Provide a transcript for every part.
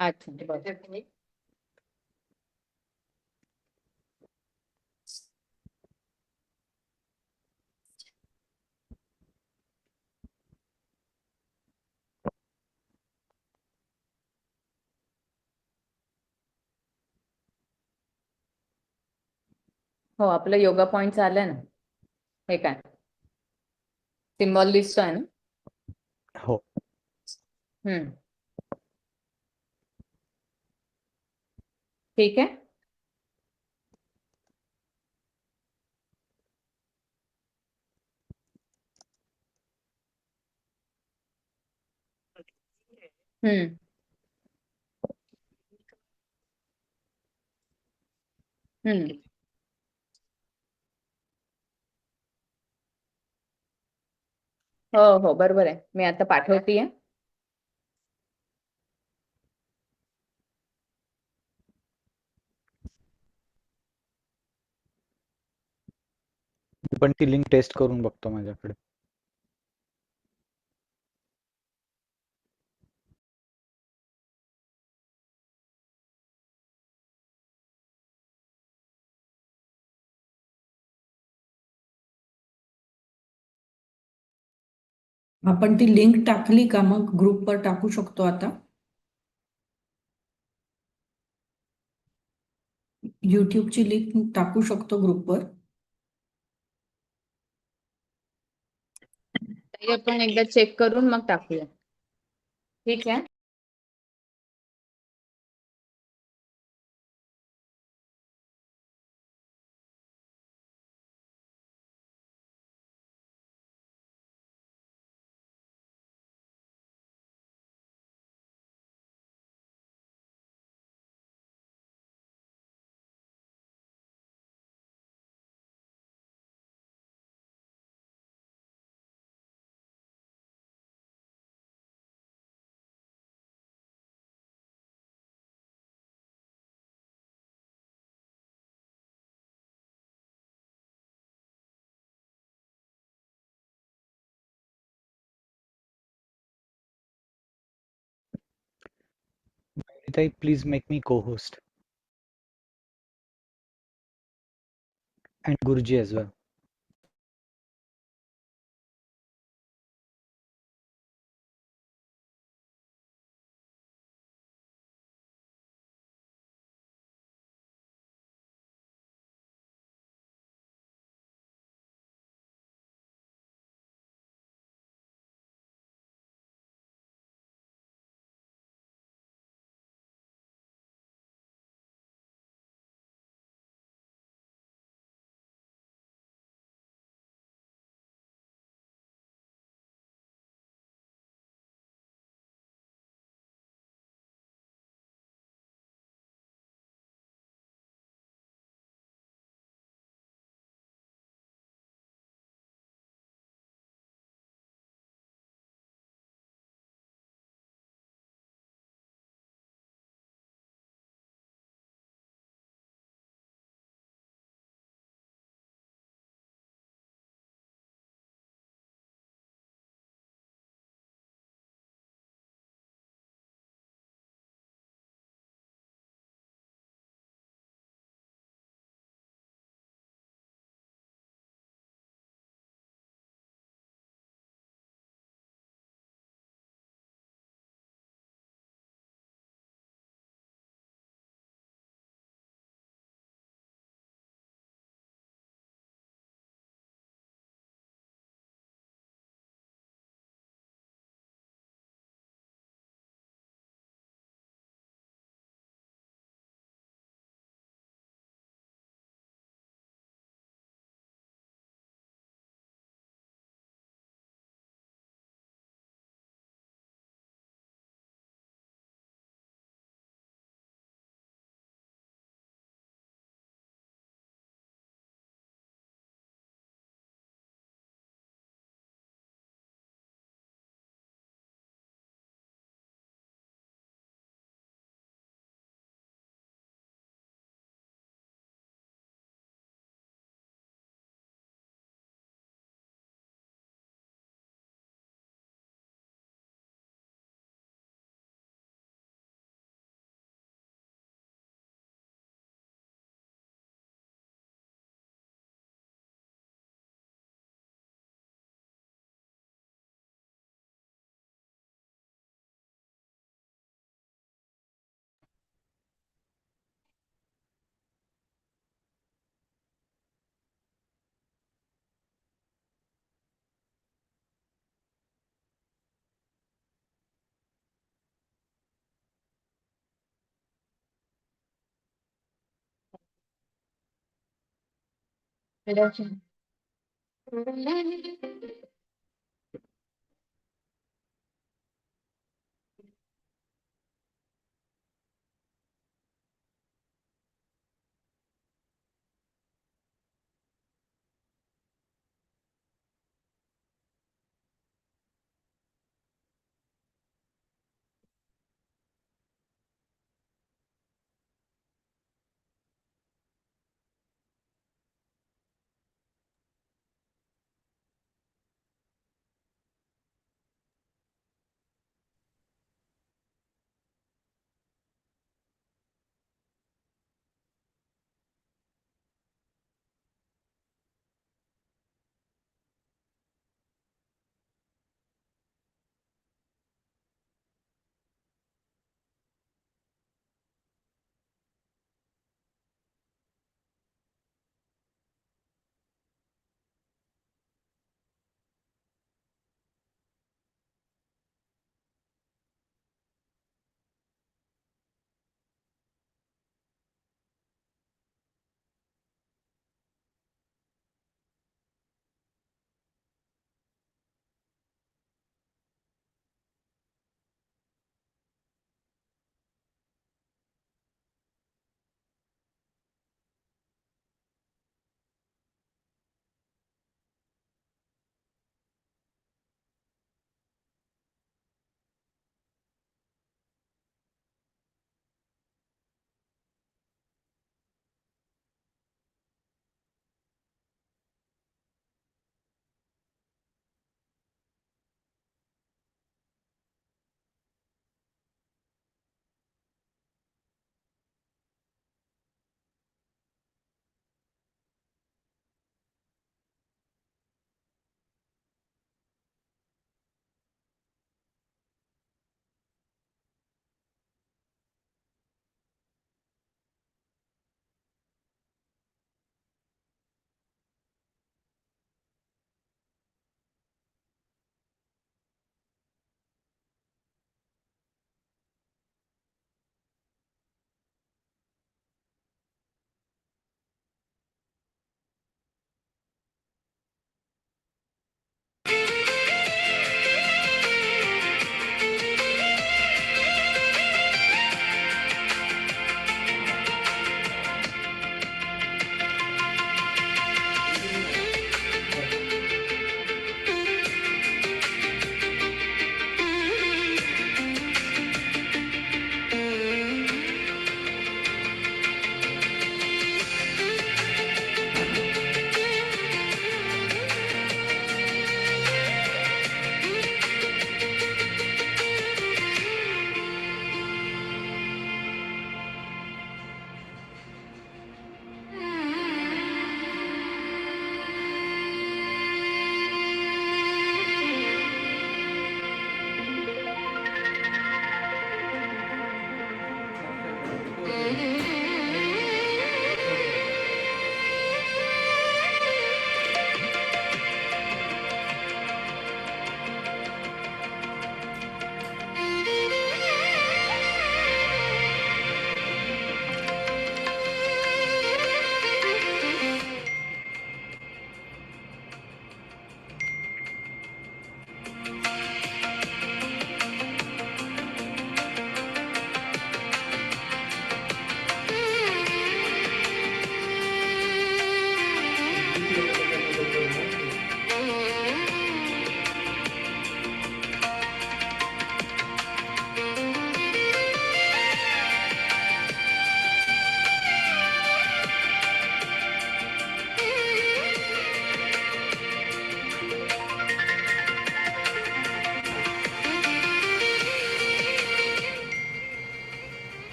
अच्छा बरं. हो, आपलं योगा पॉइंट आलंय ना. हे काय सिम्बॉल लिस्ट आहे ना. हो. हम्म. ठीक आहे. हम्म. हम्म. हो हो बरोबर आहे, मी आता पाठवतीये. पण ती लिंक टेस्ट करून बघतो माझ्याकडे. आपण ती लिंक टाकली का मग ग्रुपवर टाकू शकतो आता. युट्यूबची लिंक टाकू शकतो ग्रुपवर. आपण एकदा चेक करून मग टाकूया. ठीक आहे. Please make me co-host. And Guruji as well.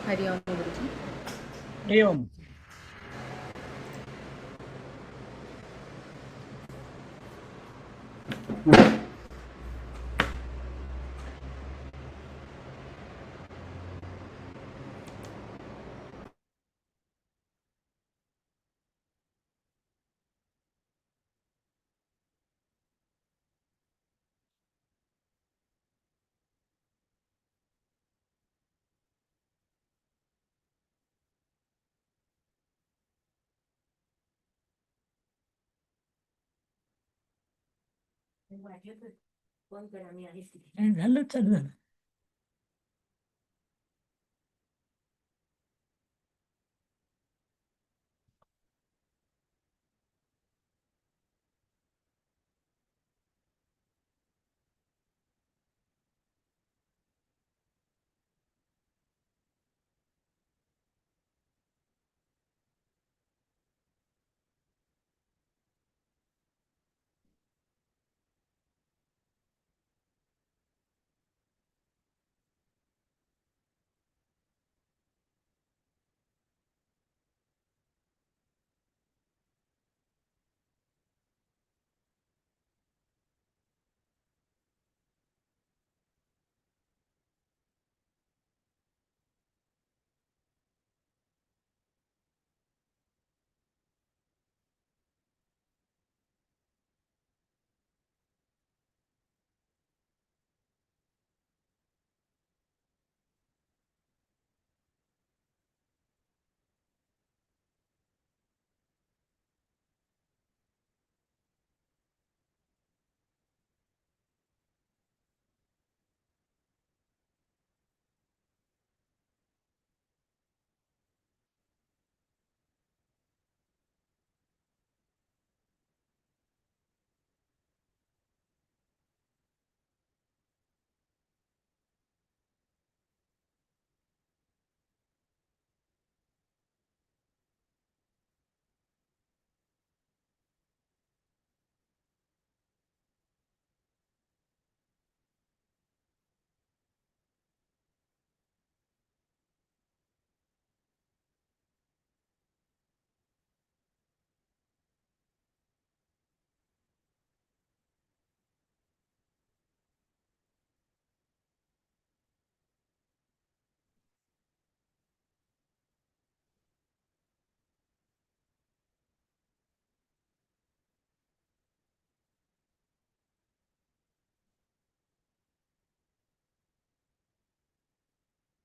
Hari ओम गुरुजी. हरिओम. झालं चालू झालं.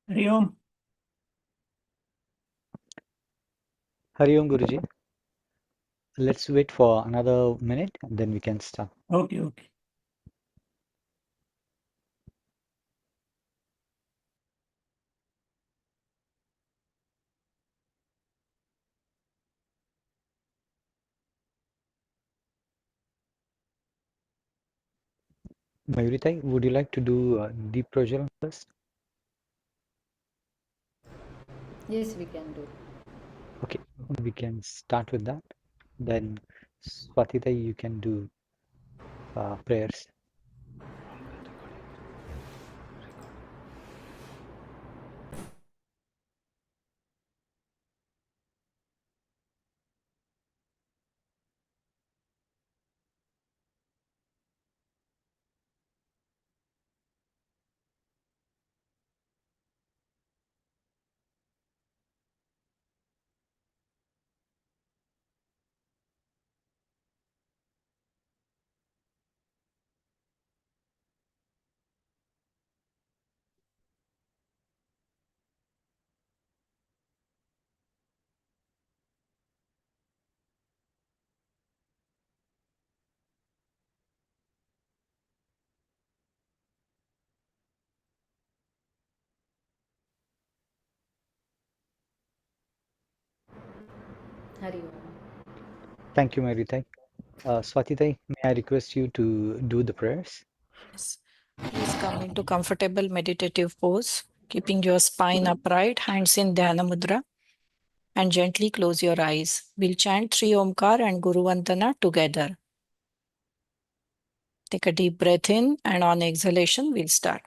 Hari Om. Hari Om Guruji. Let's wait for another minute and then we can start. Okay, okay. Mayuritai, would you like to do deep prajalan first? Yes, we can do. Okay, we can start with that. Then Swatitai, you can do prayers. Hari Om. Thank you, Mayuritai. Swatitai, may I request you to do the prayers? Yes. Please come into comfortable meditative pose, keeping your spine upright, hands in Dhyana Mudra, and gently close your eyes. We'll chant Three Omkar and Guru Vandana together. Take a deep breath in, and on exhalation, we'll start.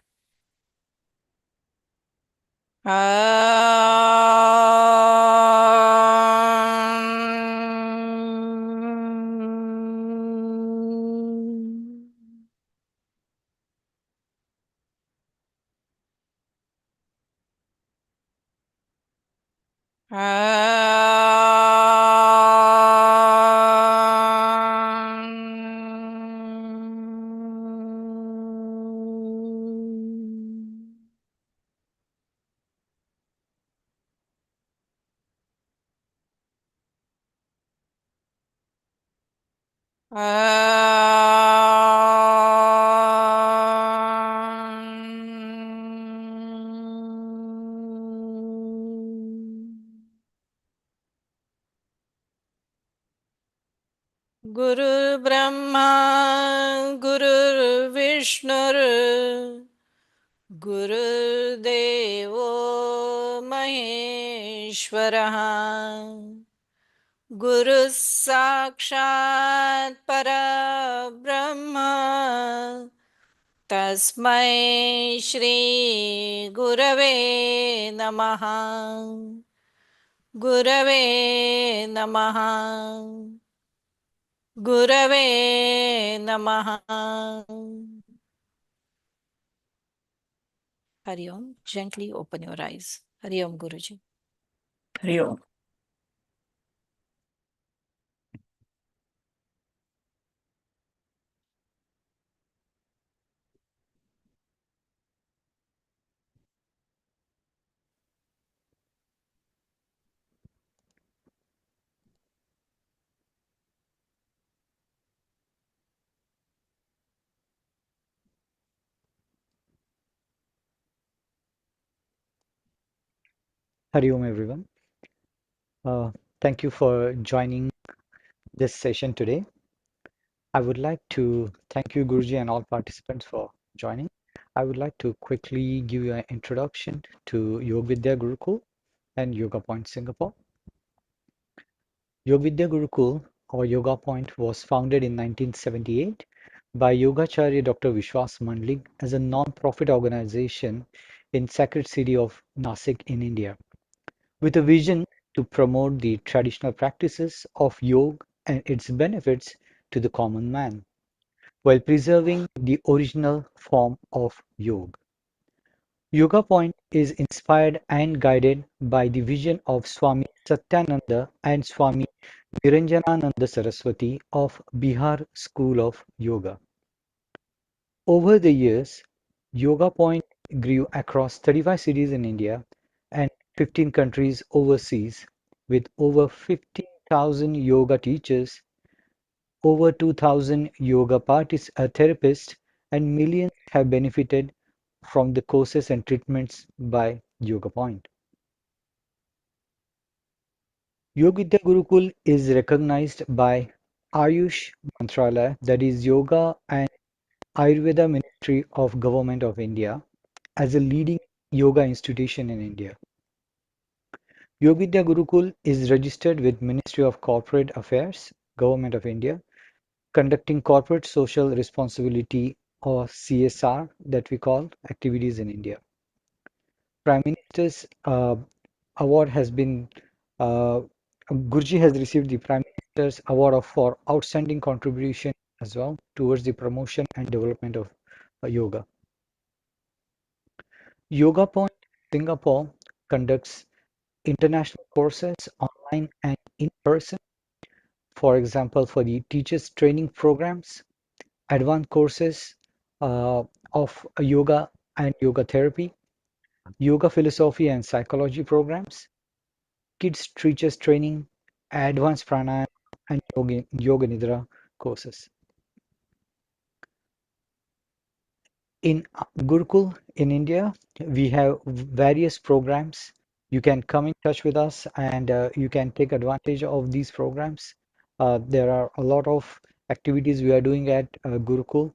Guru Brahma, Guru Vishnu, Guru Devo Maheshwaraha, Guru Sakshat Parabrahma, Tasmai Shri Gurave Namaha, Gurave Namaha. Gurave Namaha. Hari Om. Gently open your eyes. Hari Om, Guruji. Hari Om. Hari Om, everyone. Thank you for joining this session today. I would like to thank you, Guruji, and all participants for joining. I would like to quickly give you an introduction to Yoga Vidya Gurukul and Yoga Point Singapore. Yoga Vidya Gurukul or Yoga Point was founded in 1978 by Yogacharya Dr. Vishwas Mandlik as a non-profit organization in sacred city of Nasik in India, with a vision to promote the traditional practices of yoga and its benefits to the common man, while preserving the original form of yoga. Yoga Point is inspired and guided by the vision of Swami Satyananda and Swami Niranjanananda Saraswati of Bihar School of Yoga. Over the years, Yoga Point grew across 35 cities in India and 15 countries overseas, with over 15,000 yoga teachers, over 2,000 yoga therapists, and millions have benefited from the courses and treatments by YogaPoint. Yoga Gurukul is recognized by Ayush Mantralaya, that is Yoga and Ayurveda Ministry of Government of India, as a leading yoga institution in India. Yoga Gurukul is registered with Ministry of Corporate Affairs, Government of India, conducting corporate social responsibility or CSR that we call activities in India. Prime Minister's award has been Gurji has received the Prime Minister's Award for outstanding contribution as well towards the promotion and development of yoga. Yoga Point Singapore conducts international courses online and in person. For example, for the teachers training programs, advanced courses of yoga and yoga therapy, yoga philosophy and psychology programs, kids teachers training, advanced pranayama and yoga nidra courses. In Gurukul in India, we have various programs. You can come in touch with us and you can take advantage of these programs. There are a lot of activities we are doing at Gurukul.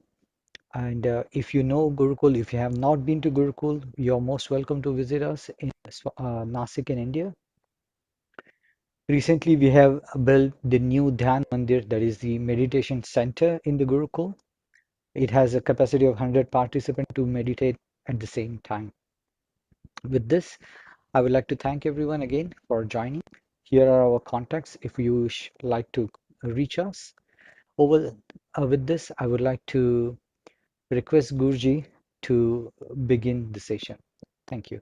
And if you know Gurukul, if you have not been to Gurukul, you're most welcome to visit us in Nasik in India. Recently, we have built the new Dhyan Mandir, that is the meditation center in the Gurukul. It has a capacity of 100 participants to meditate at the same time. With this, I would like to thank everyone again for joining. Here are our contacts if you like to reach us. With this, I would like to request Gurji to begin the session. Thank you.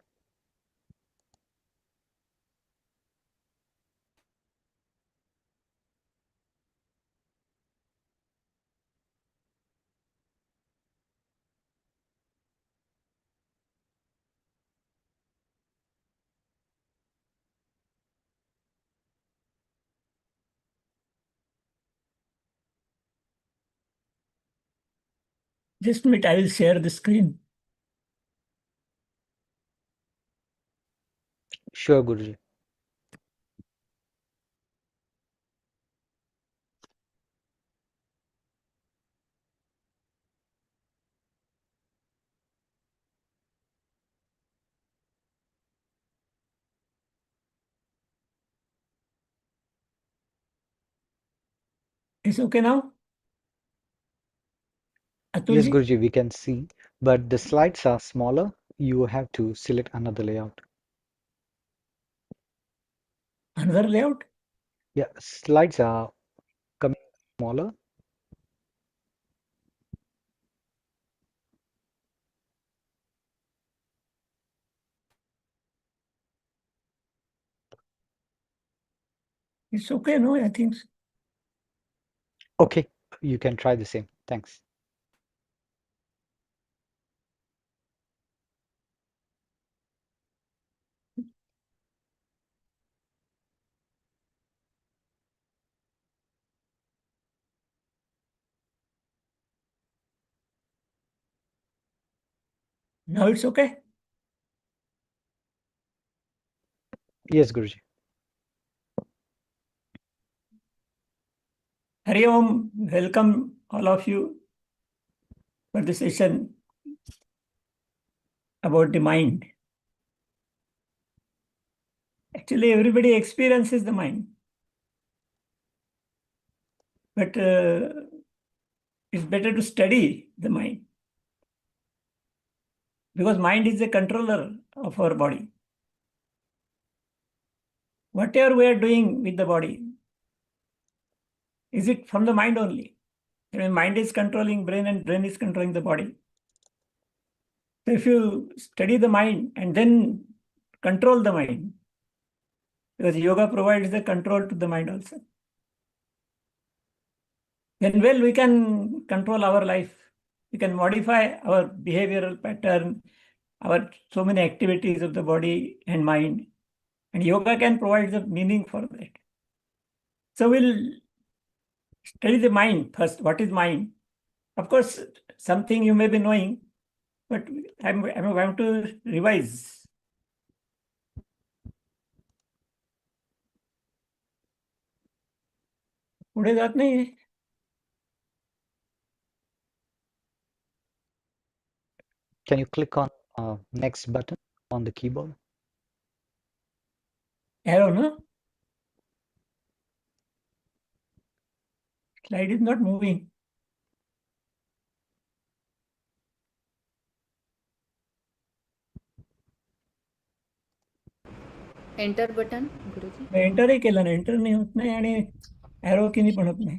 Just a minute, I will share the screen. Sure, Gurji. It's okay now? Yes, Atulji, Gurji, we can see, but the slides are smaller. You have to select another layout. another layout? Yeah, slides are coming smaller. It's okay, no? I think so. Okay, you can try the same. Thanks. Now it's okay. Yes, Guruji. Hari Om, welcome all of you for the session about the mind. Actually, everybody experiences the mind. But it's better to study the mind. Because mind is the controller of our body. Whatever we are doing with the body, is it from the mind only? I mean, mind is controlling brain and brain is controlling the body. So if you study the mind and then control the mind, because yoga provides the control to the mind also, then well, we can control our life. We can modify our behavioral pattern, our so many activities of the body and mind. And yoga can provide the meaning for that. So we'll study the mind first. What is mind? Of course, something you may be knowing, but I'm going to revise. पुढे जात नाही. Can you click on next button on the keyboard? Arrow, no? Slide is not moving. Enter button गुरुजी. एंटरही केलं ना, enter नाही होत नाही आणि ॲरो किनी पण होत नाही.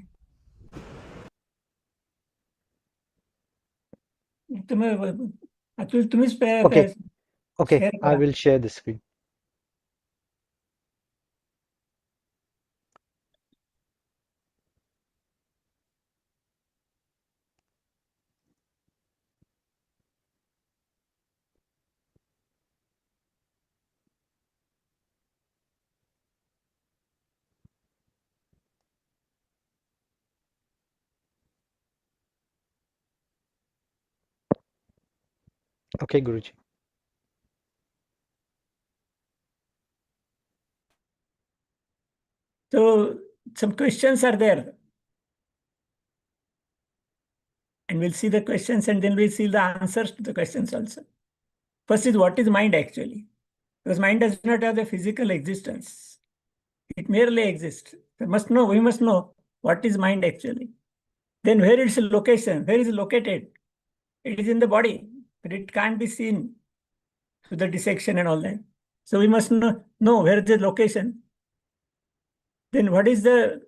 तुम्हीच Okay, share I करा. will share the screen. Okay, Guruji. So some questions are there. And we'll see the questions and then we'll see the answers to the questions also. First is, what is mind actually? Because mind does not have the physical existence. It merely exists. We must know what is mind actually. Then where is the location? Where is it located? It is in the body, but it can't be seen through the dissection and all that. So we must know where is the location. Then what is the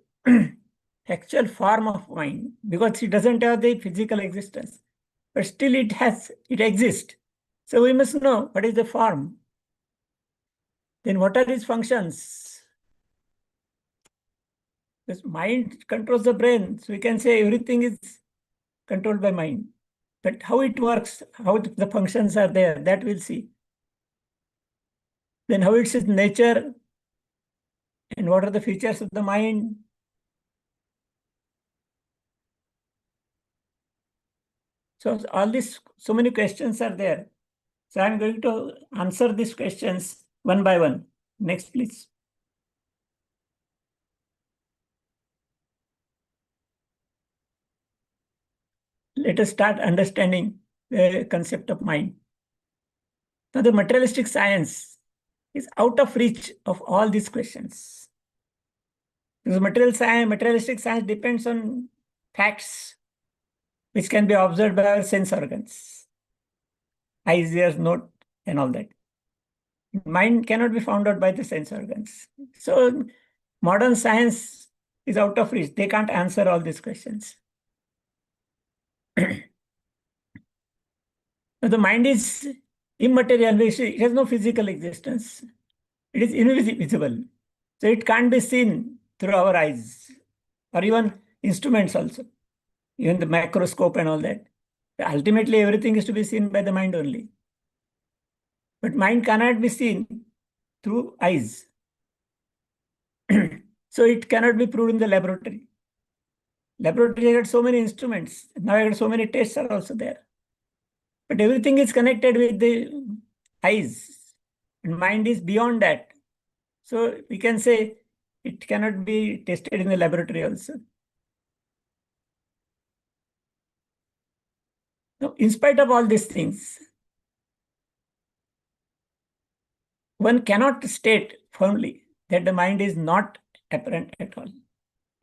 actual form of mind? Because it doesn't have the physical existence, but still it exists. So we must know what is the form. Then what are its functions? This mind controls the brain. So we can say everything is controlled by mind. But how it works, how the functions are there, that we'll see. Then how it's its nature and what are the features of the mind. So all these, so many questions are there. So I'm going to answer these questions one by one. Next, please. Let us start understanding the concept of mind. Now, the materialistic science is out of reach of all these questions. Because materialistic science depends on facts which can be observed by our sense organs, eyes, ears, nose, and all that. Mind cannot be found out by the sense organs. So modern science is out of reach. They can't answer all these questions. The mind is immaterial. It has no physical existence. It is invisible. So it can't be seen through our eyes or even instruments also, even the microscope and all that. Ultimately, everything is to be seen by the mind only. But mind cannot be seen through eyes. So it cannot be proved in the laboratory. Laboratory got so many instruments. Now I got so many tests are also there. But everything is connected with the eyes. And mind is beyond that. So we can say it cannot be tested in the laboratory also. Now, in spite of all these things, one cannot state firmly that the mind is not apparent at all.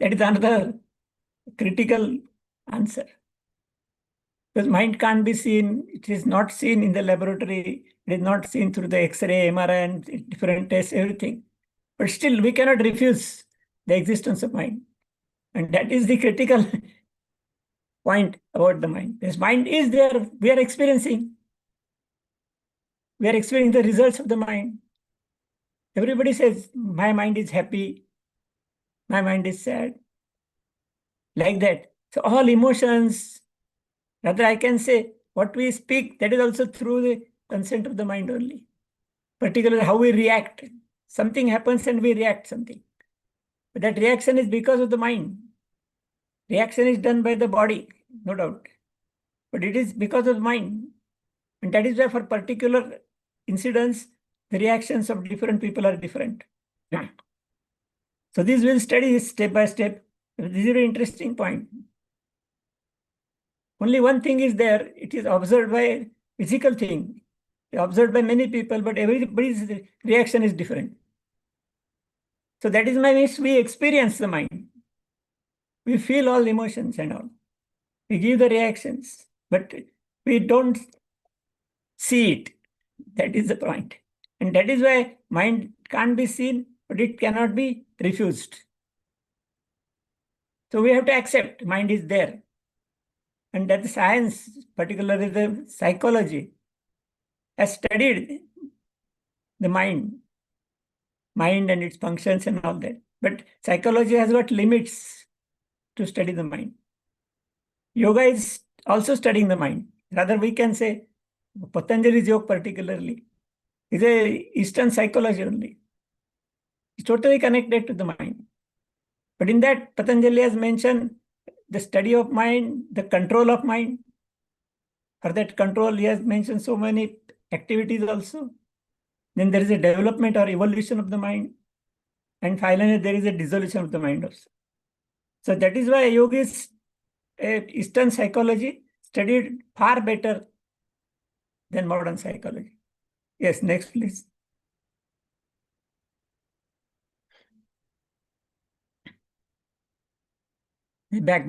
That is another critical answer. Because mind can't be seen, it is not seen in the laboratory, it is not seen through the X-ray, MRI, and different tests, everything. But still, we cannot refuse the existence of mind. And that is the critical point about the mind. This mind is there, we are experiencing. We are experiencing the results of the mind. Everybody says, my mind is happy, my mind is sad, like that. So all emotions, rather I can say, what we speak, that is also through consent of the mind only. Particularly how we react. Something happens and we react something. But that reaction is because of the mind. Reaction is done by the body, no doubt. But it is because of the mind. And that is why for particular incidents, the reactions of different people are different. So this we'll study step by step. This is a very interesting point. Only one thing is there, it is observed by physical thing, observed by many people, but everybody's reaction is different. So that is why we experience the mind. We feel all emotions and all. We give the reactions, but we don't see it. That is the point. And that is why mind can't be seen, but it cannot be refused. So we have to accept mind is there. And that science, particularly the psychology, has studied the mind and its functions and all that. But psychology has got limits to study the mind. Yoga is also studying the mind. Rather, we can say Patanjali's yoga particularly is a Eastern psychology only. It's totally connected to the mind. But in that, Patanjali has mentioned the study of mind, the control of mind. For that control, he has mentioned so many activities also. Then there is a development or evolution of the mind. And finally, there is a dissolution of the mind also. So that is why yoga is Eastern psychology studied far better than modern psychology. Yes, next please. Back.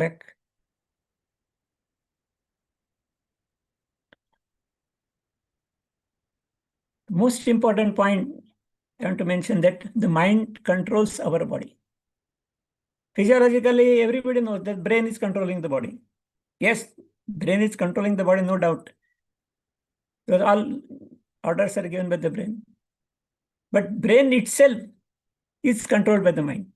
The most important point I want to mention that the mind controls our body. Physiologically, everybody knows that brain is controlling the body. Yes, brain is controlling the body, no doubt. Because all orders are given by the brain. But brain itself is controlled by the mind.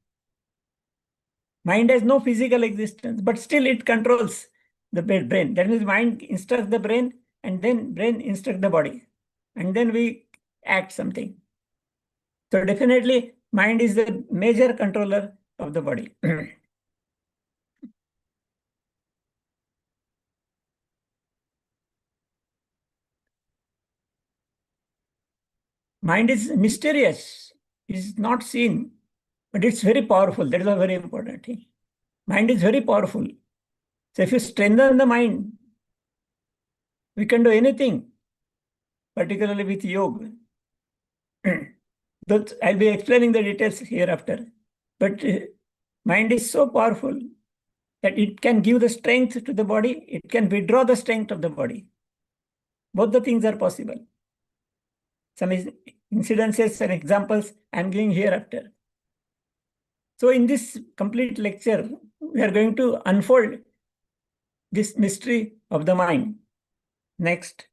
Mind has no physical existence, but still it controls the brain. That means mind instructs the brain, and then brain instructs the body. And then we act something. So definitely, mind is the major controller of the body. Mind is mysterious. It is not seen, but it's very powerful. That is a very important thing. Mind is very powerful. So if you strengthen the mind, we can do anything, particularly with yoga. I'll be explaining the details hereafter. But mind is so powerful that it can give the strength to the body, it can withdraw the strength of the body. Both the things are possible. Some incidences and examples I'm giving hereafter. So in this complete lecture, we are going to unfold this mystery of the mind. Next.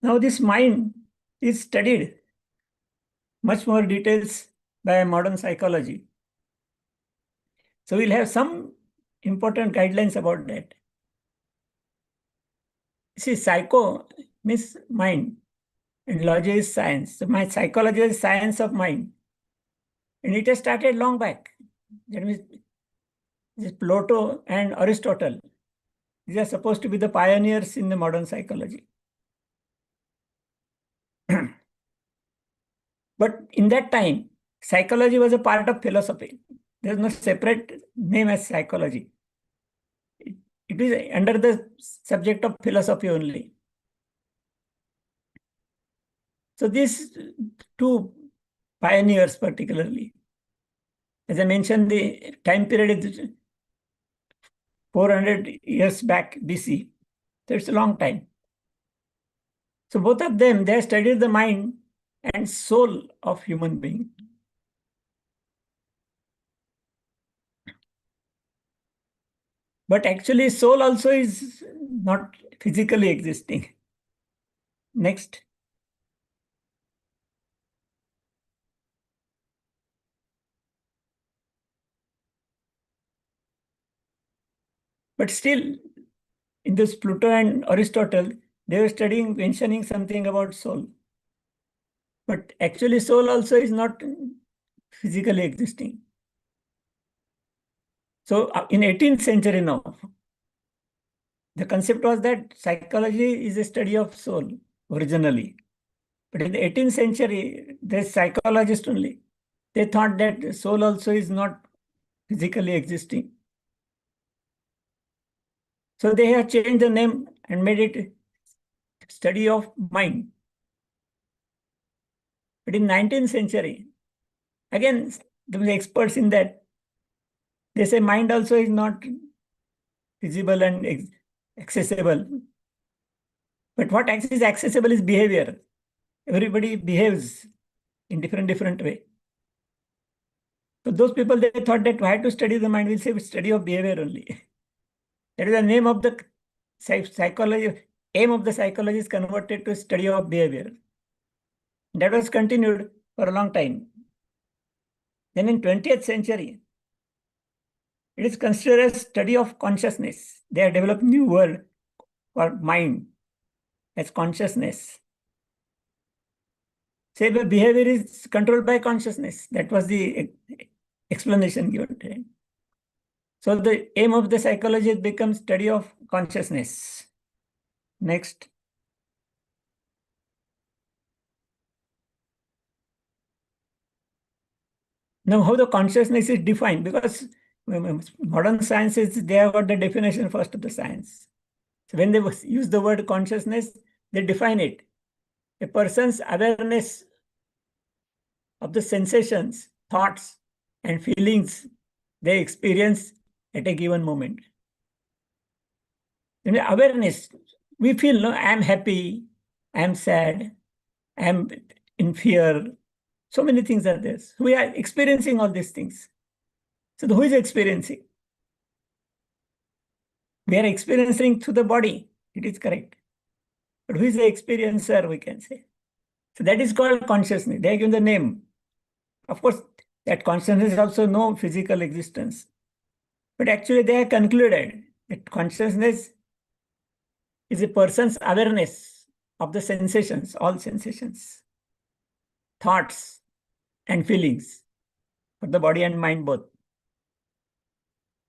Now this mind is studied much more details by modern psychology. So we'll have some important guidelines about that. See, psycho means mind and logy is science. So my psychology is science of mind. And it has started long back. That means this Plato and Aristotle. These are supposed to be the pioneers in the modern psychology. But in that time, psychology was a part of philosophy. There is no separate name as psychology. It is under the subject of philosophy only. So these two pioneers particularly, as I mentioned, the time period is 400 years back BC. So it's a long time. So both of them, they studied the mind and soul of human being. But actually soul also is not physically existing. Next. But still, in this Plato and Aristotle, they were mentioning something about soul. But actually, soul also is not physically existing. So in 18th century now, the concept was that psychology is a study of soul originally. But in the 18th century, the psychologists only, they thought that soul also is not physically existing. So they have changed the name and made it study of mind. But in 19th century, again, the experts in that, they say mind also is not visible and accessible. But what is accessible is behavior. Everybody behaves in different way. So those people, they thought that why to study the mind, we'll say study of behavior only. That is the name of the psychology, aim of the psychology is converted to study of behavior. That was continued for a long time. Then in 20th century, it is considered as study of consciousness. They have developed new word for mind as consciousness. Say the behavior is controlled by consciousness. That was the explanation given. So the aim of the psychology becomes study of consciousness. Next. Now, how the consciousness is defined, because modern sciences, they have got the definition first of the science. So when they use the word consciousness, they define it. A person's awareness of the sensations, thoughts, and feelings they experience at a given moment. In awareness, we feel, no, I am happy, I am sad, I am in fear. So many things are there. So we are experiencing all these things. So who is experiencing? We are experiencing through the body. It is correct. But who is the experiencer, we can say. So that is called consciousness. They are given the name. Of course, that consciousness is also no physical existence. But actually, they have concluded that consciousness is a person's awareness of the sensations, all sensations, thoughts, and feelings for the body and mind both.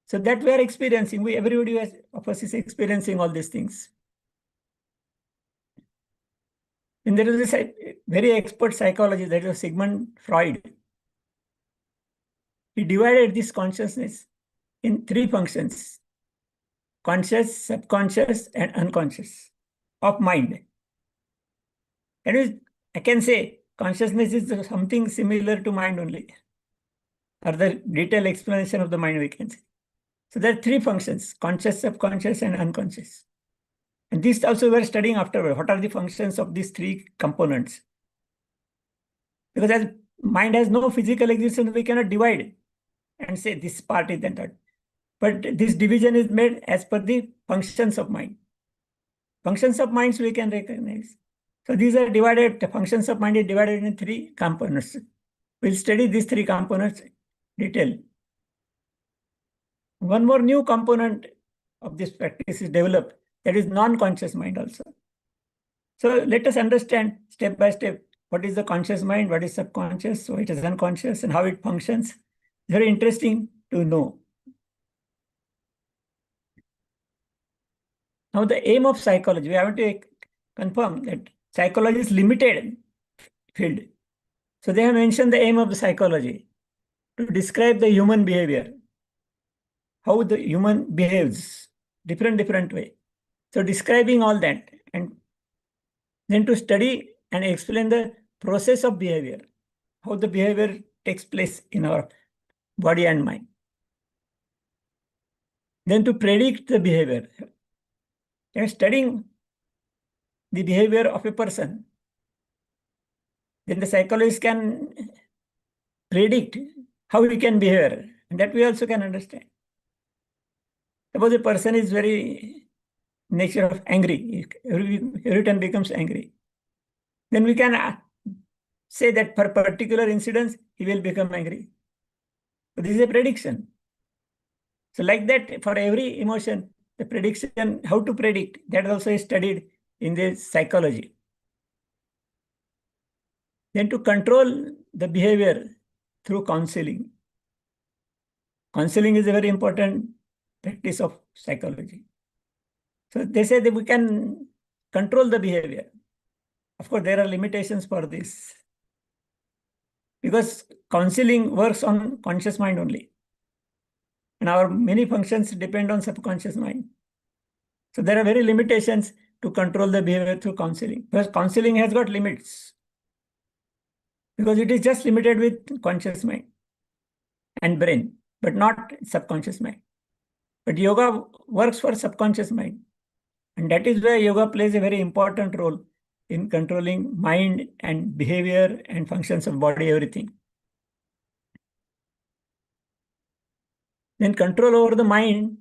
So that we are experiencing. Everybody of us is experiencing all these things. And there is a very expert psychologist, that is Sigmund Freud. He divided this consciousness in three functions: conscious, subconscious, and unconscious of mind. And I can say consciousness is something similar to mind only, or the detailed explanation of the mind, we can say. So there are three functions: conscious, subconscious, and unconscious. And this also we're studying afterward. What are the functions of these three components? Because as mind has no physical existence, we cannot divide and say this part is that. But this division is made as per the functions of mind. Functions of minds we can recognize. So these are divided, the functions of mind is divided in three components. We'll study these three components in detail. One more new component of this practice is developed, that is non-conscious mind also. So let us understand step by step what is the conscious mind, what is subconscious, what is unconscious, and how it functions. Very interesting to know. Now, the aim of psychology, we have to confirm that psychology is limited field. So they have mentioned the aim of the psychology to describe the human behavior, how the human behaves, different way. So describing all that, and then to study and explain the process of behavior, how the behavior takes place in our body and mind. Then to predict the behavior. And studying the behavior of a person, then the psychologist can predict how he can behave, and that we also can understand. Suppose a person is very nature of angry, every time becomes angry, then we can say that for particular incidents, he will become angry. So this is a prediction. So like that, for every emotion, the prediction, how to predict, that also is studied in the psychology. Then to control the behavior through counseling. Counseling is a very important practice of psychology. So they say that we can control the behavior. Of course, there are limitations for this, because counseling works on conscious mind only. And our many functions depend on subconscious mind. So there are very limitations to control the behavior through counseling, because counseling has got limits, because it is just limited with conscious mind and brain, but not subconscious mind. But yoga works for subconscious mind. And that is where yoga plays a very important role in controlling mind and behavior and functions of body, everything. Then control over the mind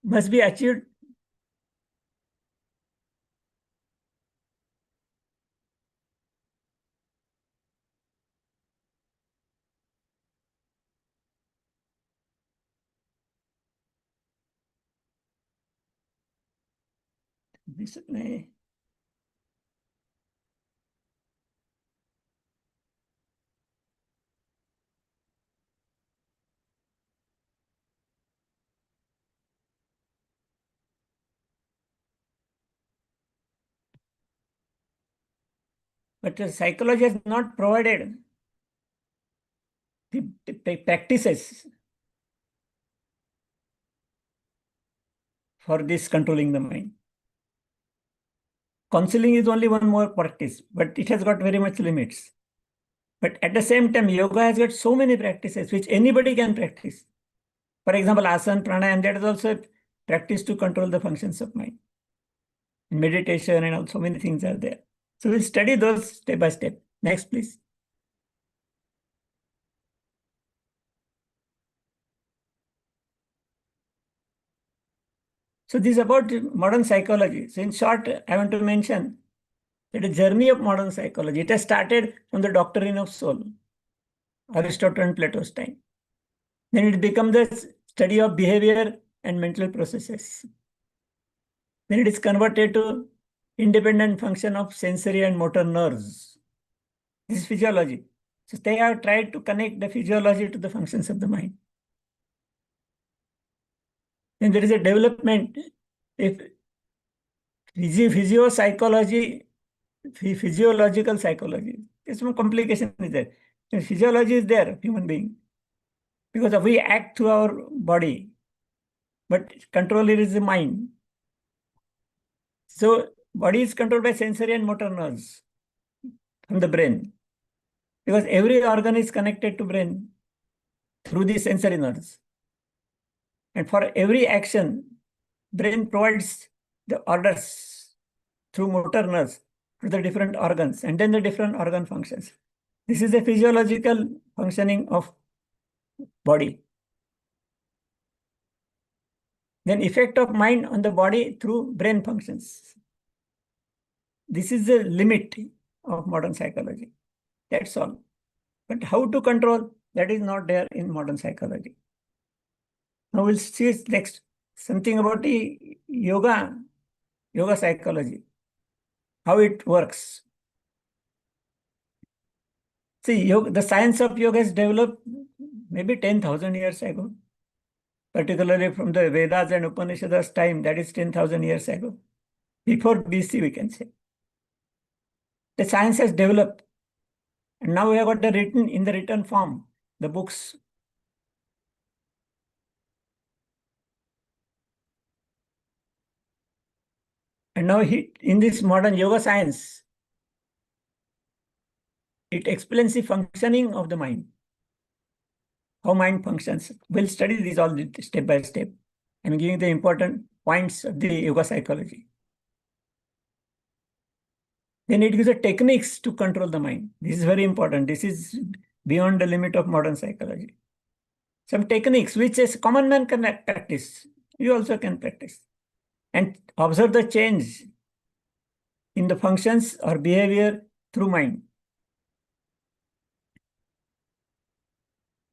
must be achieved this may. But the psychology has not provided the practices for this controlling the mind. Counseling is only one more practice, but it has got very much limits. But at the same time, yoga has got so many practices which anybody can practice. For example, asana, pranayama, that is also a practice to control the functions of mind. Meditation and all, so many things are there. So we'll study those step by step. Next, please. So this is about modern psychology. So in short, I want to mention that a journey of modern psychology, it has started from the doctrine of soul, Aristotle and Plato's time. Then it became the study of behavior and mental processes. Then it is converted to independent function of sensory and motor nerves. This is physiology. So they have tried to connect the physiology to the functions of the mind. Then there is a development. If physiopsychology, physiological psychology, there's some complication is there. And physiology is there, human being, because we act through our body, but control is the mind. So body is controlled by sensory and motor nerves from the brain, because every organ is connected to brain through the sensory nerves. And for every action, brain provides the orders through motor nerves to the different organs, and then the different organ functions. This is the physiological functioning of body. Then effect of mind on the body through brain functions. This is the limit of modern psychology. That's all. But how to control, that is not there in modern psychology. Now we'll see next something about the yoga psychology, how it works. See, the science of yoga has developed maybe 10,000 years ago, particularly from the Vedas and Upanishads time, that is 10,000 years ago. Before BC, we can say. The science has developed. And now we have got the written form, the books. And now in this modern yoga science, it explains the functioning of the mind, how mind functions. We'll study these all step by step. I'm giving the important points of the yoga psychology. Then it gives the techniques to control the mind. This is very important. This is beyond the limit of modern psychology. Some techniques which a common man can practice, you also can practice. And observe the change in the functions or behavior through mind.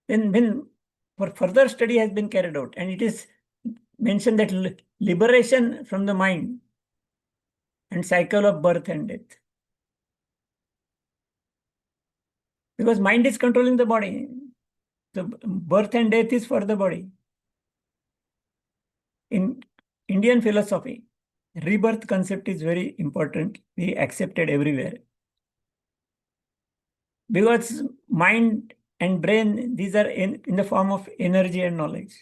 Then when for further study has been carried out, and it is mention that liberation from the mind and cycle of birth and death. Because mind is controlling the body. The birth and death is for the body. In Indian philosophy, rebirth concept is very important. We accepted everywhere. Because mind and brain, these are in the form of energy and knowledge.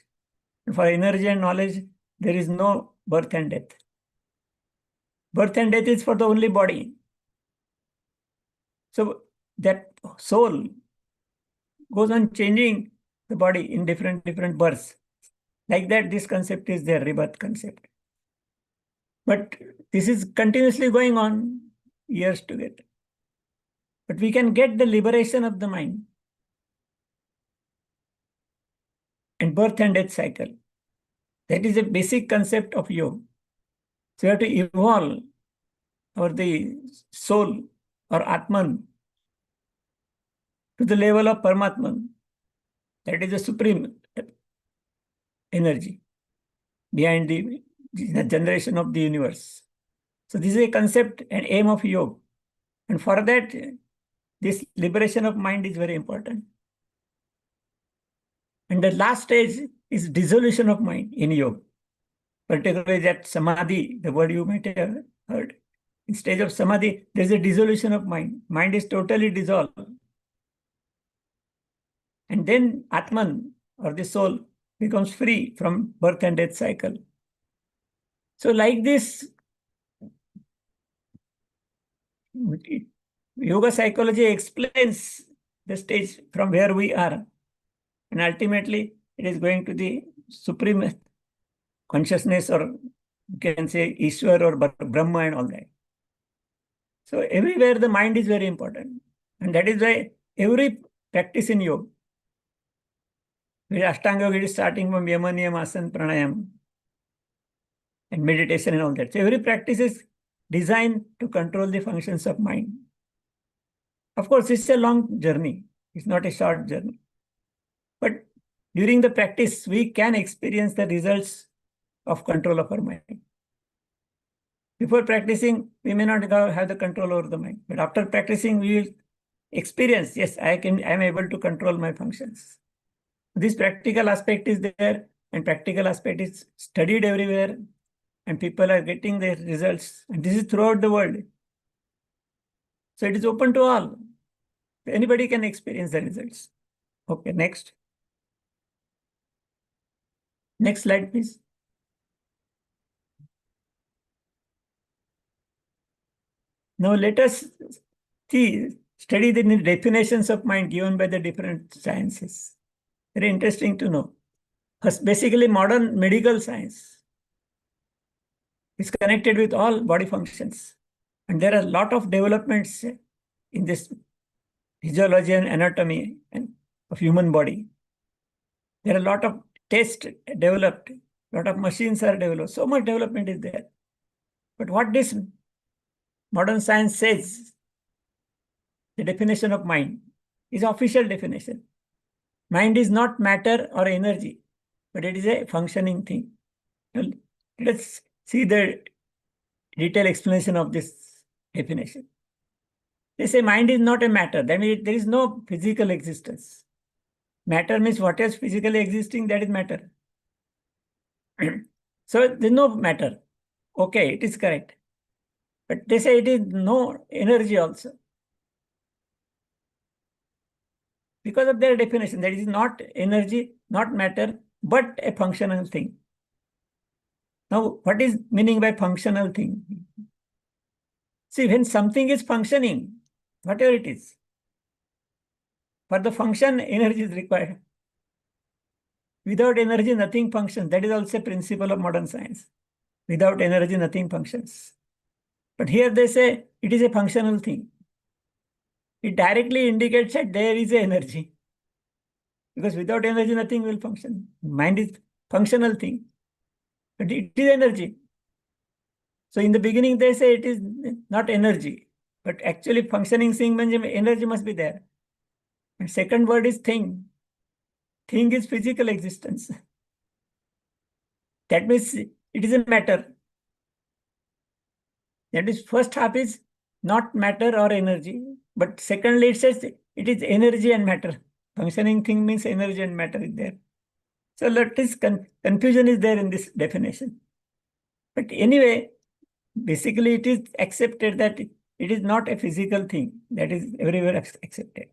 And for energy and knowledge, there is no birth and death. Birth and death is for the only body. So that soul goes on changing the body in different births. Like that, this concept is their rebirth concept. But this is continuously going on years together. But we can get the liberation of the mind and birth and death cycle. That is a basic concept of yoga. So we have to evolve the soul or Atman to the level of Paramatman. That is the supreme energy behind the generation of the universe. So this is a concept and aim of yoga. And for that, this liberation of mind is very important. And the last stage is dissolution of mind in yoga. Particularly that samadhi, the word you might have heard. In stage of samadhi, there is a dissolution of mind. Mind is totally dissolved. And then Atman, or the soul, becomes free from birth and death cycle. So like this, yoga psychology explains the stage from where we are. And ultimately, it is going to the supreme consciousness, or you can say Ishwar or Brahma and all that. So everywhere the mind is very important. And that is why every practice in yoga, Ashtanga yoga is starting from Yama, Niyama, Asana, Pranayama, and meditation and all that. So every practice is designed to control the functions of mind. Of course, it's a long journey. It's not a short journey. But during the practice, we can experience the results of control of our mind. Before practicing, we may not have the control over the mind. But after practicing, we will experience, yes, I am able to control my functions. This practical aspect is there, and practical aspect is studied everywhere, and people are getting their results. And this is throughout the world. So it is open to all. Anybody can experience the results. Okay, next. Next slide, please. Now let us study the definitions of mind given by the different sciences. Very interesting to know. First, basically, modern medical science is connected with all body functions. And there are a lot of developments in this physiology and anatomy of human body. There are a lot of tests developed, a lot of machines are developed. So much development is there. But what this modern science says, the definition of mind, is official definition. Mind is not matter or energy, but it is a functioning thing. Let's see the detailed explanation of this definition. They say mind is not a matter. That means there is no physical existence. Matter means what is physically existing, that is matter. So there is no matter. Okay, it is correct. But they say it is no energy also. Because of their definition, that is not energy, not matter, but a functional thing. Now, what is meaning by functional thing? See, when something is functioning, whatever it is, for the function, energy is required. Without energy, nothing functions. That is also a principle of modern science. Without energy, nothing functions. But here they say it is a functional thing. It directly indicates that there is a energy. Because without energy, nothing will function. Mind is functional thing. But it is energy. So in the beginning, they say it is not energy. But actually functioning thing means energy must be there. And second word is thing. Thing is physical existence. That means it is a matter. That is, first half is not matter or energy, but secondly it says it is energy and matter. Functioning thing means energy and matter is there. So let this confusion is there in this definition. But anyway, basically it is accepted that it is not a physical thing. That is everywhere accepted.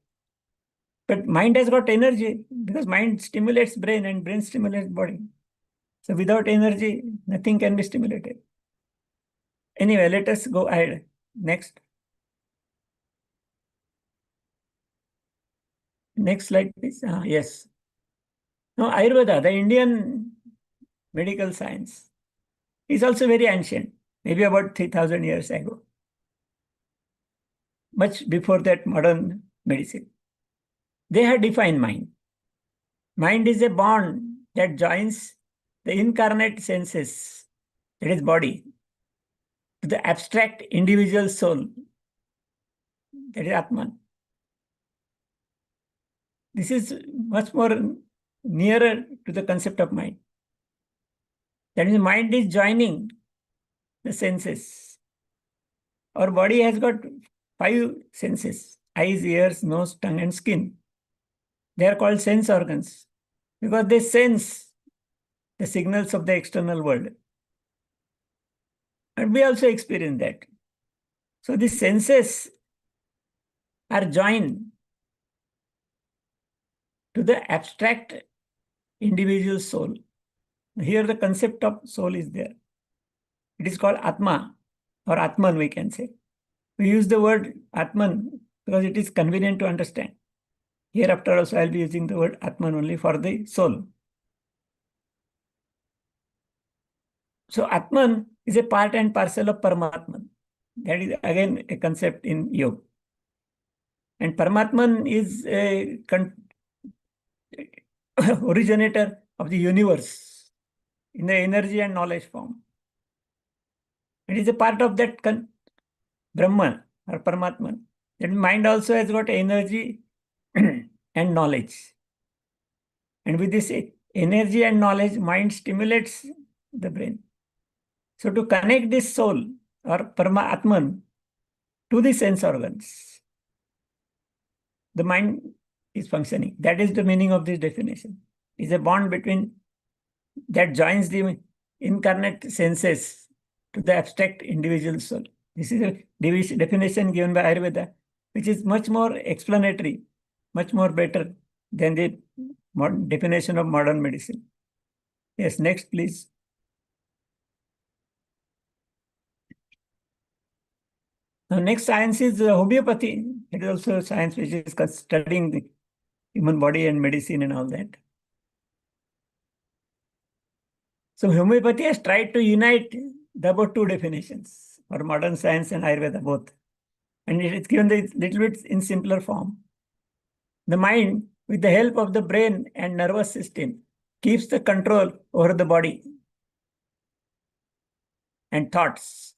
But mind has got energy because mind stimulates brain and brain stimulates body. So without energy, nothing can be stimulated. Anyway, let us go ahead. Next. Next slide, please. Yes. Now, Ayurveda, the Indian medical science, is also very ancient, maybe about 3,000 years ago, much before that modern medicine. They had defined mind. Mind is a bond that joins the incarnate senses, that is body, to the abstract individual soul, that is Atman. This is much more nearer to the concept of mind. That is, mind is joining the senses. Our body has got 5 senses: eyes, ears, nose, tongue, and skin. They are called sense organs because they sense the signals of the external world. And we also experience that. So these senses are joined to the abstract individual soul. Here the concept of soul is there. It is called Atma or Atman, we can say. We use the word Atman because it is convenient to understand. Hereafter also I'll be using the word Atman only for the soul. So Atman is a part and parcel of Paramatman. That is again a concept in yoga. And Paramatman is a originator of the universe in the energy and knowledge form. It is a part of that Brahman or Paramatman. That mind also has got energy and knowledge. And with this energy and knowledge, mind stimulates the brain. So to connect this soul or Paramatman to the sense organs, the mind is functioning. That is the meaning of this definition. It's a bond between that joins the incarnate senses to the abstract individual soul. This is a definition given by Ayurveda, which is much more explanatory, much more better than the definition of modern medicine. Yes, next, please. Now, next science is homeopathy. It is also a science which is studying the human body and medicine and all that. So homeopathy has tried to unite the above 2 definitions for modern science and Ayurveda both. And it is given the little bit in simpler form. The mind, with the help of the brain and nervous system, keeps the control over the body and thoughts.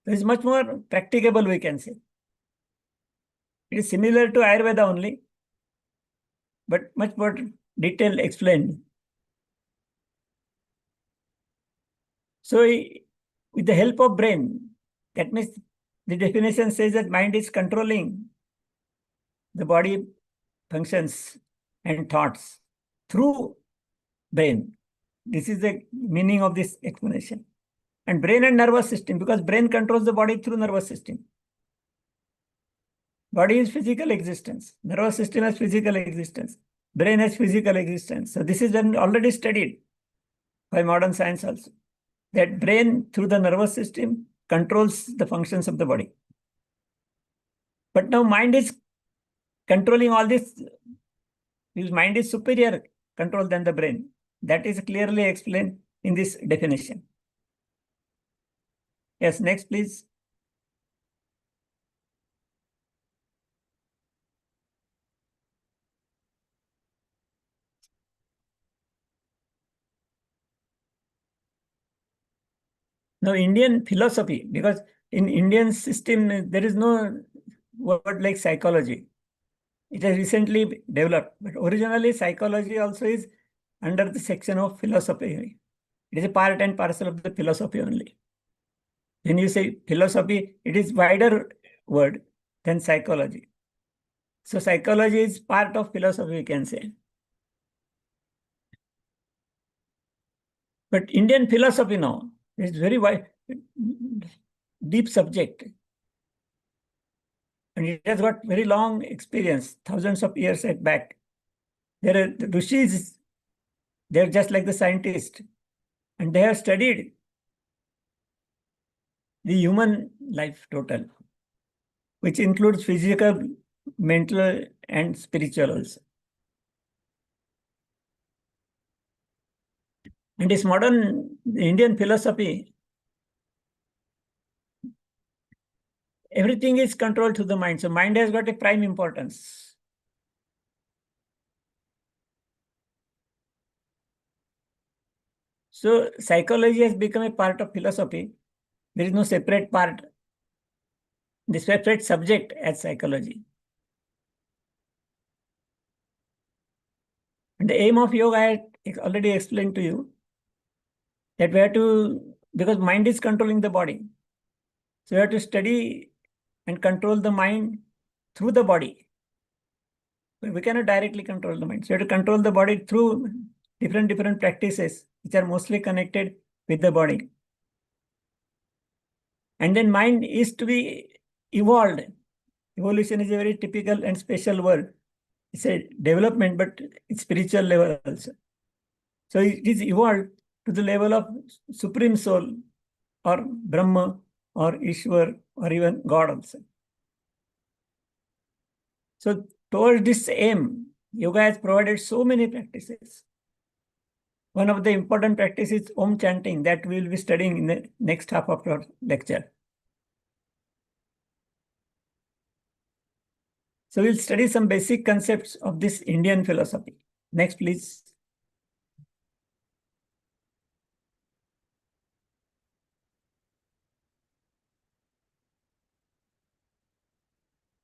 It is much more practicable, we can say. It is similar to Ayurveda only, but much more detailed explained. So with the help of brain, that means the definition says that mind is controlling the body functions and thoughts through brain. This is the meaning of this explanation. And brain and nervous system, because brain controls the body through nervous system. Body is physical existence. Nervous system has physical existence. Brain has physical existence. So this is already studied by modern science also. That brain through the nervous system controls the functions of the body. But now mind is controlling all this. His mind is superior control than the brain. That is clearly explained in this definition. Yes, next, please. Now, Indian philosophy, because in Indian system, there is no word like psychology. It has recently developed, but originally psychology also is under the section of philosophy. It is a part and parcel of the philosophy only. When you say philosophy, it is wider word than psychology. So psychology is part of philosophy, we can say. But Indian philosophy now is very wide, deep subject. And it has got very long experience, thousands of years back. There are the rishis, they're just like the scientists, and they have studied the human life total, which includes physical, mental, and spiritual also. And this modern Indian philosophy, everything is controlled through the mind. So mind has got a prime importance. So psychology has become a part of philosophy. There is no separate part, the separate subject as psychology. And the aim of yoga, I already explained to you that we have to, because mind is controlling the body. So we have to study and control the mind through the body. We cannot directly control the mind. So we have to control the body through different practices, which are mostly connected with the body. And then mind is to be evolved. Evolution is a very typical and special word. It's a development, but it's spiritual level also. So it is evolved to the level of supreme soul or Brahma or Ishwar or even God also. So towards this aim, yoga has provided so many practices. One of the important practices is Om chanting that we will be studying in the next half of our lecture. So we'll study some basic concepts of this Indian philosophy. Next, please.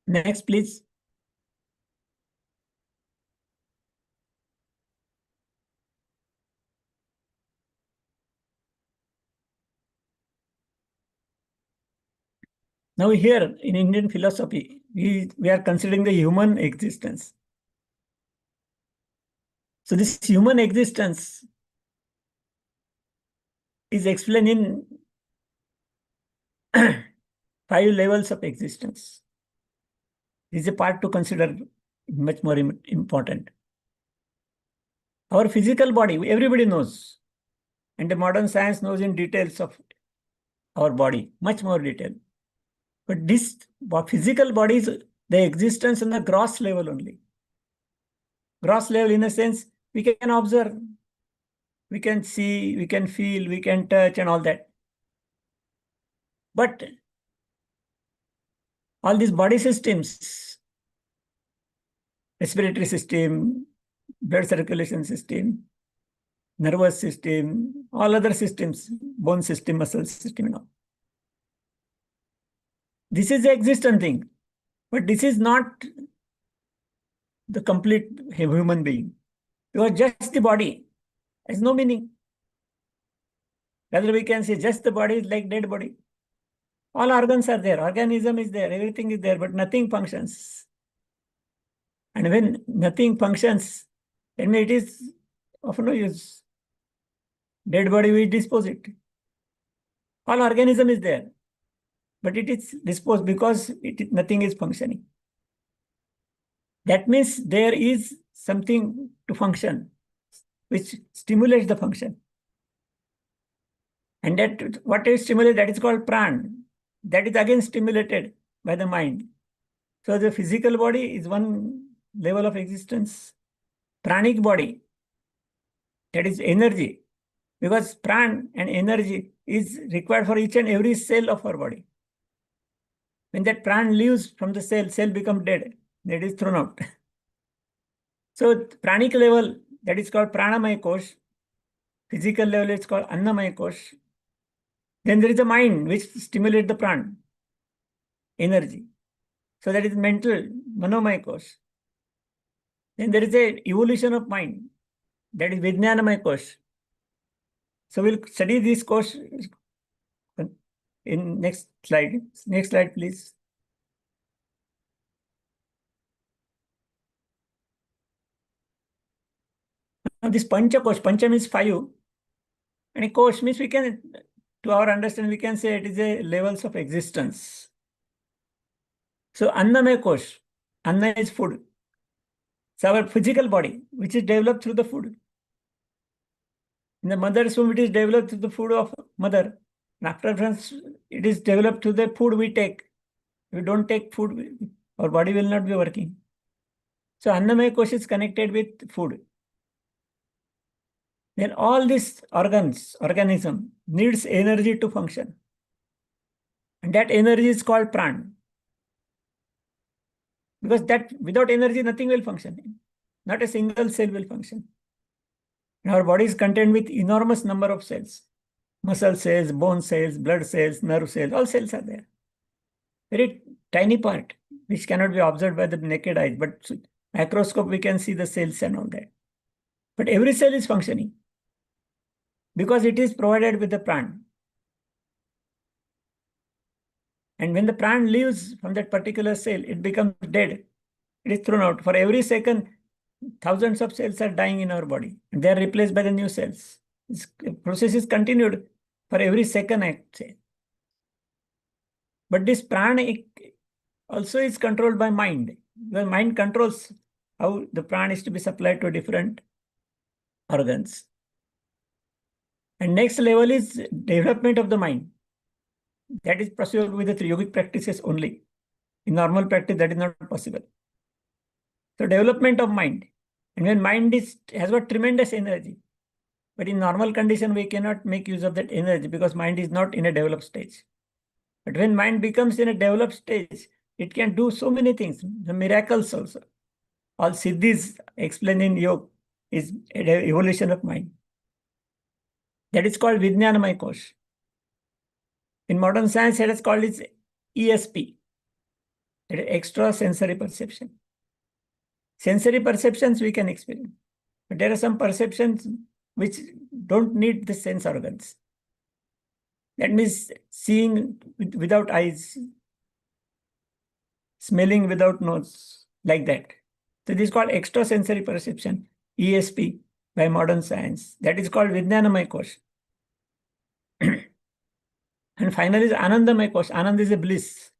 Next, please. Now here in Indian philosophy, we are considering the human existence. So this human existence is explained in 5 levels of existence. This is a part to consider much more important. Our physical body, everybody knows. And the modern science knows in details of our body, much more detail. But this physical body is the existence on the gross level only. Gross level in a sense, we can observe, we can see, we can feel, we can touch and all that. But all these body systems, respiratory system, blood circulation system, nervous system, all other systems, bone system, muscle system, you know. This is the existent thing, but this is not the complete human being. You are just the body. Has no meaning. Rather, we can say just the body is like dead body. All organs are there, organism is there, everything is there, but nothing functions. And when nothing functions, then it is of no use. Dead body, we dispose it. All organism is there, but it is disposed because nothing is functioning. That means there is something to function, which stimulates the function. And that what is stimulated, that is called pran. That is again stimulated by the mind. So the physical body is one level of existence. Pranic body, that is energy. Because pran and energy is required for each and every cell of our body. When that pran leaves from the cell becomes dead. That is thrown out. So pranic level, that is called pranamaya kosh. Physical level, it's called annamaya kosh. Then there is a mind which stimulates the pran, energy. So that is mental, manomaya kosh. Then there is a evolution of mind. That is Vijnanamaya Kosh. So we'll study this course in next slide. Next slide, please. Now this Pancha Kosh, Pancha means 5. And a Kosh means we can, to our understanding, we can say it is a levels of existence. So Annamaya Kosh, Anna is food. So our physical body, which is developed through the food. In the mother's womb, it is developed through the food of mother. And after it is developed through the food we take. If we don't take food, our body will not be working. So Annamaya Kosh is connected with food. Then all these organism needs energy to function. And that energy is called pran. Because that without energy, nothing will function. Not a single cell will function. And our body is contained with enormous number of cells. Muscle cells, bone cells, blood cells, nerve cells, all cells are there. Very tiny part, which cannot be observed by the naked eye, but microscope we can see the cells and all that. But every cell is functioning because it is provided with the pran. And when the pran leaves from that particular cell, it becomes dead. It is thrown out. For every second, thousands of cells are dying in our body, and they are replaced by the new cells. This process is continued for every second, I say. But this pran also is controlled by mind. The mind controls how the pran is to be supplied to different organs. And next level is development of the mind. That is possible with the three yogic practices only. In normal practice, that is not possible. So development of mind. And when mind has got tremendous energy, but in normal condition, we cannot make use of that energy because mind is not in a developed stage. But when mind becomes in a developed stage, it can do so many things, the miracles also. All siddhis explained in yoga is an evolution of mind. That is called Vijnanamaya Kosh. In modern science, it is called its ESP, that is extrasensory perception. Sensory perceptions we can experience, but there are some perceptions which don't need the sense organs. That means seeing without eyes, smelling without nose, like that. So this is called extrasensory perception, ESP, by modern science. That is called Vijnanamaya Kosh. And finally is Anandamaya Kosh. Anand is a bliss.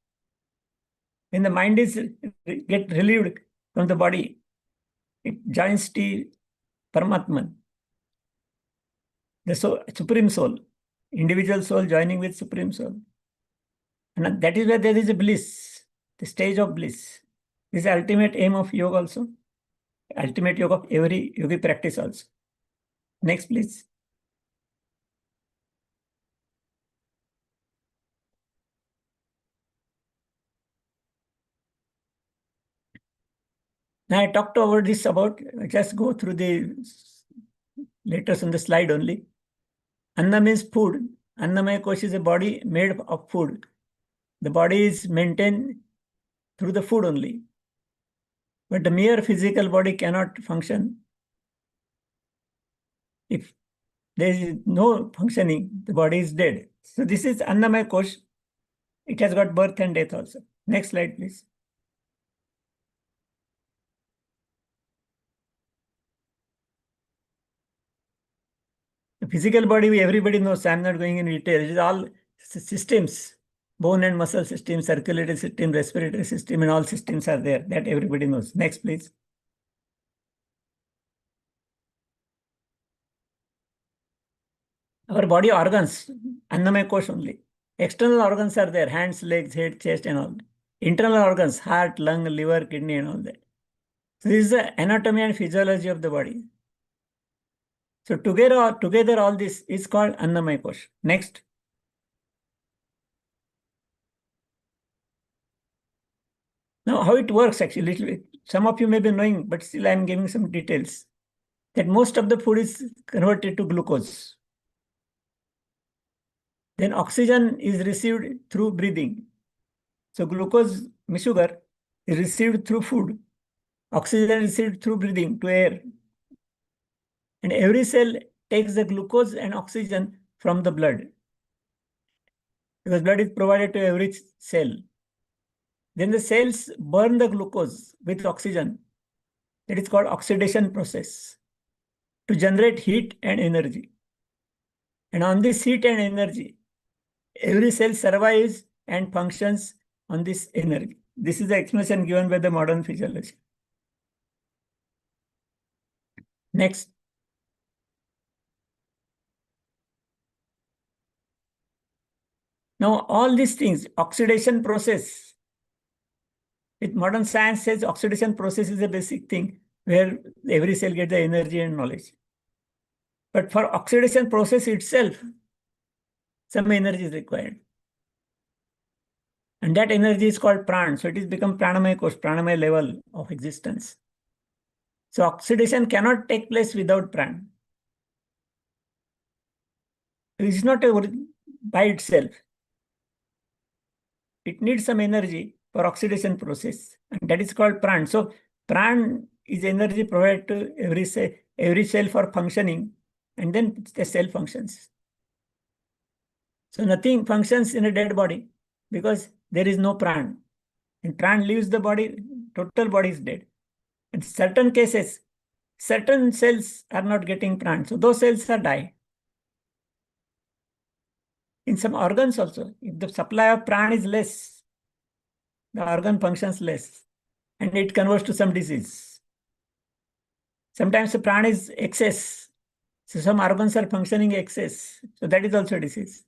When the mind is get relieved from the body, it joins to Paramatman, the Supreme Soul, individual soul joining with Supreme Soul. And that is where there is a bliss, the stage of bliss. This is the ultimate aim of yoga also, ultimate yoga of every yogi practice also. Next, please. Now I talked over this about, just go through the letters on the slide only. Anna means food. Annamaya Kosh is a body made of food. The body is maintained through the food only. But the mere physical body cannot function. If there is no functioning, the body is dead. So this is Annamaya Kosh. It has got birth and death also. Next slide, please. The physical body, everybody knows. I'm not going in detail. It is all systems, bone and muscle system, circulatory system, respiratory system, and all systems are there. That everybody knows. Next, please. Our body organs, Annamaya Kosh only. External organs are there, hands, legs, head, chest, and all. Internal organs, heart, lung, liver, kidney, and all that. So this is the anatomy and physiology of the body. So together all this is called Annamaya Kosh. Next. Now, how it works actually, little bit. Some of you may be knowing, but still I'm giving some details. That most of the food is converted to glucose. Then oxygen is received through breathing. So glucose, sugar, is received through food. Oxygen is received through breathing to air. And every cell takes the glucose and oxygen from the blood, because blood is provided to every cell. Then the cells burn the glucose with oxygen. That is called oxidation process, to generate heat and energy. And on this heat and energy, every cell survives and functions on this energy. This is the explanation given by the modern physiology. Next. Now, all these things, oxidation process, with modern science says oxidation process is a basic thing where every cell gets the energy and knowledge. But for oxidation process itself, some energy is required. And that energy is called pran. So it is become pranamaya kosh, pranamaya level of existence. So oxidation cannot take place without pran. It is not by itself. It needs some energy for oxidation process, and that is called pran. So pran is energy provided to every cell for functioning, and then the cell functions. So nothing functions in a dead body because there is no pran. And pran leaves the body, total body is dead. In certain cases, certain cells are not getting pran. So those cells are die. In some organs also, if the supply of pran is less, the organ functions less and it converts to some disease. Sometimes the pran is excess. So some organs are functioning excess. So that is also a disease.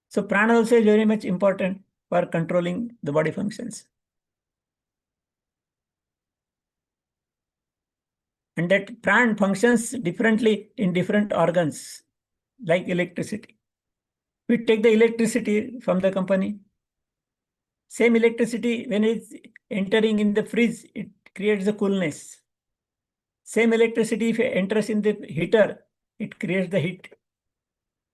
So pran also is very much important for controlling the body functions. And that pran functions differently in different organs, like electricity. We take the electricity from the company. Same electricity, when it's entering in the fridge, it creates the coolness. Same electricity, if it enters in the heater, it creates the heat.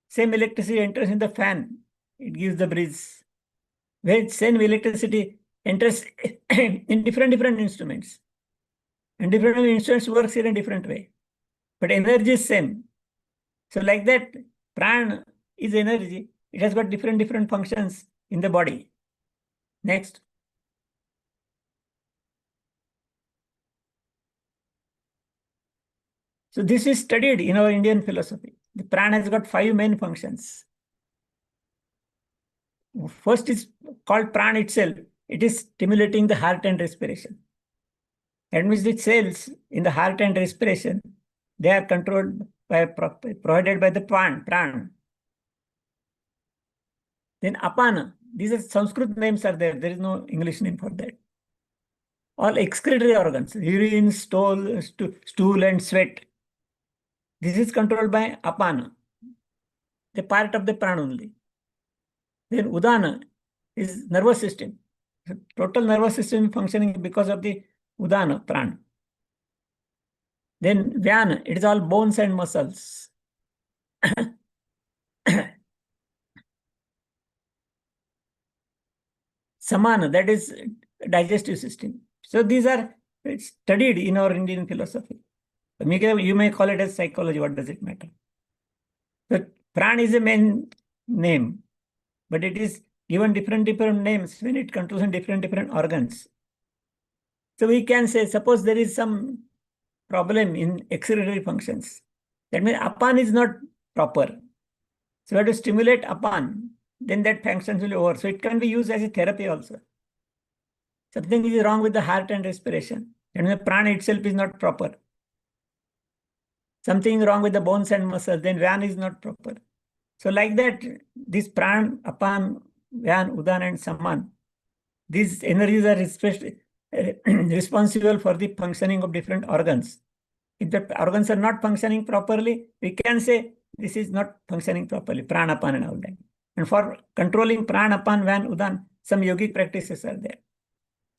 Same electricity enters in the fan, it gives the breeze. When same electricity enters in different instruments. And different instruments works in a different way. But energy is same. So like that, pran is energy. It has got different functions in the body. Next. So this is studied in our Indian philosophy. The pran has got 5 main functions. First is called pran itself. It is stimulating the heart and respiration. That means the cells in the heart and respiration, they are controlled by, provided by the pran. Then apana, these are Sanskrit names are there. There is no English name for that. All excretory organs, urine, stool and sweat. This is controlled by apana, the part of the pran only. Then udana is nervous system. Total nervous system functioning because of the udana, pran. Then vyana, it is all bones and muscles. Samana, that is digestive system. So these are studied in our Indian philosophy. You may call it as psychology, what does it matter? So pran is a main name, but it is given different names when it controls different organs. So we can say, suppose there is some problem in excretory functions. That means apan is not proper. So we have to stimulate apan, then that functions will be over. So it can be used as a therapy also. Something is wrong with the heart and respiration. And the pran itself is not proper. Something wrong with the bones and muscles, then vyan is not proper. So like that, this pran, apan, vyan, udan and saman, these energies are responsible for the functioning of different organs. If the organs are not functioning properly, we can say this is not functioning properly, pran, apan and all that. And for controlling pran, apan, vyan, udan, some yogic practices are there.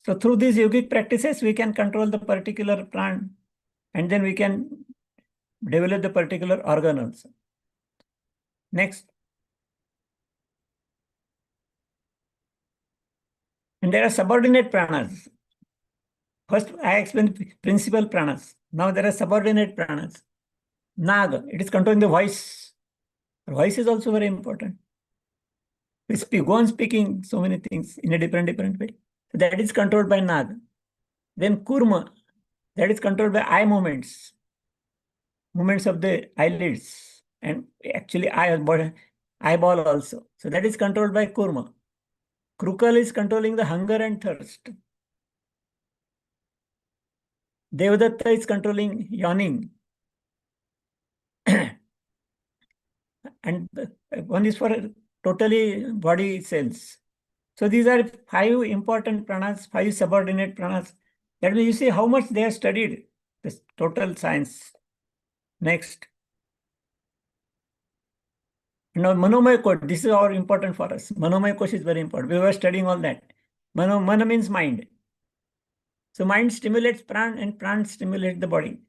So through these yogic practices, we can control the particular pran, and then we can develop the particular organ also. Next. And there are subordinate pranas. First, I explained principal pranas. Now there are subordinate pranas. Nag, it is controlling the voice. Voice is also very important. We go on speaking so many things in a different way. So that is controlled by Nag. Then Kurma, that is controlled by eye movements of the eyelids, and actually eyeball also. So that is controlled by Kurma. Krukal is controlling the hunger and thirst. Devadatta is controlling yawning. And one is for totally body cells. So these are 5 important pranas, 5 subordinate pranas. That means you see how much they have studied this total science. Next. Now, Manomaya Kosh, this is all important for us. Manomaya Kosh is very important. We were studying all that. Mana means mind. So mind stimulates pran and pran stimulates the body.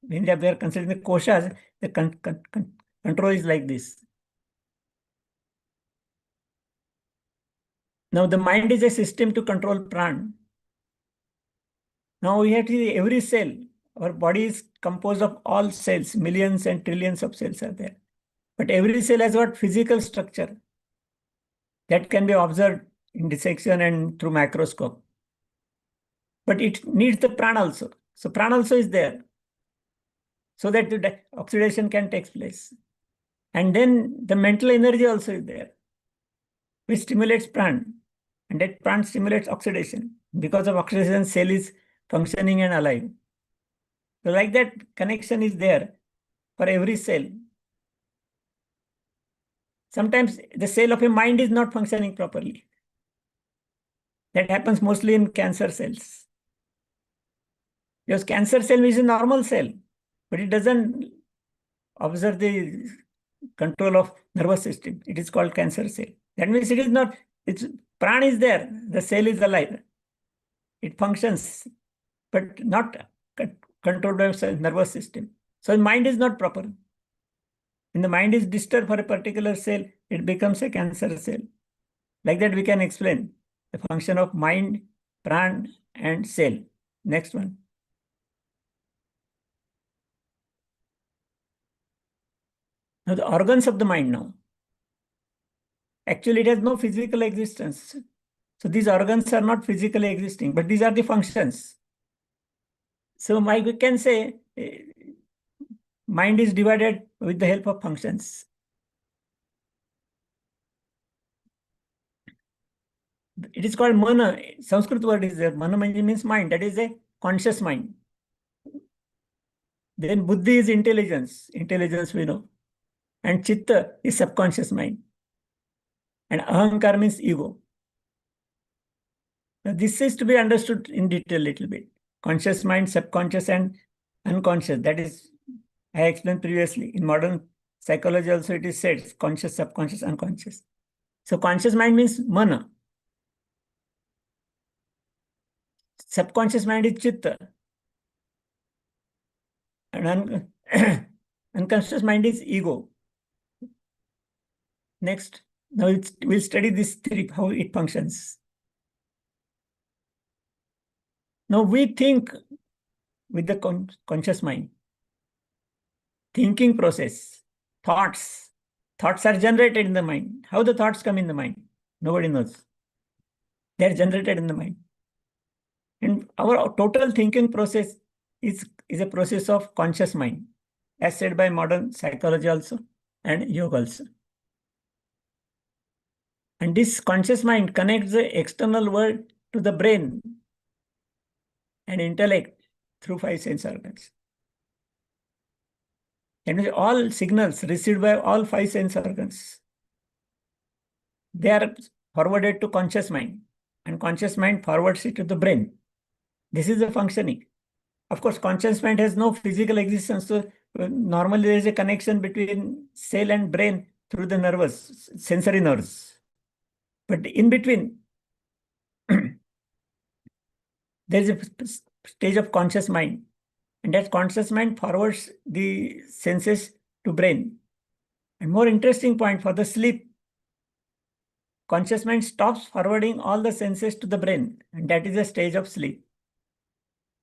When we are considering the koshas, the control is like this. Now the mind is a system to control pran. Now we have to see every cell. Our body is composed of all cells, millions and trillions of cells are there. But every cell has got physical structure that can be observed in dissection and through microscope. But it needs the pran also. So pran also is there, so that the oxidation can take place. And then the mental energy also is there, which stimulates pran. And that pran stimulates oxidation. Because of oxidation, cell is functioning and alive. So like that, connection is there for every cell. Sometimes the cell of a mind is not functioning properly. That happens mostly in cancer cells. Because cancer cell is a normal cell, but it doesn't observe the control of nervous system. It is called cancer cell. That means it is not, its pran is there, the cell is alive. It functions, but not controlled by the nervous system. So the mind is not proper. When the mind is disturbed for a particular cell, it becomes a cancer cell. Like that we can explain the function of mind, pran, and cell. Next one. Now the organs of the mind now. Actually, it has no physical existence. So these organs are not physically existing, but these are the functions. So we can say mind is divided with the help of functions. It is called mana. Sanskrit word is there. Mana means mind. That is a conscious mind. Then buddhi is intelligence. Intelligence we know. And chitta is subconscious mind. And ahankar means ego. Now this is to be understood in detail a little bit. Conscious mind, subconscious and unconscious. That is, I explained previously. In modern psychology also it is said, conscious, subconscious, unconscious. So conscious mind means mana. Subconscious mind is chitta. And unconscious mind is ego. Next, now we'll study this theory, how it functions. Now we think with the conscious mind. Thinking process, thoughts. Thoughts are generated in the mind. How the thoughts come in the mind? Nobody knows. They are generated in the mind. And our total thinking process is a process of conscious mind, as said by modern psychology also and yoga also. And this conscious mind connects the external world to the brain and intellect through 5 sense organs. And all signals received by all 5 sense organs, they are forwarded to conscious mind, and conscious mind forwards it to the brain. This is the functioning. Of course, conscious mind has no physical existence. So normally there is a connection between cell and brain through the nervous, sensory nerves. But in between, there is a stage of conscious mind. And that conscious mind forwards the senses to brain. And more interesting point, for the sleep, conscious mind stops forwarding all the senses to the brain. And that is a stage of sleep.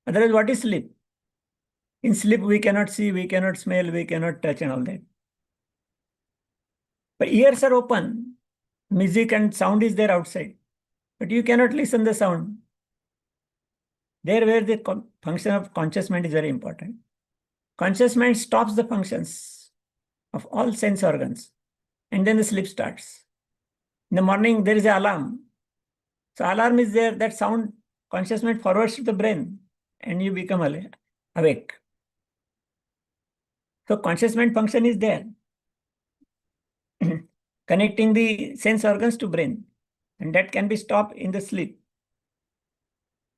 Otherwise, what is sleep? In sleep, we cannot see, we cannot smell, we cannot touch and all that. But ears are open. Music and sound is there outside. But you cannot listen the sound. There where the function of conscious mind is very important. Conscious mind stops the functions of all sense organs. And then the sleep starts. In the morning, there is an alarm. So alarm is there, that sound, conscious mind forwards to the brain and you become awake. So conscious mind function is there. Connecting the sense organs to brain. And that can be stopped in the sleep.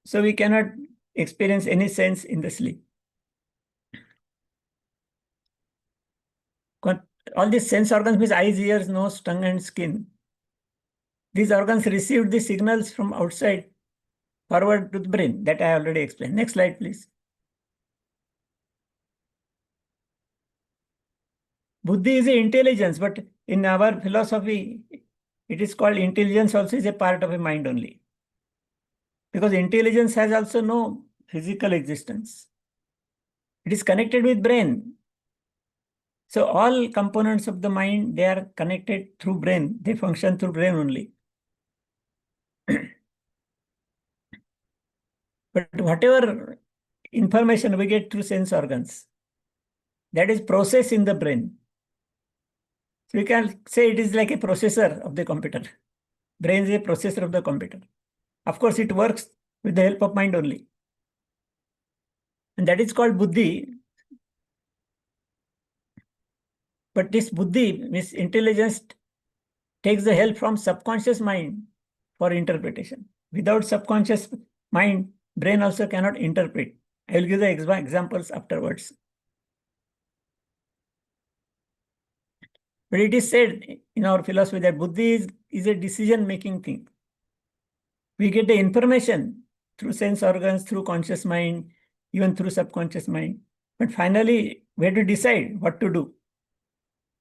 So we cannot experience any sense in the sleep. All these sense organs means eyes, ears, nose, tongue, and skin. These organs received the signals from outside forward to the brain. That I already explained. Next slide, please. Buddhi is intelligence, but in our philosophy, it is called intelligence also is a part of a mind only. Because intelligence has also no physical existence. It is connected with brain. So all components of the mind, they are connected through brain. They function through brain only. But whatever information we get through sense organs, that is processed in the brain. So we can say it is like a processor of the computer. Brain is a processor of the computer. Of course, it works with the help of mind only. And that is called buddhi. But this buddhi, means intelligence, takes the help from subconscious mind for interpretation. Without subconscious mind, brain also cannot interpret. I will give the examples afterwards. But it is said in our philosophy that buddhi is a decision-making thing. We get the information through sense organs, through conscious mind, even through subconscious mind. But finally, we have to decide what to do.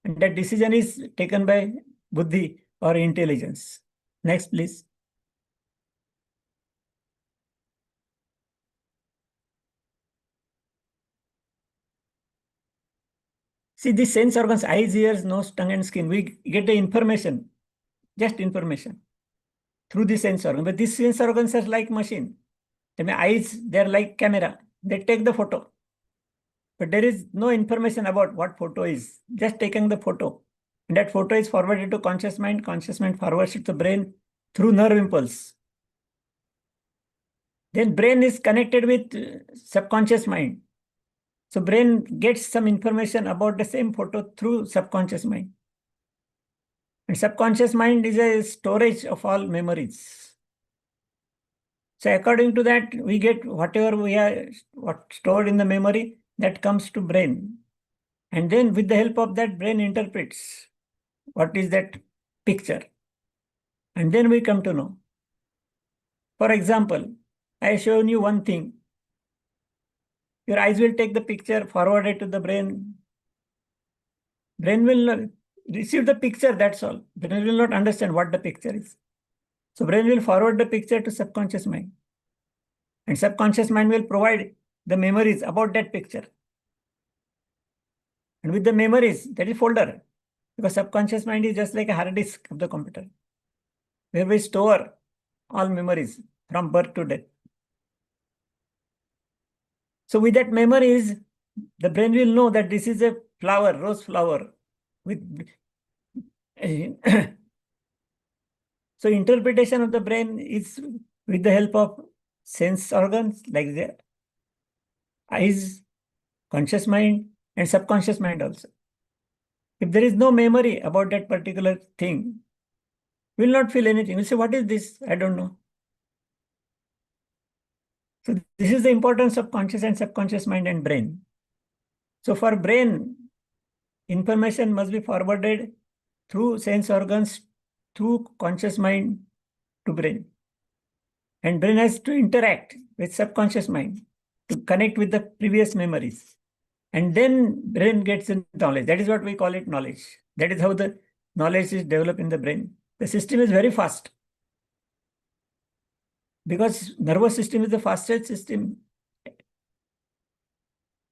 And that decision is taken by buddhi or intelligence. Next, please. See, these sense organs, eyes, ears, nose, tongue, and skin, we get the information, just information, through the sense organ. But these sense organs are like machine. I mean, eyes, they're like camera. They take the photo. But there is no information about what photo is, just taking the photo. And that photo is forwarded to conscious mind forwards it to the brain through nerve impulse. Then brain is connected with subconscious mind. So brain gets some information about the same photo through subconscious mind. And subconscious mind is a storage of all memories. So according to that, we get whatever we are stored in the memory that comes to brain. And then with the help of that, brain interprets what is that picture. And then we come to know. For example, I have shown you one thing. Your eyes will take the picture, forward it to the brain. Brain will receive the picture, that's all. Brain will not understand what the picture is. So brain will forward the picture to subconscious mind. And subconscious mind will provide the memories about that picture. And with the memories, that is folder. Because subconscious mind is just like a hard disk of the computer, where we store all memories from birth to death. So with that memories, the brain will know that this is a flower, rose flower. So interpretation of the brain is with the help of sense organs like the eyes, conscious mind, and subconscious mind also. If there is no memory about that particular thing, we will not feel anything. We'll say, what is this? I don't know. So this is the importance of conscious and subconscious mind and brain. So for brain, information must be forwarded through sense organs, through conscious mind to brain. And brain has to interact with subconscious mind to connect with the previous memories. And then brain gets the knowledge. That is what we call it knowledge. That is how the knowledge is developed in the brain. The system is very fast. Because nervous system is the fastest system.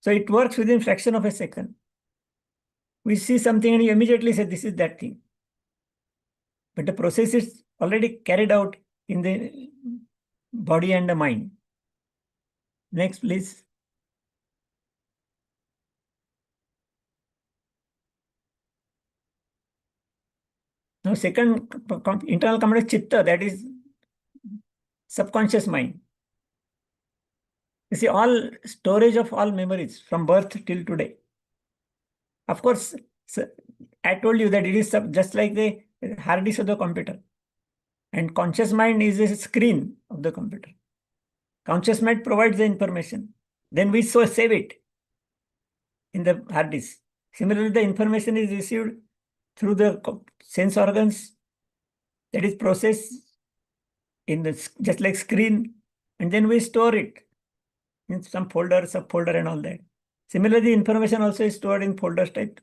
So it works within fraction of a second. We see something and you immediately say this is that thing. But the process is already carried out in the body and the mind. Next, please. Now, second internal component, chitta, that is subconscious mind. You see, all storage of all memories from birth till today. Of course, I told you that it is just like the hard disk of the computer. And conscious mind is a screen of the computer. Conscious mind provides the information. Then we save it in the hard disk. Similarly, the information is received through the sense organs, that is processed in the just like screen, and then we store it in some folder, subfolder, and all that. Similarly, the information also is stored in folders type.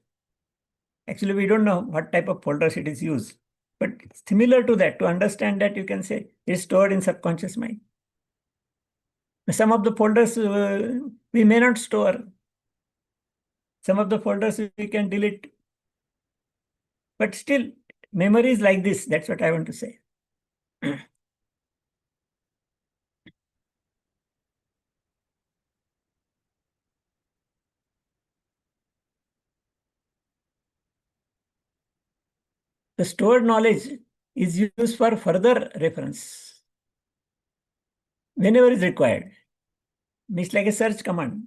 Actually, we don't know what type of folders it is used, but similar to that, to understand that, you can say it's stored in subconscious mind. Some of the folders we may not store. Some of the folders we can delete. But still, memory is like this. That's what I want to say. The stored knowledge is used for further reference whenever is required. It's like a search command.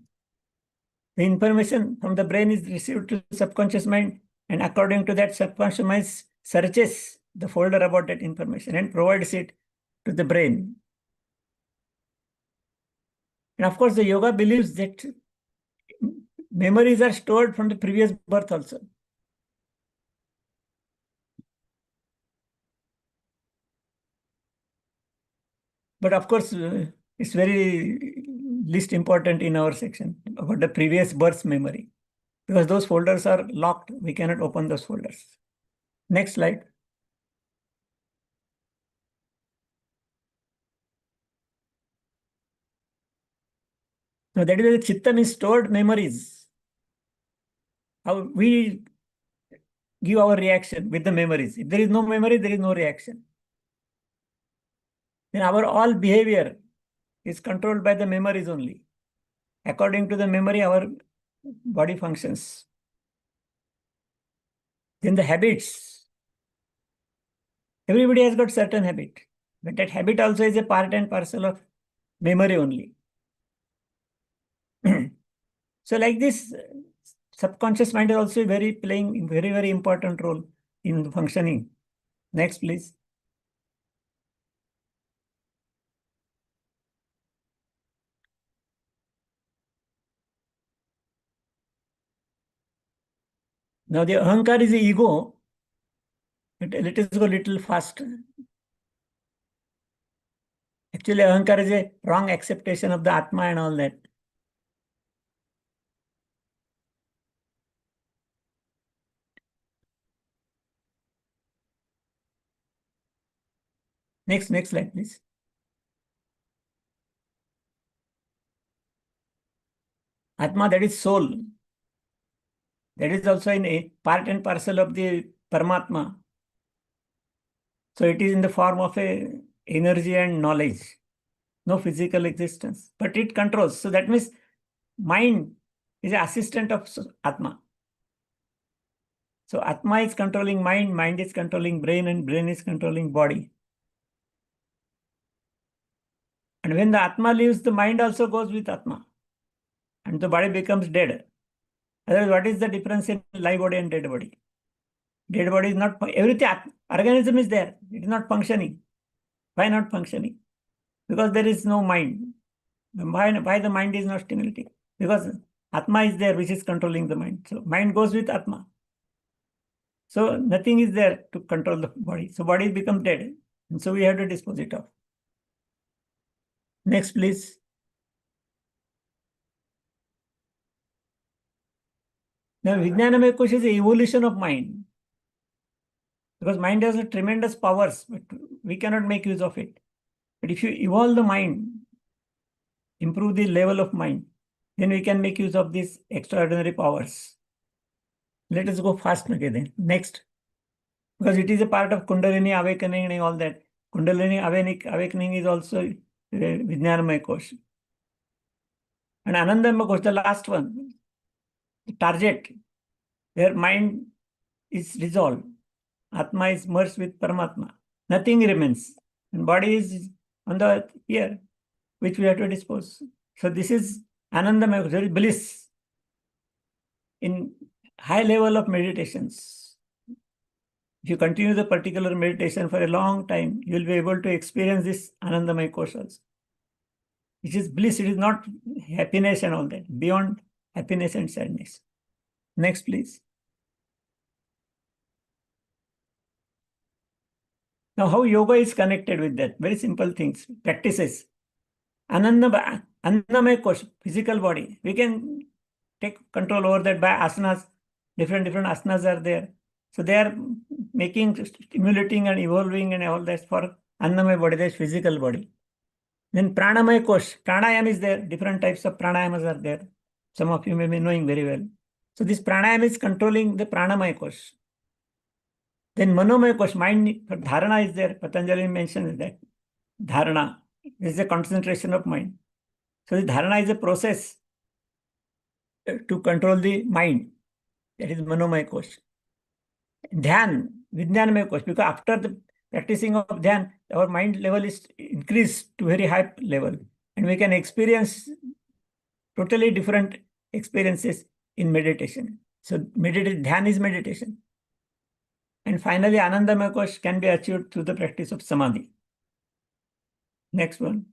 The information from the brain is received to subconscious mind, and according to that, subconscious mind searches the folder about that information and provides it to the brain. And of course, the yoga believes that memories are stored from the previous birth also. But of course, it's very least important in our section about the previous birth memory, because those folders are locked. We cannot open those folders. Next slide. Now that is where the chitta means stored memories. How we give our reaction with the memories. If there is no memory, there is no reaction. Then our all behavior is controlled by the memories only. According to the memory, our body functions. Then the habits. Everybody has got certain habit, but that habit also is a part and parcel of memory only. So like this, subconscious mind is also playing very important role in functioning. Next, please. Now the ahankar is the ego. Let us go a little fast. Actually, ahankar is a wrong acceptation of the atma and all that. Next slide, please. Atma, that is soul. That is also in a part and parcel of the Paramatma. So it is in the form of a energy and knowledge, no physical existence, but it controls. So that means mind is an assistant of Atma. So Atma is controlling mind, mind is controlling brain, and brain is controlling body. And when the Atma leaves, the mind also goes with Atma. And the body becomes dead. Otherwise, what is the difference in live body and dead body? Dead body is not, everything, organism is there. It is not functioning. Why not functioning? Because there is no mind. Why the mind is not stimulating? Because Atma is there, which is controlling the mind. So mind goes with Atma. So nothing is there to control the body. So body becomes dead. And so we have to dispose it of. Next, please. Now, Vijnanamaya Kosha is the evolution of mind. Because mind has a tremendous powers, but we cannot make use of it. But if you evolve the mind, improve the level of mind, then we can make use of these extraordinary powers. Let us go fast then. Next. Because it is a part of Kundalini awakening and all that. Kundalini awakening is also Vijnanamaya Kosh. And Anandamaya Kosh, the last one, the target, where mind is resolved. Atma is merged with Paramatma. Nothing remains. And body is on the earth here, which we have to dispose. So this is Anandamaya Kosh, there is bliss in high level of meditations. If you continue the particular meditation for a long time, you will be able to experience this Anandamaya Kosh also. It is bliss, it is not happiness and all that, beyond happiness and sadness. Next, please. Now, how yoga is connected with that? Very simple things, practices. Anandamaya Kosh, physical body. We can take control over that by asanas. Different asanas are there. So they are making, stimulating and evolving and all that for Annamaya body, that is physical body. Then Pranamaya Kosh, pranayam is there. Different types of pranayamas are there. Some of you may be knowing very well. So this pranayam is controlling the Pranamaya Kosh. Then Manomaya Kosh, mind, dharana is there. Patanjali mentions that. Dharana is a concentration of mind. So the dharana is a process to control the mind. That is Manomaya Kosh. Dhyan, Vijnanamaya Kosh, because after the practicing of Dhyan, our mind level is increased to very high level. And we can experience totally different experiences in meditation. So Dhyan is meditation. And finally, Anandamaya Kosh can be achieved through the practice of Samadhi. Next one.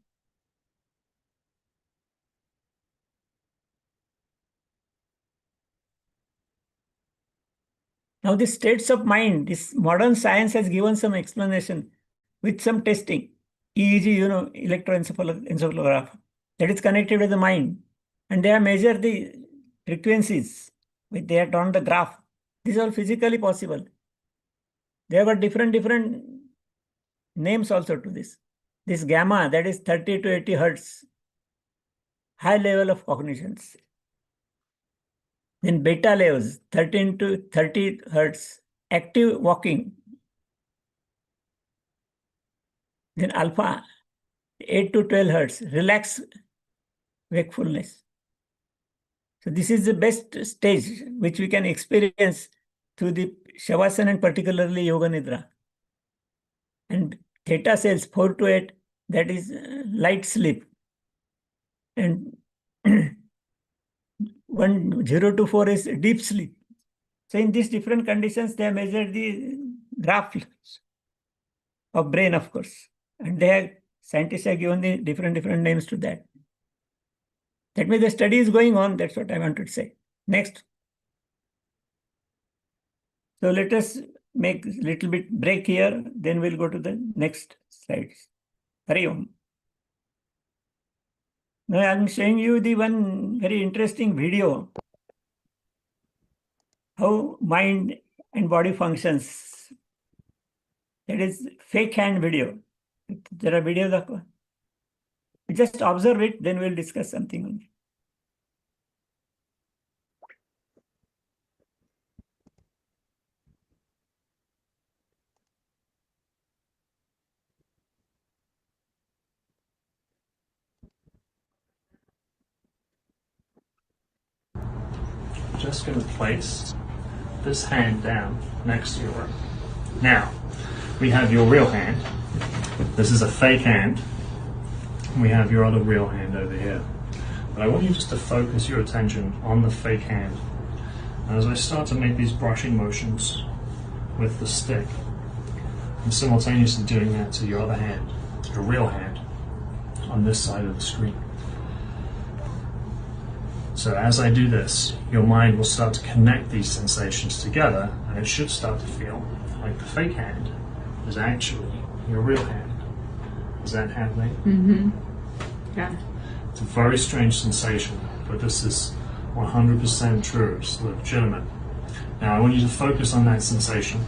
Now, the states of mind, this modern science has given some explanation with some testing. EEG, electroencephalograph, that is connected with the mind. And they have measured the frequencies, which they have drawn the graph. These are physically possible. They have got different names also to this. This gamma, that is 30 to 80 hertz, high level of cognitions. Then beta levels, 13 to 30 hertz, active walking. Then alpha, 8 to 12 hertz, relaxed wakefulness. So this is the best stage which we can experience through the Shavasana and particularly Yoga Nidra. And theta cells, 4 to 8, that is light sleep. And 0 to 4 is deep sleep. So in these different conditions, they have measured the graph of brain, of course. And scientists have given the different names to that. That means the study is going on. That's what I wanted to say. Next. So let us make a little bit break here. Then we'll go to the next slides. Hari Om. Now I'm showing you the one very interesting video. How mind and body functions. That is fake hand video. There are videos of. Just observe it, then we'll discuss something on it. Just going to place this hand down next to your own. Now, we have your real hand. This is a fake hand. We have your other real hand over here. But I want you just to focus your attention on the fake hand. And as I start to make these brushing motions with the stick, I'm simultaneously doing that to your other hand, your real hand, on this side of the screen. So as I do this, your mind will start to connect these sensations together, and it should start to feel like the fake hand is actually your real hand. Is that happening? Mm-hmm. Yeah. It's a very strange sensation, but this is 100% true, it's legitimate. Now I want you to focus on that sensation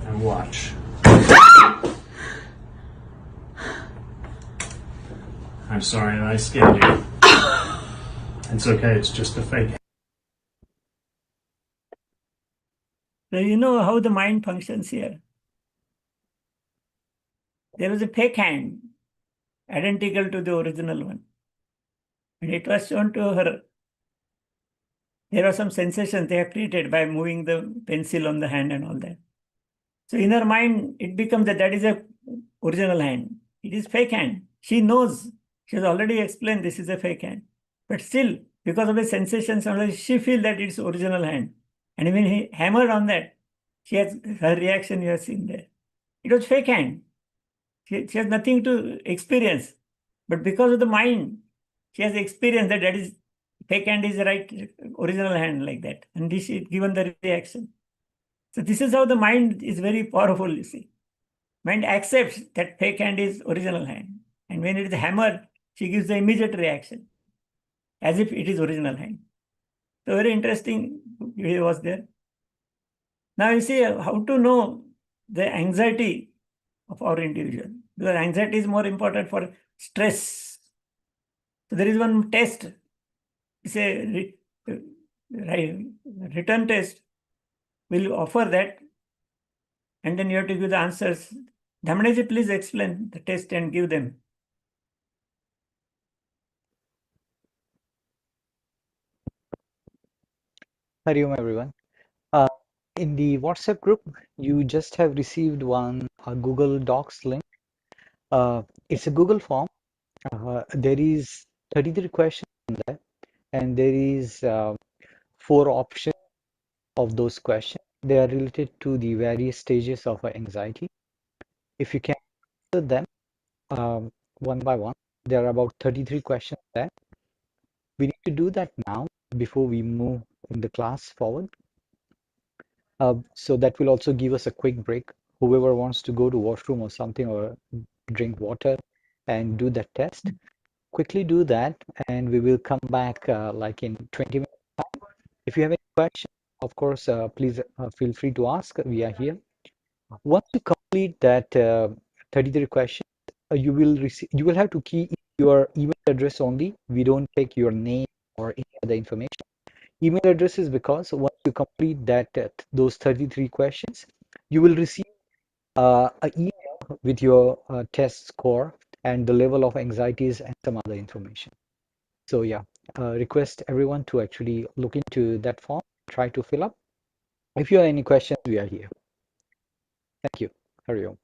and watch. I'm sorry that I scared you. It's okay, it's just a fake hand. So you know how the mind functions here. There was a fake hand, identical to the original one. And it was shown to her. There are some sensations they have created by moving the pencil on the hand and all that. So in her mind, it becomes that is a original hand. It is fake hand. She knows. She has already explained this is a fake hand. But still, because of the sensations, she feels that it's original hand. And when he hammered on that, she has her reaction you have seen there. It was fake hand. She has nothing to experience. But because of the mind, she has experienced that is fake hand is the right original hand like that. And this is given the reaction. So this is how the mind is very powerful, you see. Mind accepts that fake hand is original hand. And when it is hammered, she gives the immediate reaction as if it is original hand. So very interesting video was there. Now you see how to know the anxiety of our individual. Because anxiety is more important for stress. So there is one test. It's a written test. We'll offer that. And then you have to give the answers. Dhamanaji, please explain the test and give them. Hari Om, everyone. In the WhatsApp group, you just have received one Google Docs link. It's a Google form. There is 33 questions in there, and there is 4 options of those questions. They are related to the various stages of anxiety. If you can answer them one by one, there are about 33 questions there. We need to do that now before we move in the class forward. So that will also give us a quick break. Whoever wants to go to washroom or something or drink water and do that test, quickly do that, and we will come back like in 20 minutes. If you have any questions, of course, please feel free to ask. We are here. Once you complete that 33 questions, you will have to key in your email address only. We don't take your name or any other information. Email address is because once you complete that those 33 questions, you will receive an email with your test score and the level of anxieties and some other information. So yeah, request everyone to actually look into that form, try to fill up. If you have any questions, we are here. Thank you. Hari Om.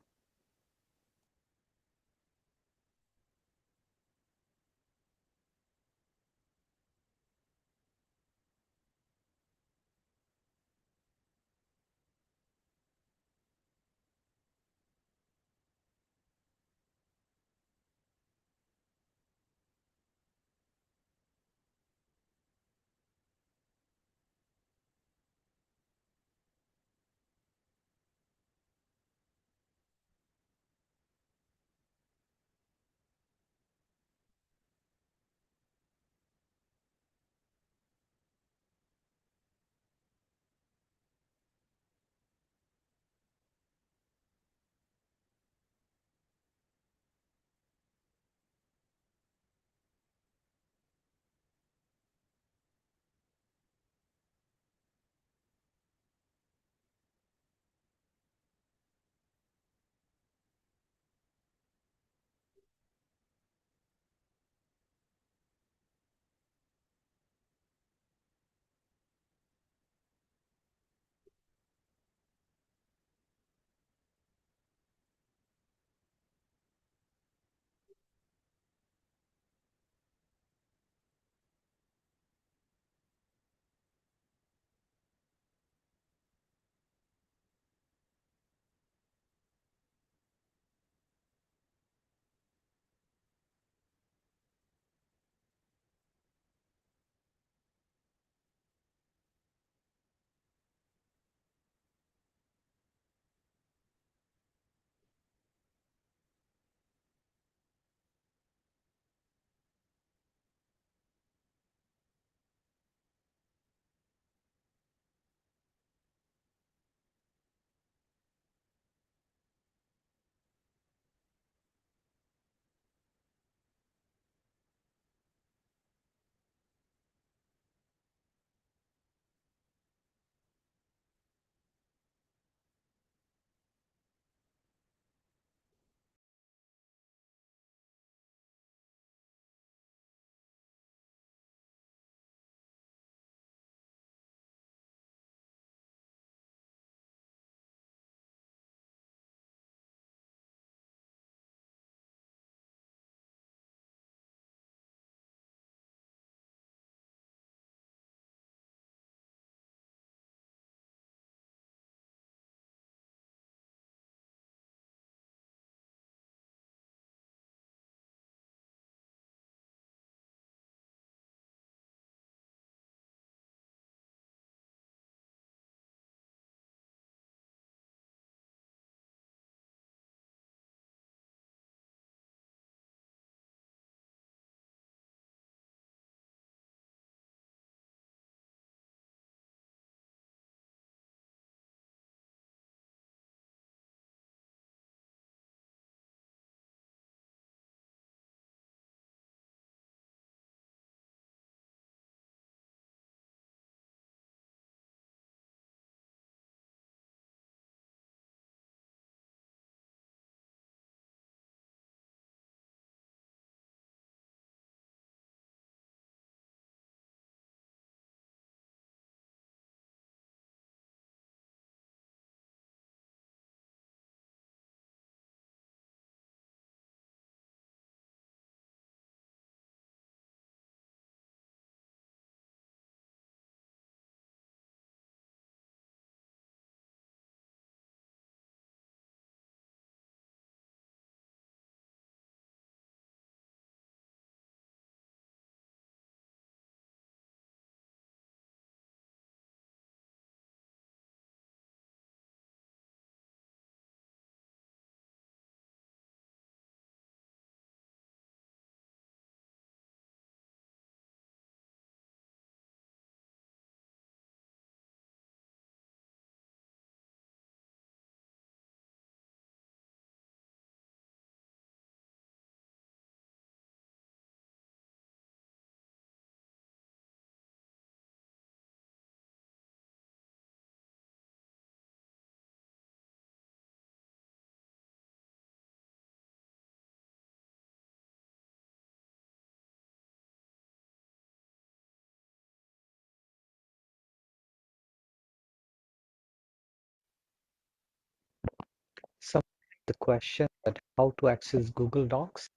Some the question that how to access Google Docs.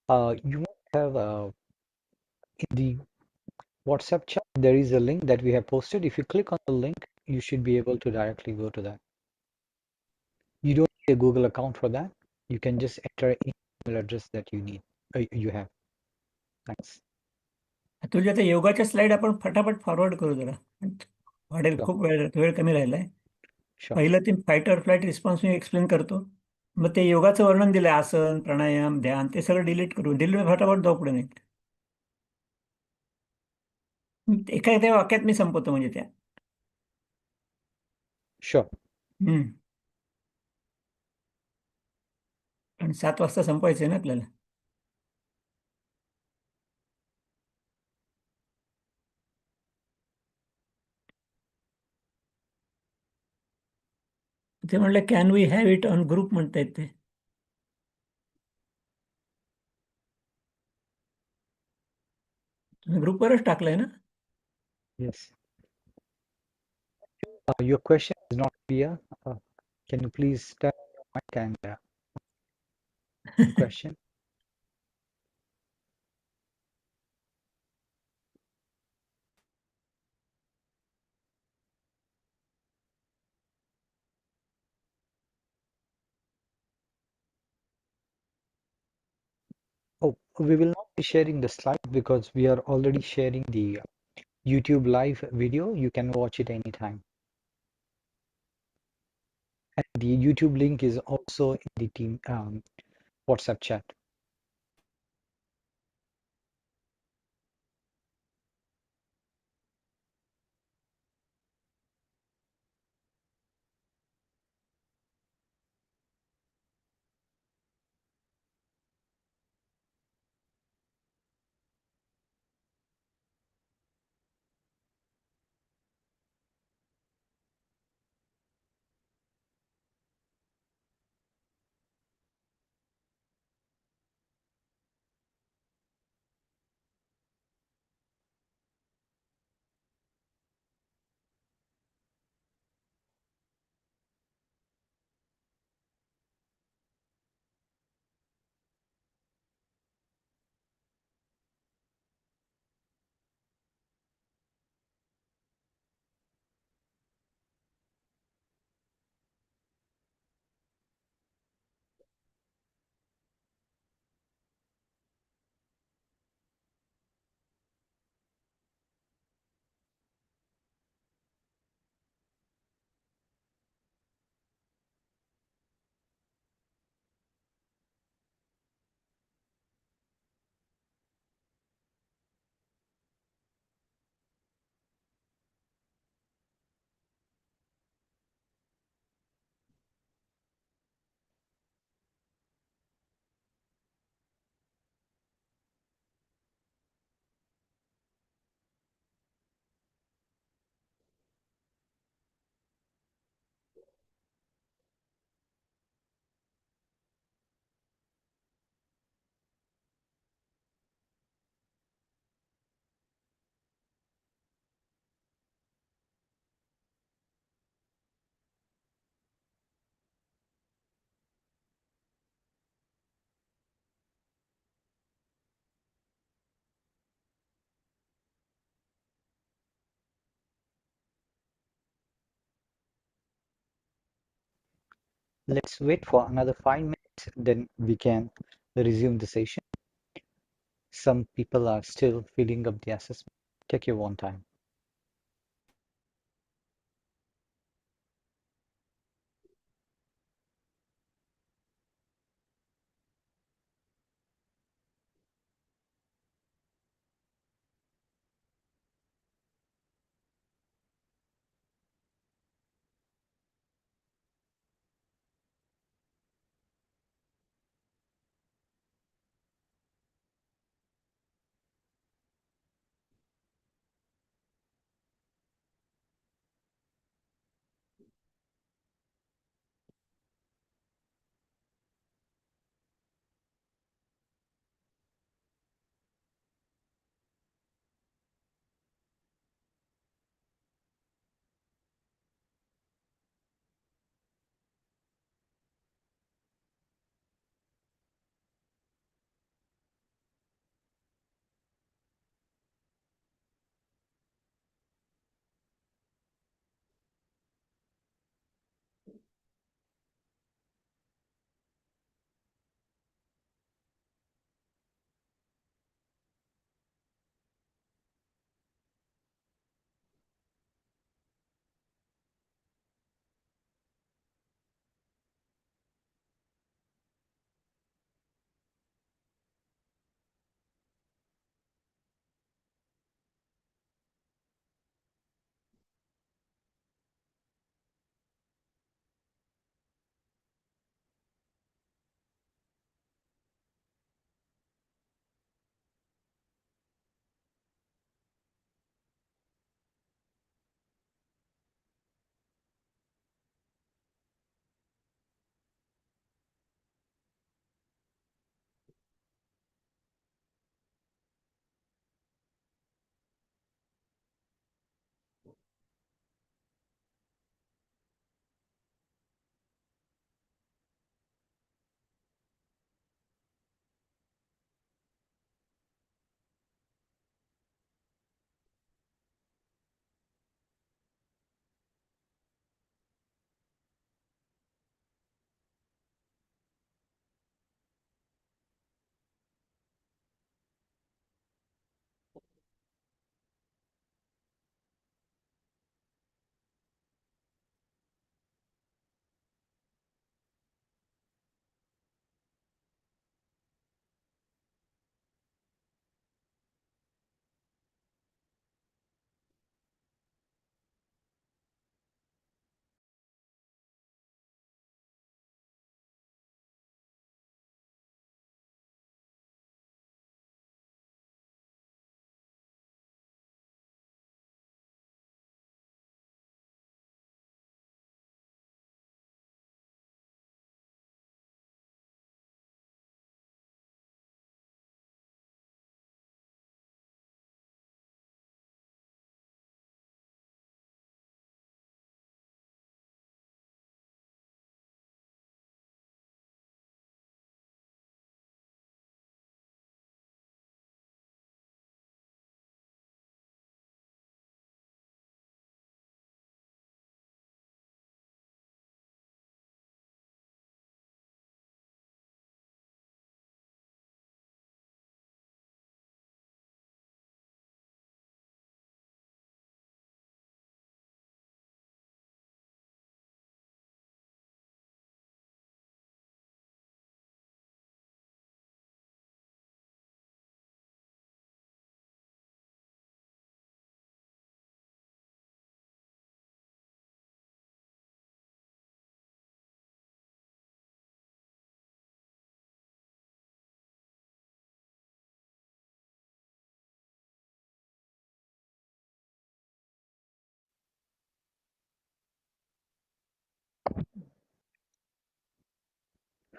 You might have in the WhatsApp chat, there is a link that we have posted. If you click on the link, you should be able to directly go to that. You don't need a Google account for that. You can just enter an email address that you have. Thanks. तुझ्या त्या योगाच्या slide आपण फटाफट forward करू जरा. वाढेल, Sure. खूप वेळ कमी राहिलाय. Sure. पहिलं ते फाईट और फ्लाईट रिस्पॉन्स मी एक्सप्लेन करतो. मग ते योगाचं वर्णन दिलंय, आसन, प्राणायाम, ध्यान, ते सगळं डिलीट करू. डिलीट फटाफट जाऊ पुढे नाही. एखाद्या वाक्यात मी संपवतो म्हणजे त्या. Sure. आणि 7 वाजता संपवायचं आहे ना आपल्याला. ते म्हणलं can we have it on group म्हणतायत ते. तुम्ही ग्रुपवरच टाकलंय ना? Yes. Your question is not clear. Can you please tell your mic and question? Oh, we will not be sharing the slide because we are already sharing the YouTube live video. You can watch it anytime. And the YouTube link is also in the team WhatsApp chat. Let's wait for another 5 minutes, then we can resume the session. Some people are still filling up the assessment. Take your own time.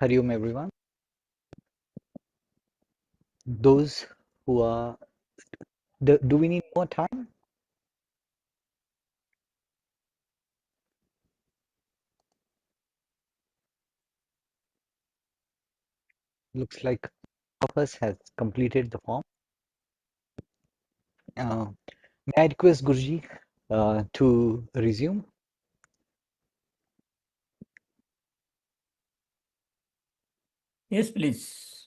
Hari Om, everyone. Those who are, do we need more time? Looks like of us has completed the form. May I request Guruji to resume? Yes, please.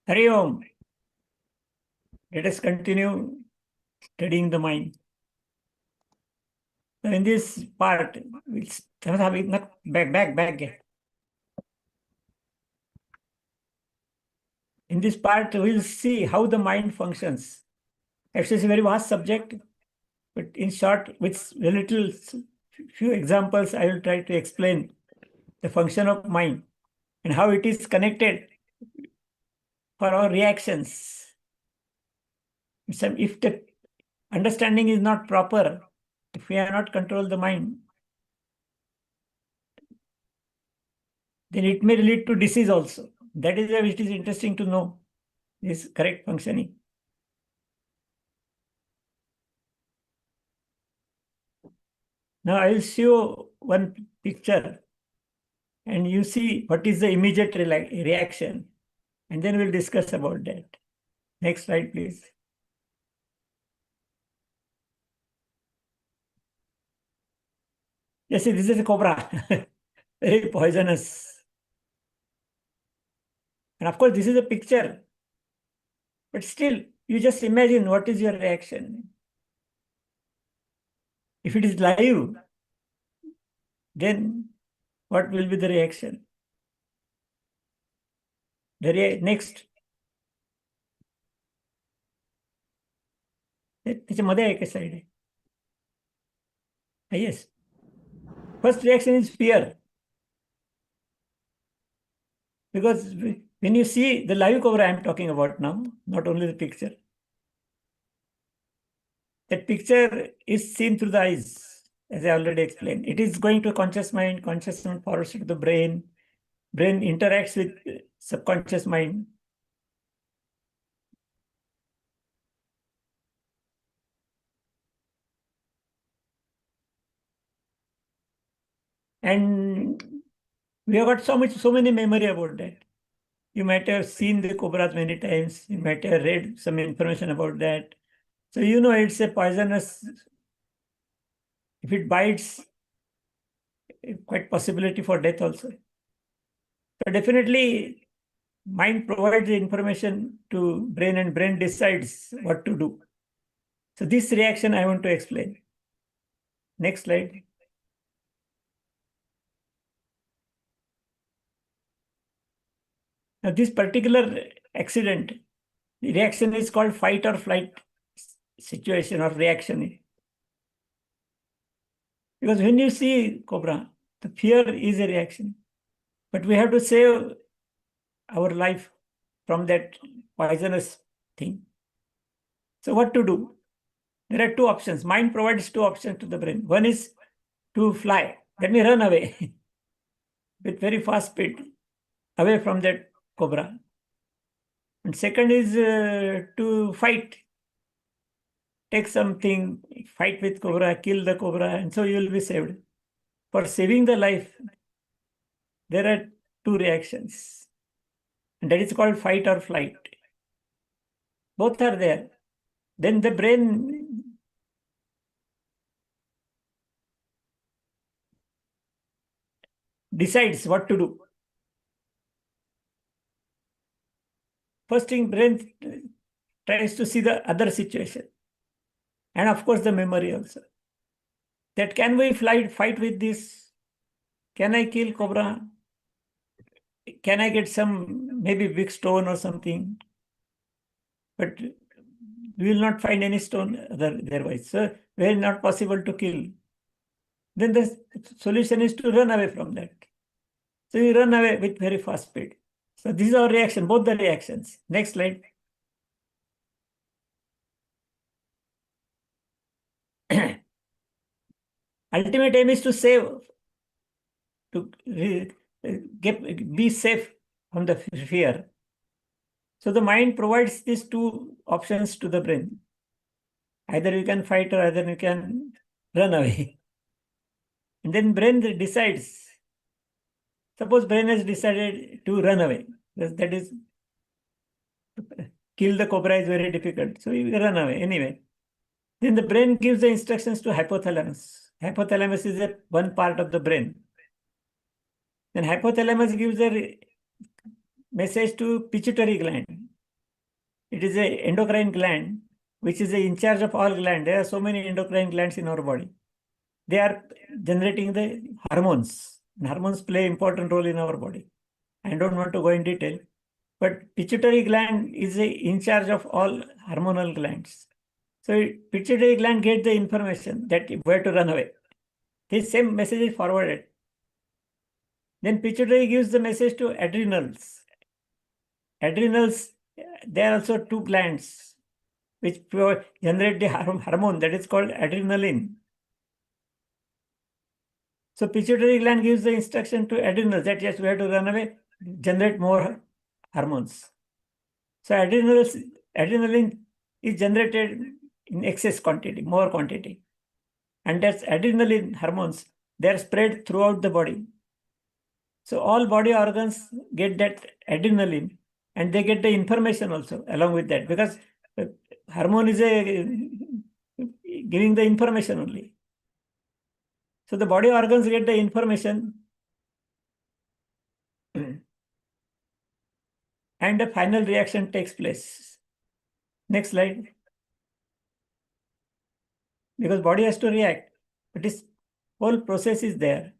Hari Om. Let us continue studying the mind. So in this part, back. In this part, we'll see how the mind functions. Actually, it's a very vast subject, but in short, with a little few examples, I will try to explain the function of mind and how it is connected for our reactions. If the understanding is not proper, if we are not control the mind, then it may lead to disease also. That is why it is interesting to know this correct functioning. Now I will show one picture and you see what is the immediate reaction, and then we'll discuss about that. Next slide, please. Yes, see, this is a cobra, very poisonous. And of course, this is a picture, but still, you just imagine what is your reaction. If it is live, then what will be the reaction? Next. त्याच्यामध्ये आहे का side आहे? Yes. First reaction is fear. Because when you see the live cobra I'm talking about now, not only the picture, that picture is seen through the eyes, as I already explained. It is going to conscious mind forwards to the brain interacts with subconscious mind. And we have got so many memory about that. You might have seen the cobras many times. You might have read some information about that. So you know it's a poisonous. If it bites, quite possibility for death also. So definitely, mind provides the information to brain and brain decides what to do. So this reaction I want to explain. Next slide. Now this particular accident, the reaction is called fight or flight situation or reaction. Because when you see cobra, the fear is a reaction. But we have to save our life from that poisonous thing. So what to do? There are two options. Mind provides two options to the brain. One is to fly. Let me run away with very fast speed away from that cobra. And second is to fight. Take something, fight with cobra, kill the cobra, and so you will be saved. For saving the life, there are two reactions. And that is called fight or flight. Both are there. Then the brain decides what to do. First thing, brain tries to see the other situation. And of course, the memory also. That can we fight with this? Can I kill cobra? Can I get some maybe big stone or something? But we will not find any stone otherwise. So very not possible to kill. then the solution is to run away from that. So you run away with very fast speed. So this is our reaction, both the reactions. Next slide. Ultimate aim is to save, to be safe from the fear. So the mind provides these two options to the brain. Either you can fight or either you can run away. And then brain decides. Suppose brain has decided to run away. That is, kill the cobra is very difficult. So you run away anyway. Then the brain gives the instructions to hypothalamus. Hypothalamus is one part of the brain. Then hypothalamus gives a message to pituitary gland. It is a endocrine gland which is in charge of all glands. There are so many endocrine glands in our body. They are generating the hormones. And hormones play an important role in our body. I don't want to go in detail, but pituitary gland is in charge of all hormonal glands. So pituitary gland gets the information that where to run away. This same message is forwarded. Then pituitary gives the message to adrenals. Adrenals, there are also two glands which generate the hormone that is called adrenaline. So pituitary gland gives the instruction to adrenals that yes, we have to run away, generate more hormones. So adrenaline is generated in excess quantity, more quantity. And that's adrenaline hormones, they are spread throughout the body. So all body organs get that adrenaline and they get the information also along with that, because hormone is giving the information only. So the body organs get the information and the final reaction takes place. Next slide. Because body has to react, but this whole process is there.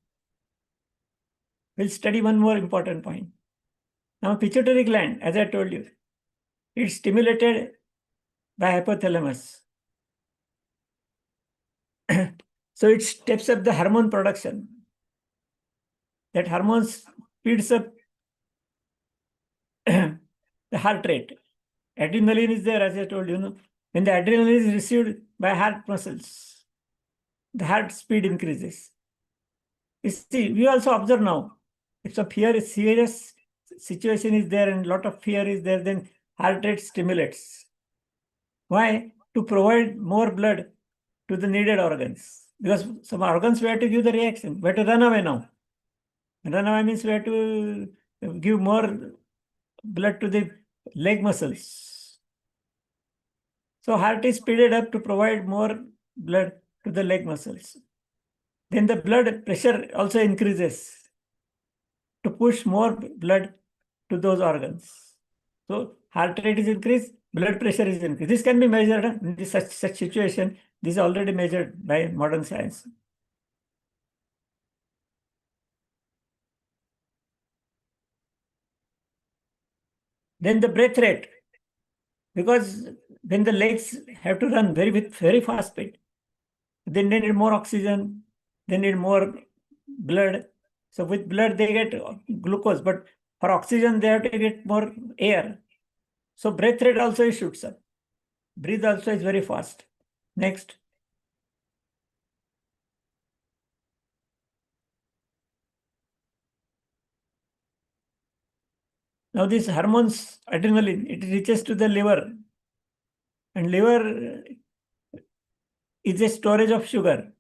We'll study one more important point. Now pituitary gland, as I told you, it's stimulated by hypothalamus. So it steps up the hormone production. That hormone speeds up the heart rate. Adrenaline is there, as I told you. When the adrenaline is received by heart muscles, the heart speed increases. You see, we also observe now, if some fear is serious situation is there and a lot of fear is there, then heart rate stimulates. Why? To provide more blood to the needed organs. Because some organs we have to give the reaction. We have to run away now. Run away means we have to give more blood to the leg muscles. So heart is speeded up to provide more blood to the leg muscles. Then the blood pressure also increases to push more blood to those organs. So heart rate is increased, blood pressure is increased. This can be measured in such situation. This is already measured by modern science. Then the breath rate, because when the legs have to run with very fast speed, then they need more oxygen, they need more blood. So with blood they get glucose, but for oxygen they have to get more air. So breath rate also shoots up. Breathe also is very fast. Next. Now these hormones, adrenaline, it reaches to the liver. And liver is a storage of sugar.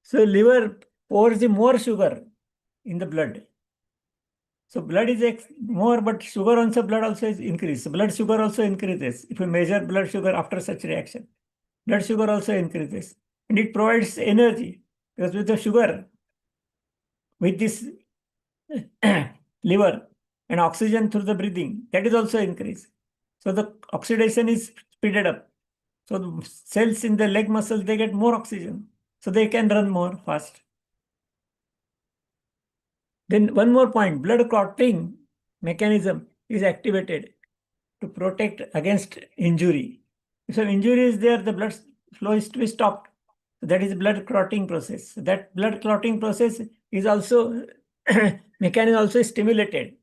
So liver pours the more sugar in the blood. So blood is more, but sugar also, blood also is increased. So blood sugar also increases. If you measure blood sugar after such reaction, blood sugar also increases. And it provides energy, because with the sugar, with this liver and oxygen through the breathing, that is also increased. So the oxidation is speeded up. So the cells in the leg muscles, they get more oxygen. So they can run more fast. Then one more point, blood clotting mechanism is activated to protect against injury. If some injury is there, the blood flow is to be stopped. That is blood clotting process. That blood clotting process is also mechanism also stimulated.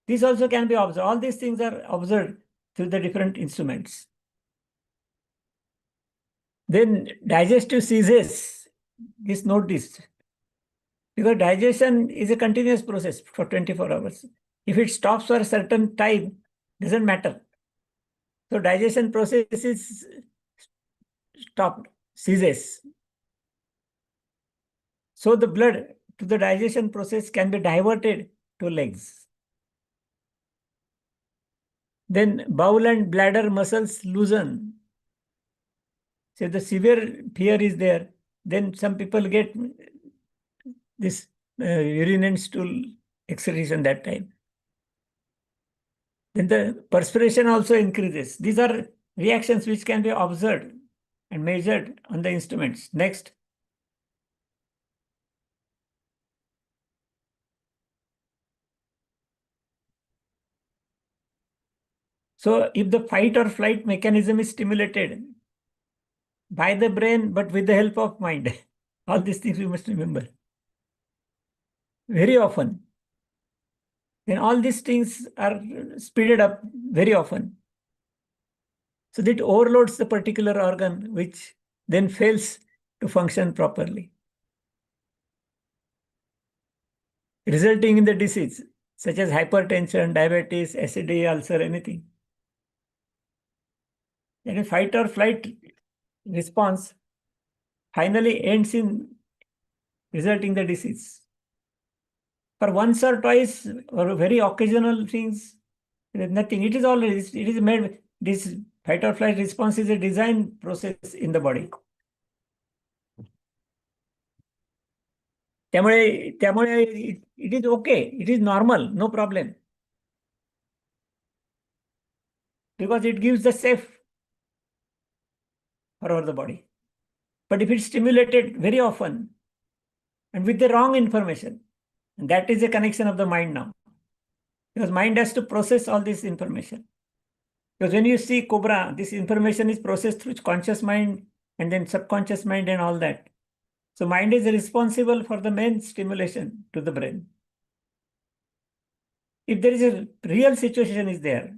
This also can be observed. All these things are observed through the different instruments. Then digestive ceases. This note this. Because digestion is a continuous process for 24 hours. If it stops for a certain time, doesn't matter. So digestion process is stopped, ceases. So the blood to the digestion process can be diverted to legs. Then bowel and bladder muscles loosen. So the severe fear is there. Then some people get this urine and stool excretion that time. Then the perspiration also increases. These are reactions which can be observed and measured on the instruments. Next. So if the fight or flight mechanism is stimulated by the brain, but with the help of mind, all these things we must remember. Very often. Then all these things are speeded up very often. So that overloads the particular organ, which then fails to function properly, resulting in the disease such as hypertension, diabetes, acidity, ulcer, anything. Then a fight or flight response finally ends in resulting the disease. For once or twice or very occasional things, there is nothing. It is already, it is made, this fight or flight response is a design process in the body. त्यामुळे it is okay, it is normal, no problem. Because it gives the safe for the body. But if it's stimulated very often and with the wrong information, and that is a connection of the mind now. Because mind has to process all this information. Because when you see cobra, this information is processed through conscious mind and then subconscious mind and all that. So mind is responsible for the main stimulation to the brain. If there is a real situation is there,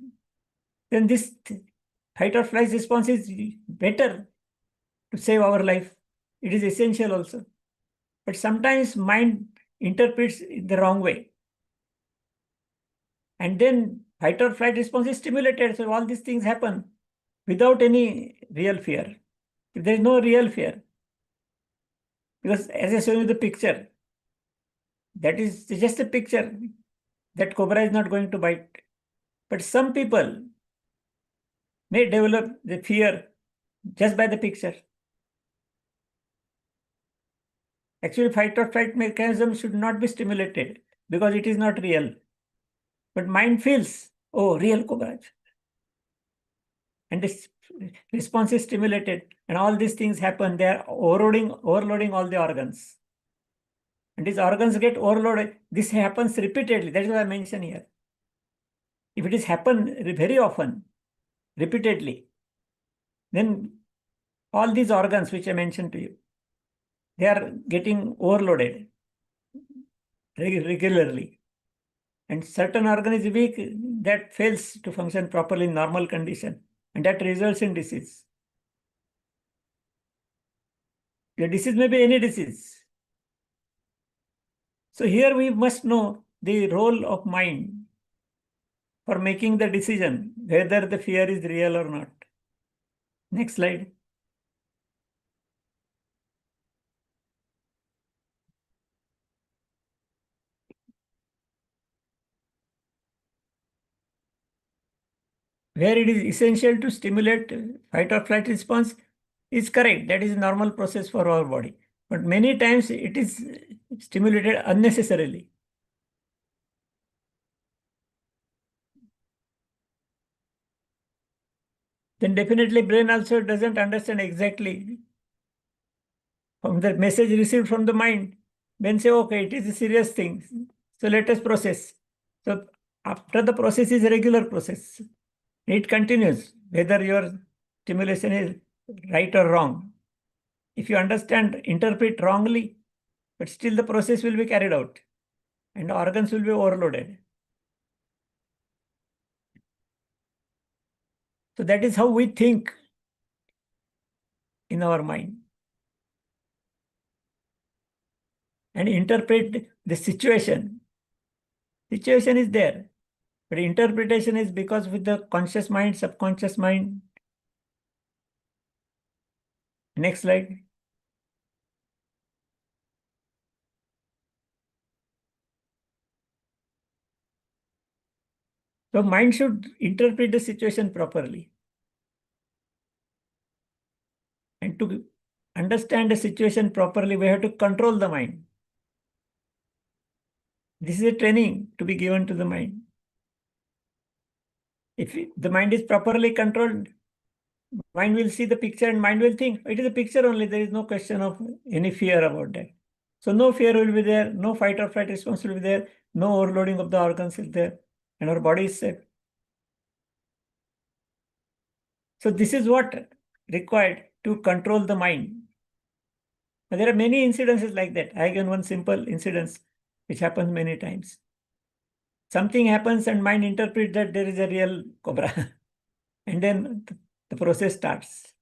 then this fight or flight response is better to save our life. It is essential also. But sometimes mind interprets it the wrong way. And then fight or flight response is stimulated. So all these things happen without any real fear. If there is no real fear, because as I showed you the picture, that is just a picture that cobra is not going to bite. But some people may develop the fear just by the picture. Actually, fight or flight mechanism should not be stimulated because it is not real. But mind feels, oh, real cobra. And this response is stimulated, and all these things happen. They are overloading all the organs. And these organs get overloaded. This happens repeatedly. That is what I mentioned here. If it is happen very often, repeatedly, then all these organs which I mentioned to you, they are getting overloaded regularly. And certain organ is weak, that fails to function properly in normal condition, and that results in disease. The disease may be any disease. So here we must know the role of mind for making the decision whether the fear is real or not. Next slide. Where it is essential to stimulate fight or flight response is correct. That is a normal process for our body. But many times it is stimulated unnecessarily. Then definitely brain also doesn't understand exactly from the message received from the mind. Then say, okay, it is a serious thing. So let us process. So after the process is a regular process. It continues whether your stimulation is right or wrong. if you understand, interpret wrongly, but still the process will be carried out and the organs will be overloaded. So that is how we think in our mind and interpret the situation. Situation is there, but interpretation is because with the conscious mind, subconscious mind. Next slide. So mind should interpret the situation properly. And to understand the situation properly, we have to control the mind. This is a training to be given to the mind. If the mind is properly controlled, mind will see the picture and mind will think, it is a picture only. There is no question of any fear about that. So no fear will be there, no fight or flight response will be there, no overloading of the organs is there, and our body is safe. So this is what required to control the mind. Now, there are many incidences like that. I give one simple incident which happens many times. Something happens and mind interprets that there is a real cobra. And then the process starts.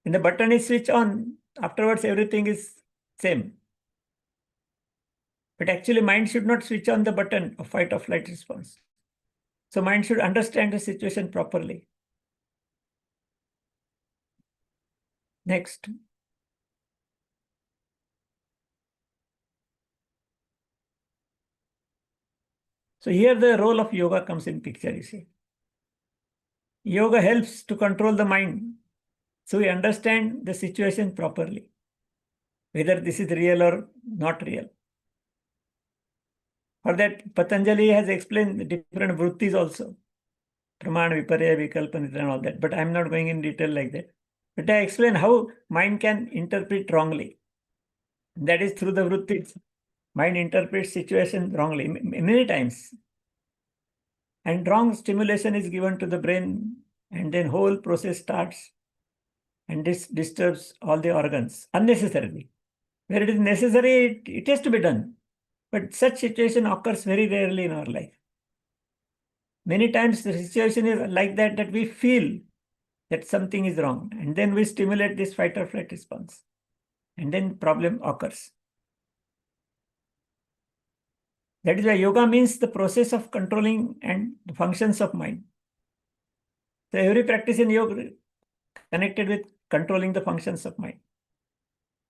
When the button is switched on, afterwards everything is same. But actually mind should not switch on the button of fight or flight response. So mind should understand the situation properly. Next. So here the role of yoga comes in picture, you see. Yoga helps to control the mind. So we understand the situation properly, whether this is real or not real. For that, Patanjali has explained the different vrittis also. Pramana, Viparya, Vikalpa, and all that. But I'm not going in detail like that. But I explain how mind can interpret wrongly. That is through the vrittis. Mind interprets situation wrongly many times. And wrong stimulation is given to the brain, and then whole process starts. And this disturbs all the organs unnecessarily. Where it is necessary, it has to be done. But such situation occurs very rarely in our life. Many times the situation is like that, that we feel that something is wrong. And then we stimulate this fight or flight response. And then problem occurs. That is why yoga means the process of controlling and the functions of mind. So every practice in yoga connected with controlling the functions of mind.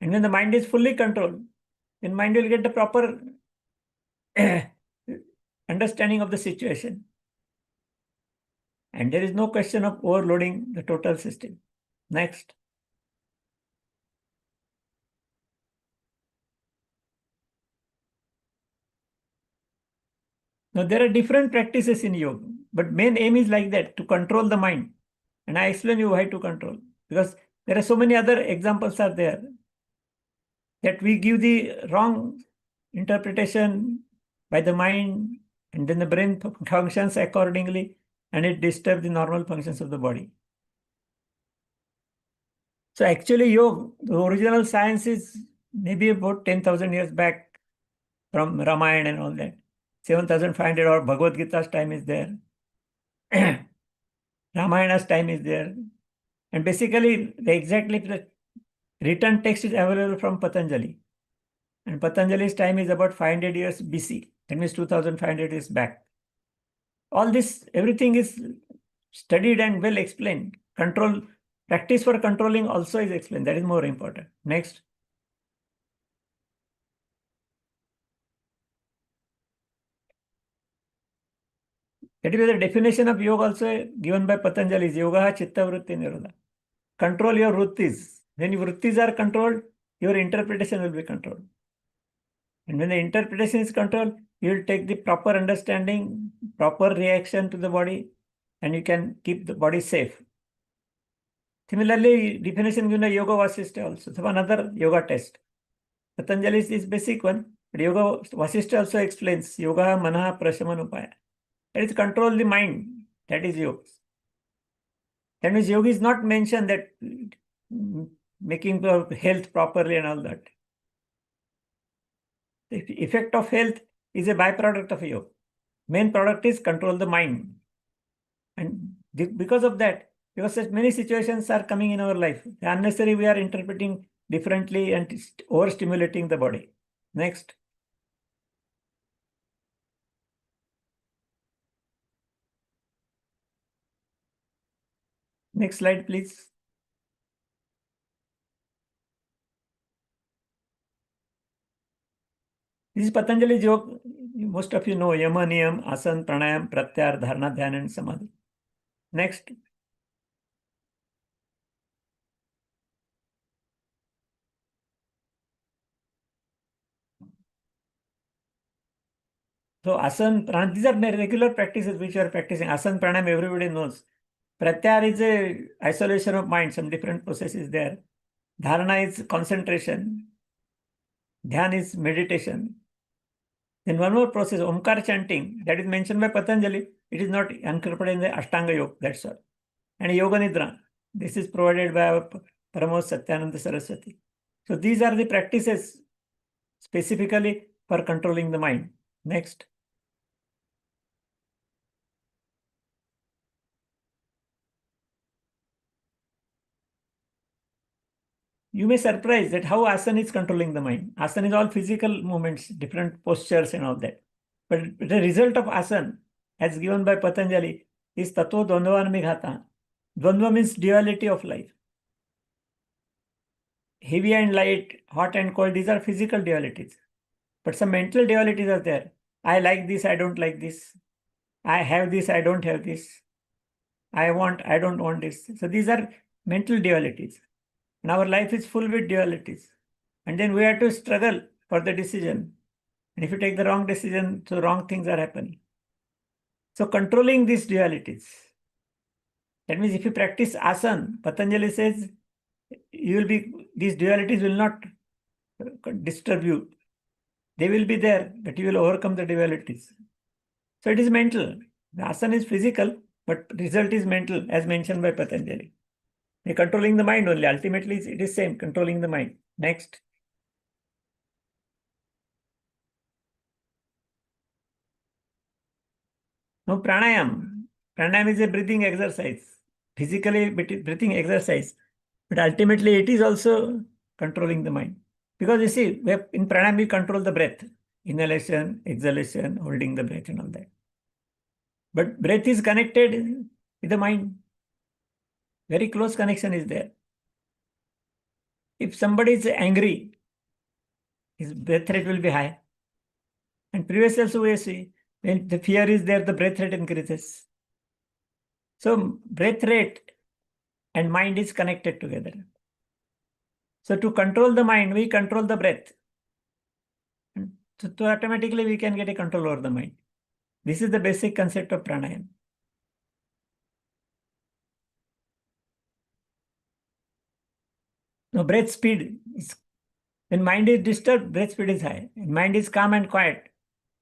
And when the mind is fully controlled, then mind will get the proper understanding of the situation. And there is no question of overloading the total system. Next. Now there are different practices in yoga, but main aim is like that, to control the mind. And I explain you why to control. Because there are so many other examples are there that we give the wrong interpretation by the mind, and then the brain functions accordingly, and it disturbs the normal functions of the body. So actually yoga, the original science is maybe about 10,000 years back from Ramayana and all that. 7,500 or Bhagavad Gita's time is there. Ramayana's time is there. And basically, the written text is available from Patanjali. And Patanjali's time is about 500 years BC. That means 2,500 years back. All this, everything is studied and well explained. Practice for controlling also is explained. That is more important. Next. That is the definition of yoga also given by Patanjali is yoga chitta vritti nirodha. Control your vrittis. When your vrittis are controlled, your interpretation will be controlled. And when the interpretation is controlled, you will take the proper understanding, proper reaction to the body, and you can keep the body safe. Similarly, definition given by Yoga Vasishtha also. So another yoga test. Patanjali is this basic one, but Yoga Vasishtha also explains yoga manaha prashamanupaya. That is control the mind. That is yoga. That means yoga is not mentioned that making your health properly and all that. The effect of health is a byproduct of yoga. Main product is control the mind. And because of that, because such many situations are coming in our life, unnecessary we are interpreting differently and overstimulating the body. Next. Next slide, please. This is Patanjali's yoga. Most of you know Yama, Niyam, Asana, Pranayam, Pratyahar, Dharana, Dhyana, and Samadhi. Next. So Asana, Pranayam, these are my regular practices which you are practicing. Asana, Pranayam, everybody knows. Pratyahar is a isolation of mind, some different processes there. Dharana is concentration. Dhyan is meditation. Then one more process, Omkar chanting, that is mentioned by Patanjali. It is not incorporated in the Ashtanga Yoga, that's all. And Yoga Nidra, this is provided by our Paramos Satyananda Saraswati. So these are the practices specifically for controlling the mind. Next. You may surprise that how asana is controlling the mind. Asana is all physical movements, different postures and all that. But the result of asana, as given by Patanjali, is tattva dvandvanamighata. Dvandva means duality of life. Heavy and light, hot and cold, these are physical dualities. But some mental dualities are there. I like this, I don't like this. I have this, I don't have this. I don't want this. So these are mental dualities. And our life is full with dualities. And then we have to struggle for the decision. And if you take the wrong decision, so wrong things are happening. So controlling these dualities. That means if you practice asana, Patanjali says, these dualities will not disturb you. They will be there, but you will overcome the dualities. So it is mental. The asana is physical, but result is mental, as mentioned by Patanjali. They're controlling the mind only. Ultimately, it is same, controlling the mind. Next. Now, pranayam. Pranayam is a breathing exercise, physically breathing exercise, but ultimately it is also controlling the mind. Because you see, in pranayam, we control the breath, inhalation, exhalation, holding the breath and all that. But breath is connected with the mind. Very close connection is there. If somebody is angry, his breath rate will be high. And previously also we see, when the fear is there, the breath rate increases. So breath rate and mind is connected together. So to control the mind, we control the breath. So automatically we can get a control over the mind. This is the basic concept of pranayama. Now breath speed is, when mind is disturbed, breath speed is high. When mind is calm and quiet,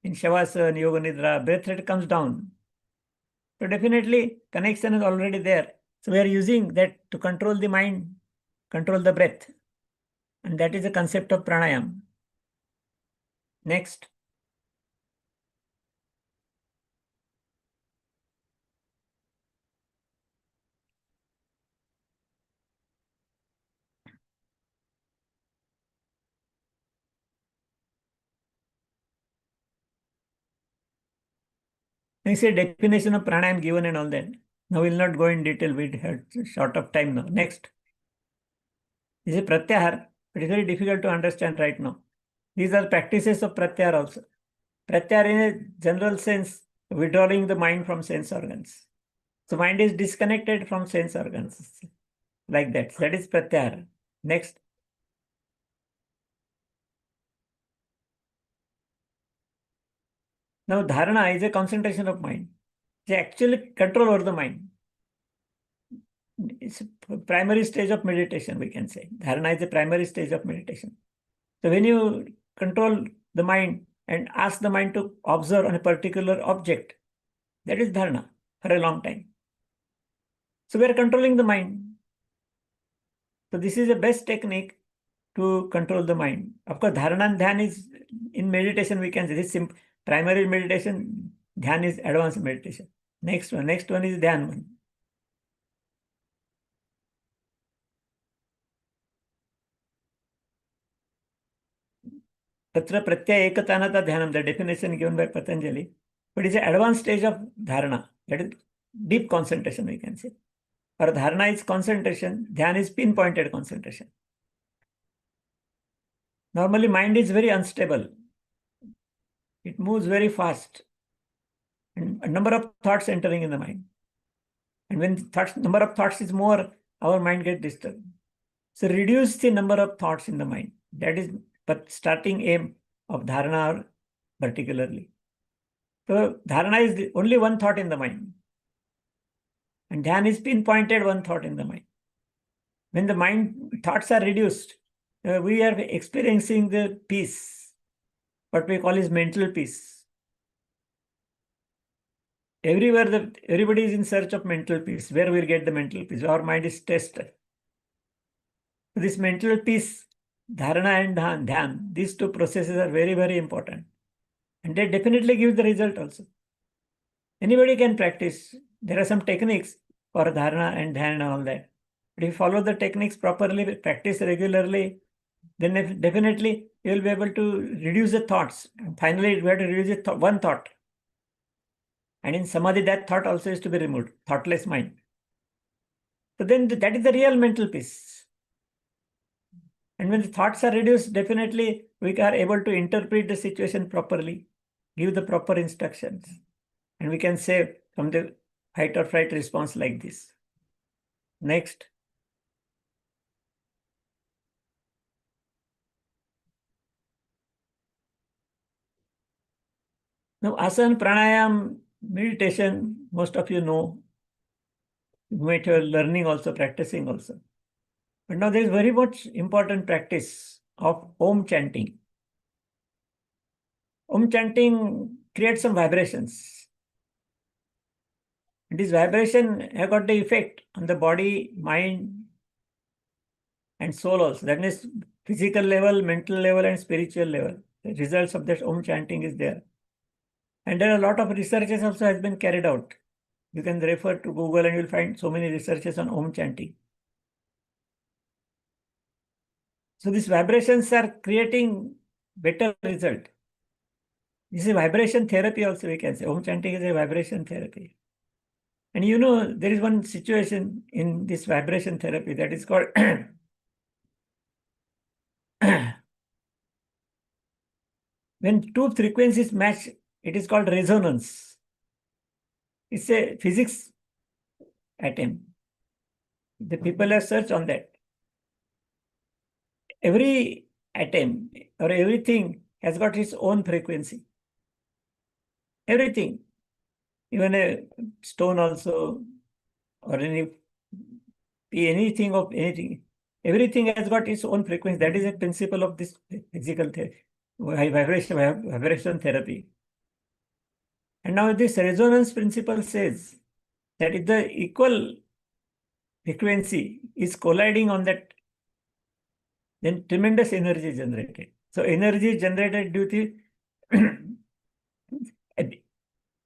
in Shavasana, Yoga Nidra, breath rate comes down. So definitely connection is already there. So we are using that to control the mind, control the breath. And that is the concept of pranayama. Next. Next is definition of pranayama given and all that. Now we'll not go in detail. We have short of time now. Next. This is pratyahar, but it's very difficult to understand right now. These are practices of pratyahar also. Pratyahar in a general sense, withdrawing the mind from sense organs. So mind is disconnected from sense organs. Like that. That is pratyahar. Next. Now dharana is a concentration of mind. It's actually control over the mind. It's a primary stage of meditation, we can say. Dharana is a primary stage of meditation. So when you control the mind and ask the mind to observe on a particular object, that is dharana for a long time. So we are controlling the mind. So this is the best technique to control the mind. Of course, dharana and dhyan is in meditation, we can say this primary meditation, dhyan is advanced meditation. Next one is dhyan one. Tatra pratyaya ekatanata dhyanam, the definition given by Patanjali. But it's an advanced stage of dharana, that is deep concentration, we can say. Or dharana is concentration, dhyan is pinpointed concentration. Normally, mind is very unstable. It moves very fast. And a number of thoughts entering in the mind. And when the number of thoughts is more, our mind gets disturbed. So reduce the number of thoughts in the mind. That is but starting aim of dharana particularly. So dharana is only one thought in the mind. And dhyan is pinpointed one thought in the mind. When the mind thoughts are reduced, we are experiencing the peace, what we call is mental peace. Everywhere, everybody is in search of mental peace. Where we'll get the mental peace? Our mind is tested. This mental peace, dharana and dhyan, these two processes are very, very important. And they definitely give the result also. Anybody can practice. There are some techniques for dharana and dhyan and all that. But if you follow the techniques properly, practice regularly, then definitely you will be able to reduce the thoughts. And finally, we have to reduce one thought. And in samadhi, that thought also is to be removed, thoughtless mind. So then that is the real mental peace. And when the thoughts are reduced, definitely we are able to interpret the situation properly, give the proper instructions. And we can save from the fight or flight response like this. Next. Now, asana, pranayam, meditation, most of you know. You might have learning also, practicing also. But now there is very much important practice of Om chanting. Om chanting creates some vibrations. And this vibration has got the effect on the body, mind, and soul also. That means physical level, mental level, and spiritual level. The results of that Om chanting is there. And there are a lot of researches also has been carried out. You can refer to Google and you'll find so many researches on Om chanting. So these vibrations are creating better result. This is vibration therapy also, we can say. Om chanting is a vibration therapy. And you know, there is one situation in this vibration therapy that is called when two frequencies match, it is called resonance. It's a physics atom. The people have searched on that. Every atom or everything has got its own frequency. Everything. Even a stone also, or anything of anything. Everything has got its own frequency. That is a principle of this physical vibration therapy. And now this resonance principle says that if the equal frequency is colliding on that, then tremendous energy is generated. So energy is generated due to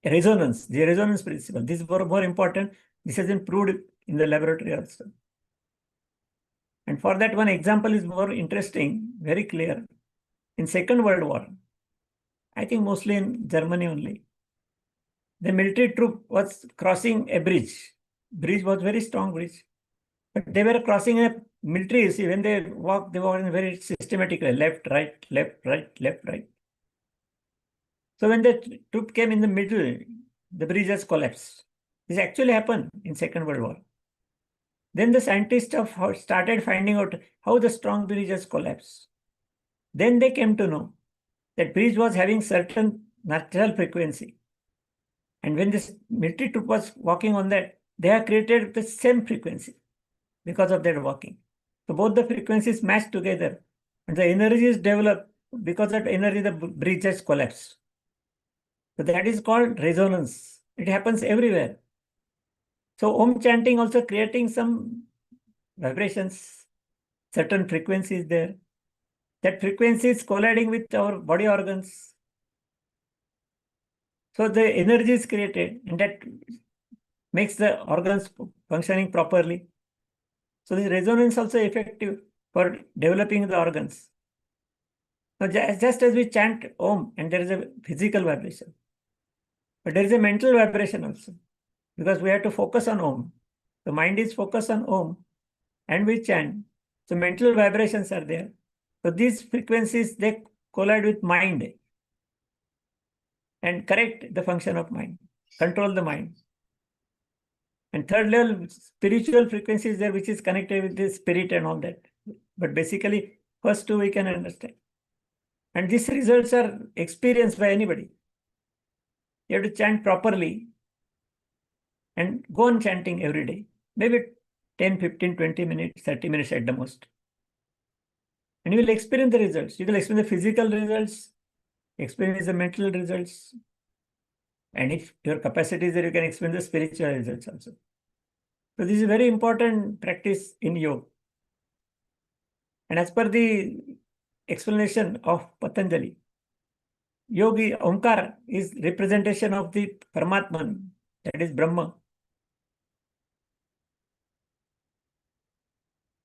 resonance, the resonance principle. This is more important. This has been proved in the laboratory also. And for that, one example is more interesting, very clear. In Second World War, I think mostly in Germany only, the military troop was crossing a bridge. Bridge was very strong bridge. But they were crossing a military, you see, when they walk in very systematically, left, right, left, right, left, right. So when the troop came in the middle, the bridge has collapsed. This actually happened in Second World War. Then the scientists have started finding out how the strong bridge has collapsed. Then they came to know that bridge was having certain natural frequency. And when this military troop was walking on that, they have created the same frequency because of their walking. So both the frequencies match together and the energy is developed. Because of energy, the bridge has collapsed. So that is called resonance. It happens everywhere. So Om chanting also creating some vibrations certain frequency is there. That frequency is colliding with our body organs. So the energy is created, and that makes the organs functioning properly. So the resonance also effective for developing the organs. Now, just as we chant Om, and there is a physical vibration, but there is a mental vibration also, because we have to focus on Om. The mind is focused on Om, and we chant. So mental vibrations are there. So these frequencies, they collide with mind and correct the function of mind, control the mind. And third level, spiritual frequency is there, which is connected with the spirit and all that. But basically, first two we can understand. And these results are experienced by anybody. You have to chant properly and go on chanting every day. Maybe 10, 15, 20 minutes, 30 minutes at the most. And you will experience the results. You will experience the physical results, experience the mental results. And if your capacity is there, you can experience the spiritual results also. So this is a very important practice in yoga. And as per the explanation of Patanjali, Yogi Omkar is representation of the Paramatman, that is Brahma.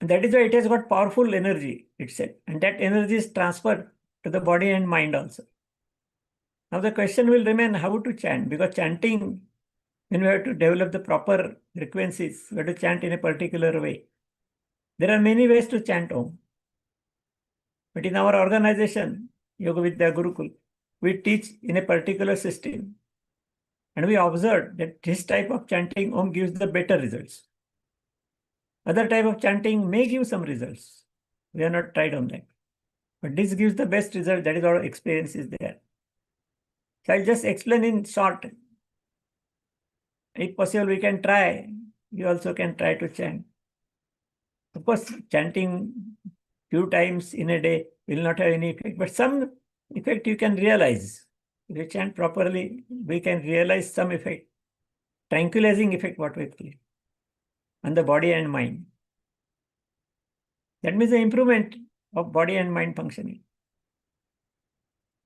And that is why it has got powerful energy itself. And that energy is transferred to the body and mind also. Now the question will remain how to chant, because chanting, when we have to develop the proper frequencies, we have to chant in a particular way. There are many ways to chant Om. But in our organization, Yoga Vidya Gurukul, we teach in a particular system. And we observed that this type of chanting Om gives the better results. Other type of chanting may give some results. We are not tried on that. But this gives the best result. That is our experience is there. So I'll just explain in short. If possible, we can try. You also can try to chant. Of course, chanting few times in a day will not have any effect, but some effect you can realize. If you chant properly, we can realize some effect, tranquilizing effect, what we call it, on the body and mind. That means the improvement of body and mind functioning.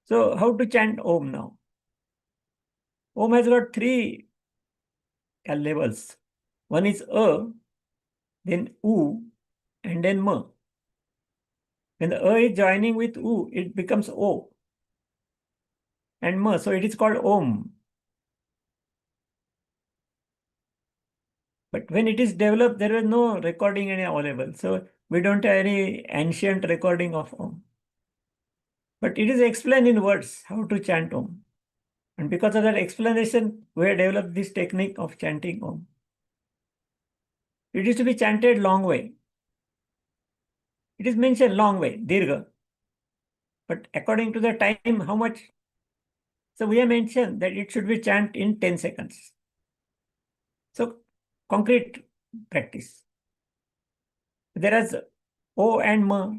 So how to chant Om now? Om has got three levels. One is A, then U, and then Ma. When the A is joining with U, it becomes O and Ma. So it is called Om. But when it is developed, there is no recording any available. So we don't have any ancient recording of Om. But it is explained in words how to chant Om. And because of that explanation, we have developed this technique of chanting Om. It is to be chanted long way. It is mentioned long way, Dirgha. But according to the time, how much? So we have mentioned that it should be chanted in 10 seconds. So concrete practice. There is O and Ma.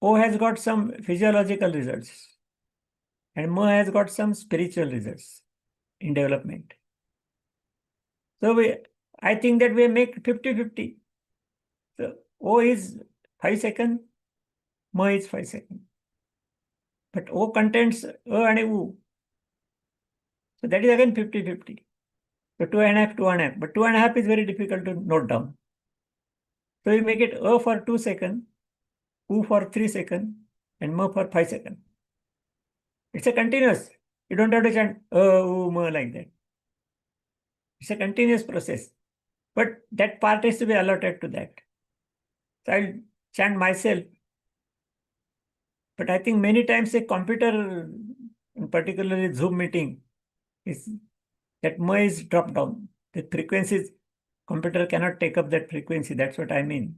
O has got some physiological results. And Ma has got some spiritual results in development. So I think that we make 50-50. So O is 5 seconds, Ma is 5 seconds. But O contains A and U. So that is again 50-50. So 2.5, 2.5. But 2.5 is very difficult to note down. So we make it A for 2 seconds, U for 3 seconds, and Ma for 5 seconds. It's a continuous. You don't have to chant U, Ma like that. It's a continuous process. But that part is to be allotted to that. So I'll chant myself. But I think many times a computer, particularly Zoom meeting, is that Ma is dropped down. The frequencies, computer cannot take up that frequency. That's what I mean.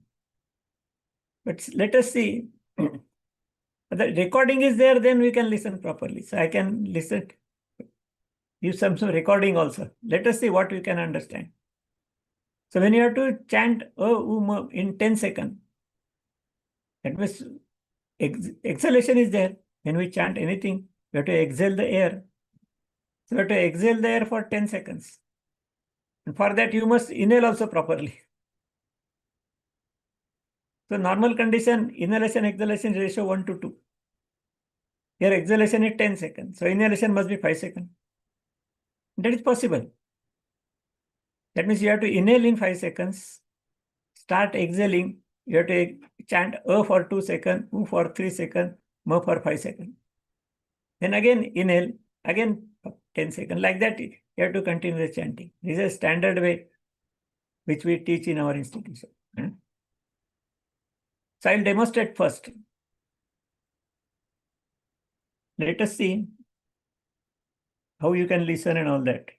But let us see. The recording is there, then we can listen properly. So I can listen, use some recording also. Let us see what we can understand. So when you have to chant in 10 seconds, that means exhalation is there. When we chant anything, we have to exhale the air. So we have to exhale the air for 10 seconds. And for that, you must inhale also properly. So normal condition, inhalation, exhalation ratio 1 to 2. Here exhalation is 10 seconds. So inhalation must be 5 seconds. That is possible. That means you have to inhale in 5 seconds, start exhaling. You have to chant A for 2 seconds, U for 3 seconds, M for 5 seconds. Then again inhale, again 10 seconds. Like that, you have to continue the chanting. This is a standard way which we teach in our institution. So I'll demonstrate first. Let us see how you can listen and all that.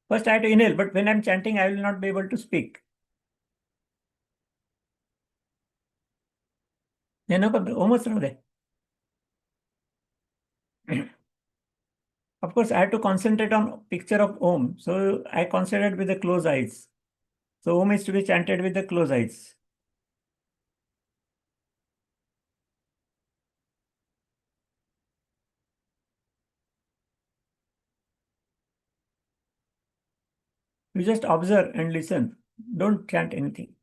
First, I have to inhale, but when I'm chanting, I will not be able to speak. Almost there. Of course, I have to concentrate on picture of Om. So I concentrate with the closed eyes. So Om is to be chanted with the closed eyes. You just observe and listen. Don't chant anything.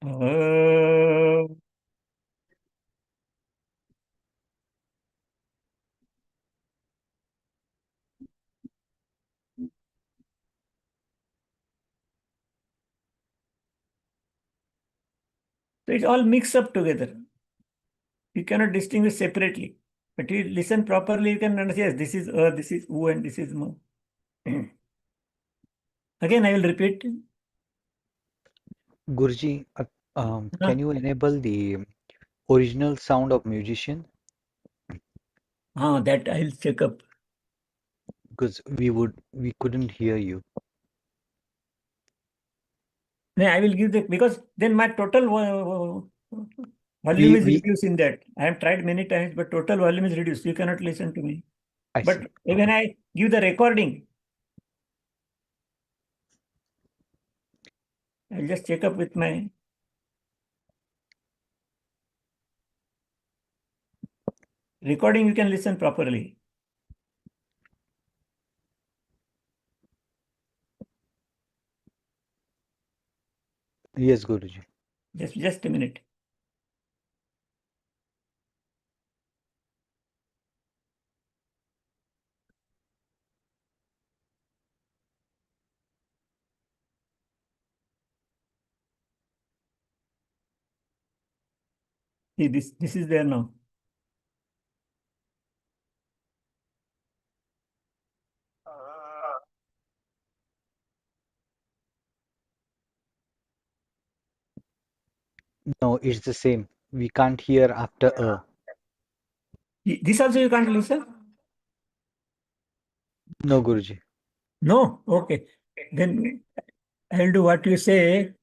So it's all mixed up together. You cannot distinguish separately. But you listen properly, you can understand, yes, this is this is U, and this is Mo. Again, I will repeat. Guruji, can you enable the original sound of musician? That I'll check up. Because we couldn't hear you. Then I will give the, because then my total volume We is we reduced in that. I have tried many times, but total volume is reduced. You cannot listen to me. I But see. when I give the recording, I'll just check up with my recording. You can listen properly. Yes, Guruji. Just a minute. See, this is there now. No, it's the same. We can't hear after a. This also you can't listen? No, Guruji. No? Okay. Then I'll do what you say.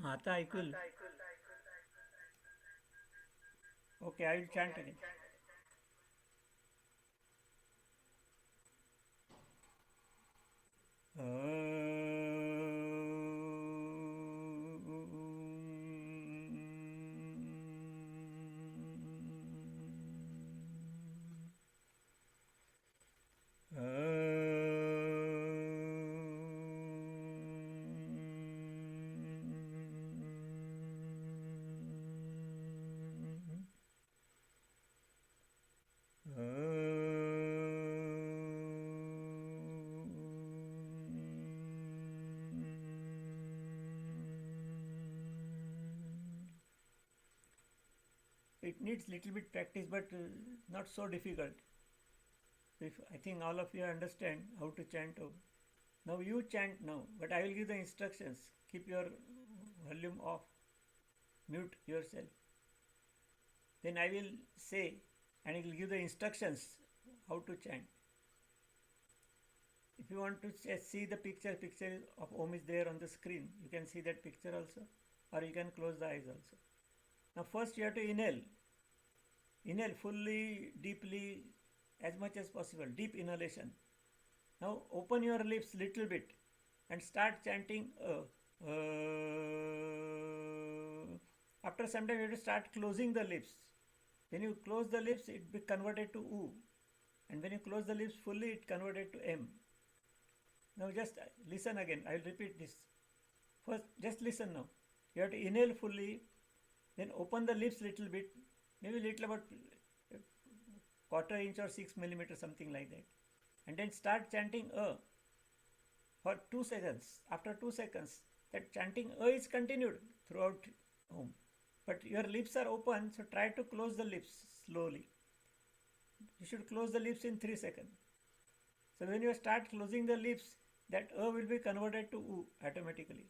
आता ऐकूल. Okay, I will chant again. It needs little bit practice, but not so difficult. I think all of you understand how to chant Om. Now you chant now, but I will give the instructions. Keep your volume off, mute yourself. Then I will say and I will give the instructions how to chant. If you want to see the picture of Om is there on the screen. You can see that picture also, or you can close the eyes also. Now first you have to inhale. Inhale fully, deeply, as much as possible. Deep inhalation. Now open your lips little bit and start chanting. After some time you have to start closing the lips. When you close the lips, it be converted to U. And when you close the lips fully, it converted to M. Now just listen again. I will repeat this. First, just listen now. You have to inhale fully, then open the lips little bit, maybe little about quarter inch or 6 millimeters, something like that. And then start chanting for 2 seconds. After 2 seconds, that chanting is continued throughout Om. But your lips are open, so try to close the lips slowly. You should close the lips in 3 seconds. So when you start closing the lips, that will be converted to U automatically.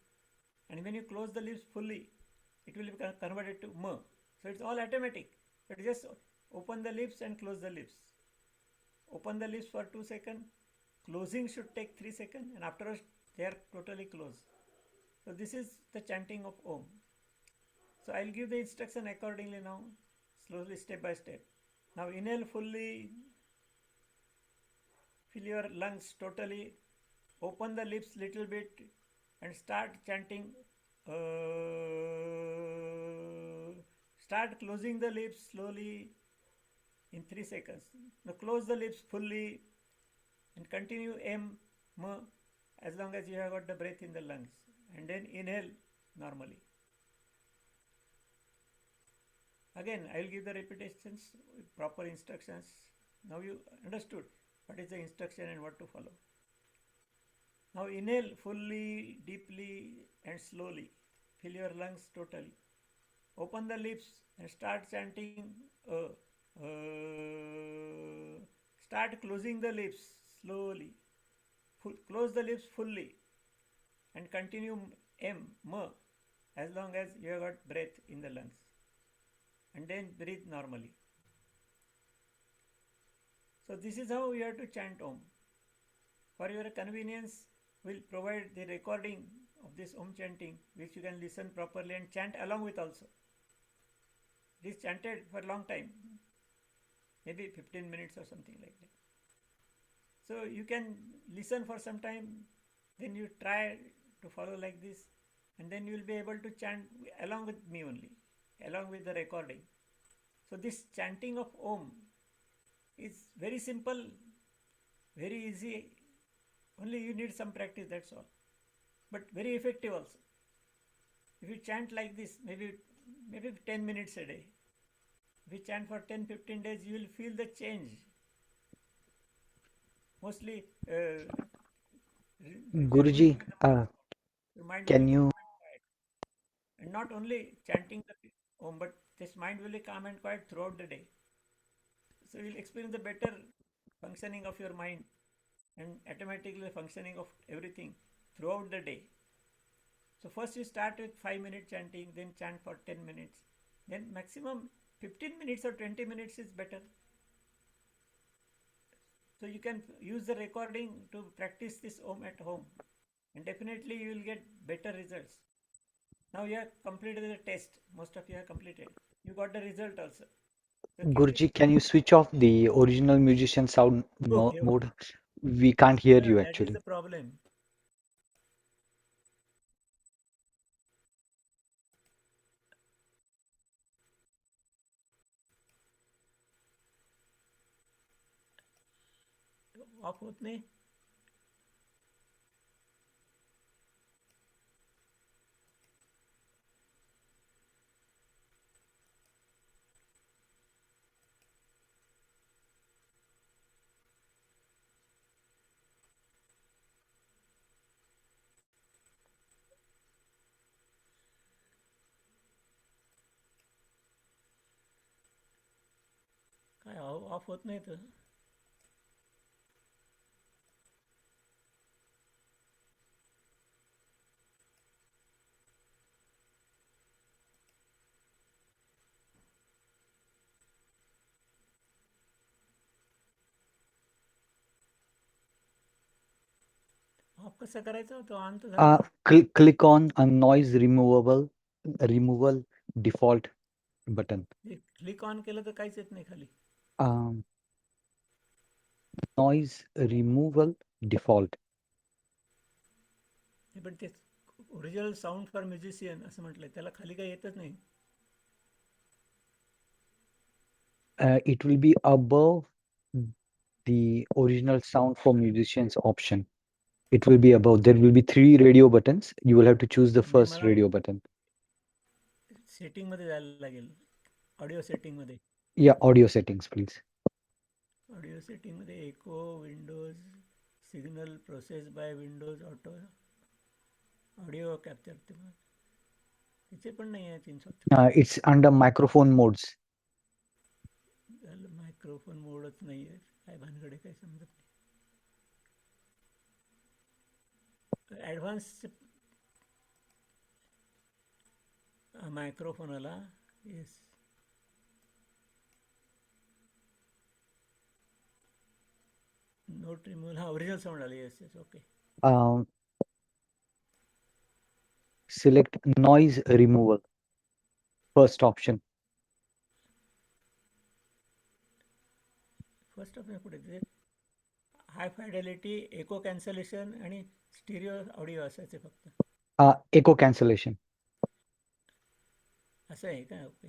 And when you close the lips fully, it will be converted to M. So it's all automatic. But just open the lips and close the lips. Open the lips for 2 seconds. Closing should take 3 seconds, and afterwards they are totally closed. So this is the chanting of Om. So I'll give the instruction accordingly now, slowly, step by step. Now inhale fully, fill your lungs totally, open the lips little bit and start chanting. Start closing the lips slowly in 3 seconds. Now close the lips fully and continue M, as long as you have got the breath in the lungs. And then inhale normally. Again, I will give the repetitions with proper instructions. Now you understood what is the instruction and what to follow. Now inhale fully, deeply and slowly. Fill your lungs totally. Open the lips and start chanting. Start closing the lips slowly. Close the lips fully and continue M, as long as you have got breath in the lungs. And then breathe normally. So this is how you have to chant Om. For your convenience, we'll provide the recording of this Om chanting, which you can listen properly and chant along with also. It is chanted for a long time, maybe 15 minutes or something like that. So you can listen for some time, then you try to follow like this, and then you will be able to chant along with me only, along with the recording. So this chanting of Om is very simple, very easy. Only you need some practice, that's all. But very effective also. If you chant like this, maybe 10 minutes a day. If you chant for 10-15 days, you will feel the change. Mostly, Guruji, your mind can will you? be quiet. And not only chanting the Om, but this mind will be calm and quiet throughout the day. So you will experience the better functioning of your mind and automatically functioning of everything throughout the day. So first you start with 5-minute chanting, then chant for 10 minutes. Then maximum 15 minutes or 20 minutes is better. So you can use the recording to practice this Om at home. And definitely you will get better results. Now you have completed the test. Most of you have completed. You got the result also. So Guruji, can you switch off the original musician sound Okay. mode? We can't hear you That is actually. the problem. Of होत नाही काय of होत नाही तर of कसा करायचा तो on तर झाला. Click on a noise removal default button. Click on केलं तर काहीच येत नाही खाली. Noise removal default. पण ते ओरिजिनल साऊंड फॉर म्युझिशियन असं म्हटलंय, त्याला खाली काही येतच नाही. It will be above the original sound for musicians option. It will be above. There will be 3 radio buttons. You will have to choose the first मला radio button. सेटिंग मध्ये जायला लागेल, ऑडिओ सेटिंग मध्ये. Yeah, audio settings, please. Audio setting मध्ये echo, Windows, signal process by Windows auto, audio capture, तिचे पण नाही आहे 300. It's under microphone modes. Microphone मोडच नाही आहे, काय भानगडे काय समजत नाही. ॲडव्हान्स मायक्रोफोन आला. येस, नोट रिमूव्हल, हा ओरिजिनल साऊंड आले. Yes yes, okay. Select noise removal. First option. First option कुठे ते हाय फायडेलिटी, एको कॅन्सलेशन आणि स्टिरिओ ऑडिओ असायचे फक्त. Echo cancellation. असं आहे का? ओके.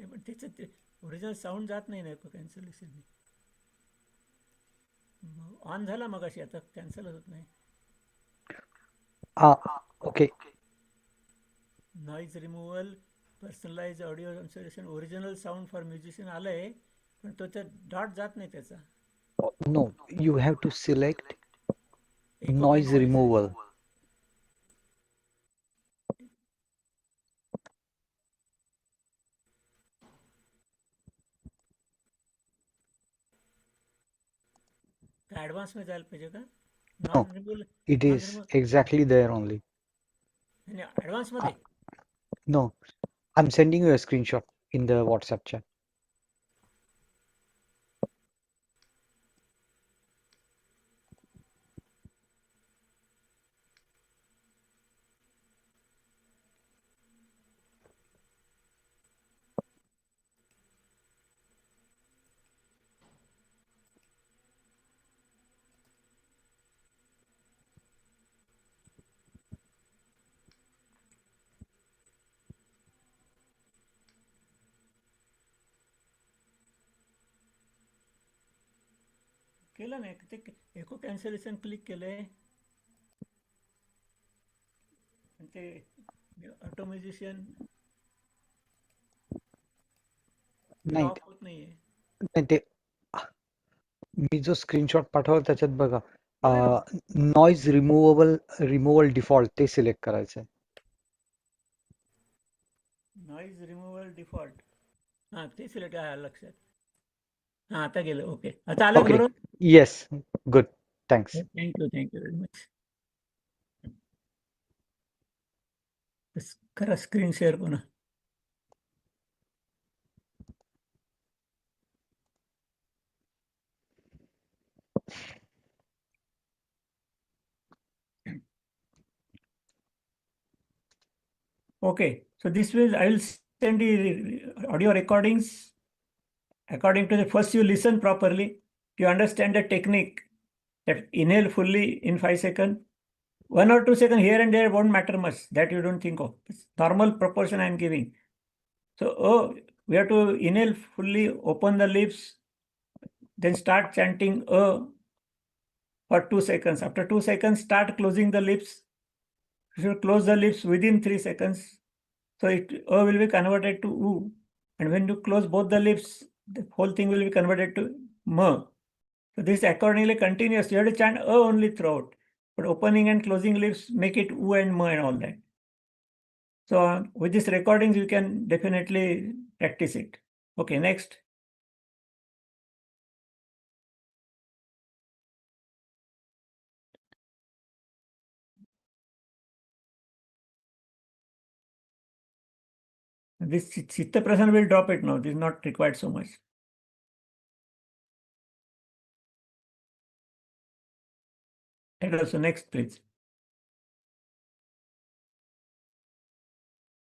पण त्याचं ते ओरिजिनल साऊंड जात नाही ना एको कॅन्सलेशन. ऑन झाला मग अशी, आता कॅन्सल होत नाही. Okay. Noise removal, personalize audio cancellation, original sound for musician आलंय, पण तो डॉट जात नाही त्याचा. No, you have to select Echo noise cancellation. removal. Advance मध्ये जायला पाहिजे का? No, non removal, it is exactly there only. Advance मध्ये. No, I'm sending you a screenshot in the WhatsApp chat. केलं नाही ते, एको कॅन्सलेशन क्लिक केलंय, ते ऑटो म्युझिशियन नाही ऑफ होत नाहीये. नाही, ते मी जो स्क्रीनशॉट पाठवला त्याच्यात बघा, नॉइज रिमूव्हल डिफॉल्ट ते सिलेक्ट करायचं आहे. नॉईज रिमूव्हल डिफॉल्ट, हां ते सिलेक्ट आहे, लक्षात. हां आता गेलं. ओके, आता आलं Okay. बरोबर. Yes, good. Thanks. Thank you very much. करा स्क्रीन शेअर पुन्हा. Okay, so this will, I will send the audio recordings according to the, first you listen properly, you understand the technique, that inhale fully in 5 seconds, 1 or 2 seconds here and there won't matter much, that you don't think of. It's normal proportion I am giving. So we have to inhale fully, open the lips, then start chanting for 2 seconds. After 2 seconds, start closing the lips. You should close the lips within 3 seconds. So will be converted to U. And when you close both the lips, the whole thing will be converted to M. So this accordingly continuous. You have to chant only throughout. But opening and closing lips make it U and M and all that. So with these recordings, you can definitely practice it. Okay, next. This Chitta Prasan will drop it now. This is not required so much. That also next, please.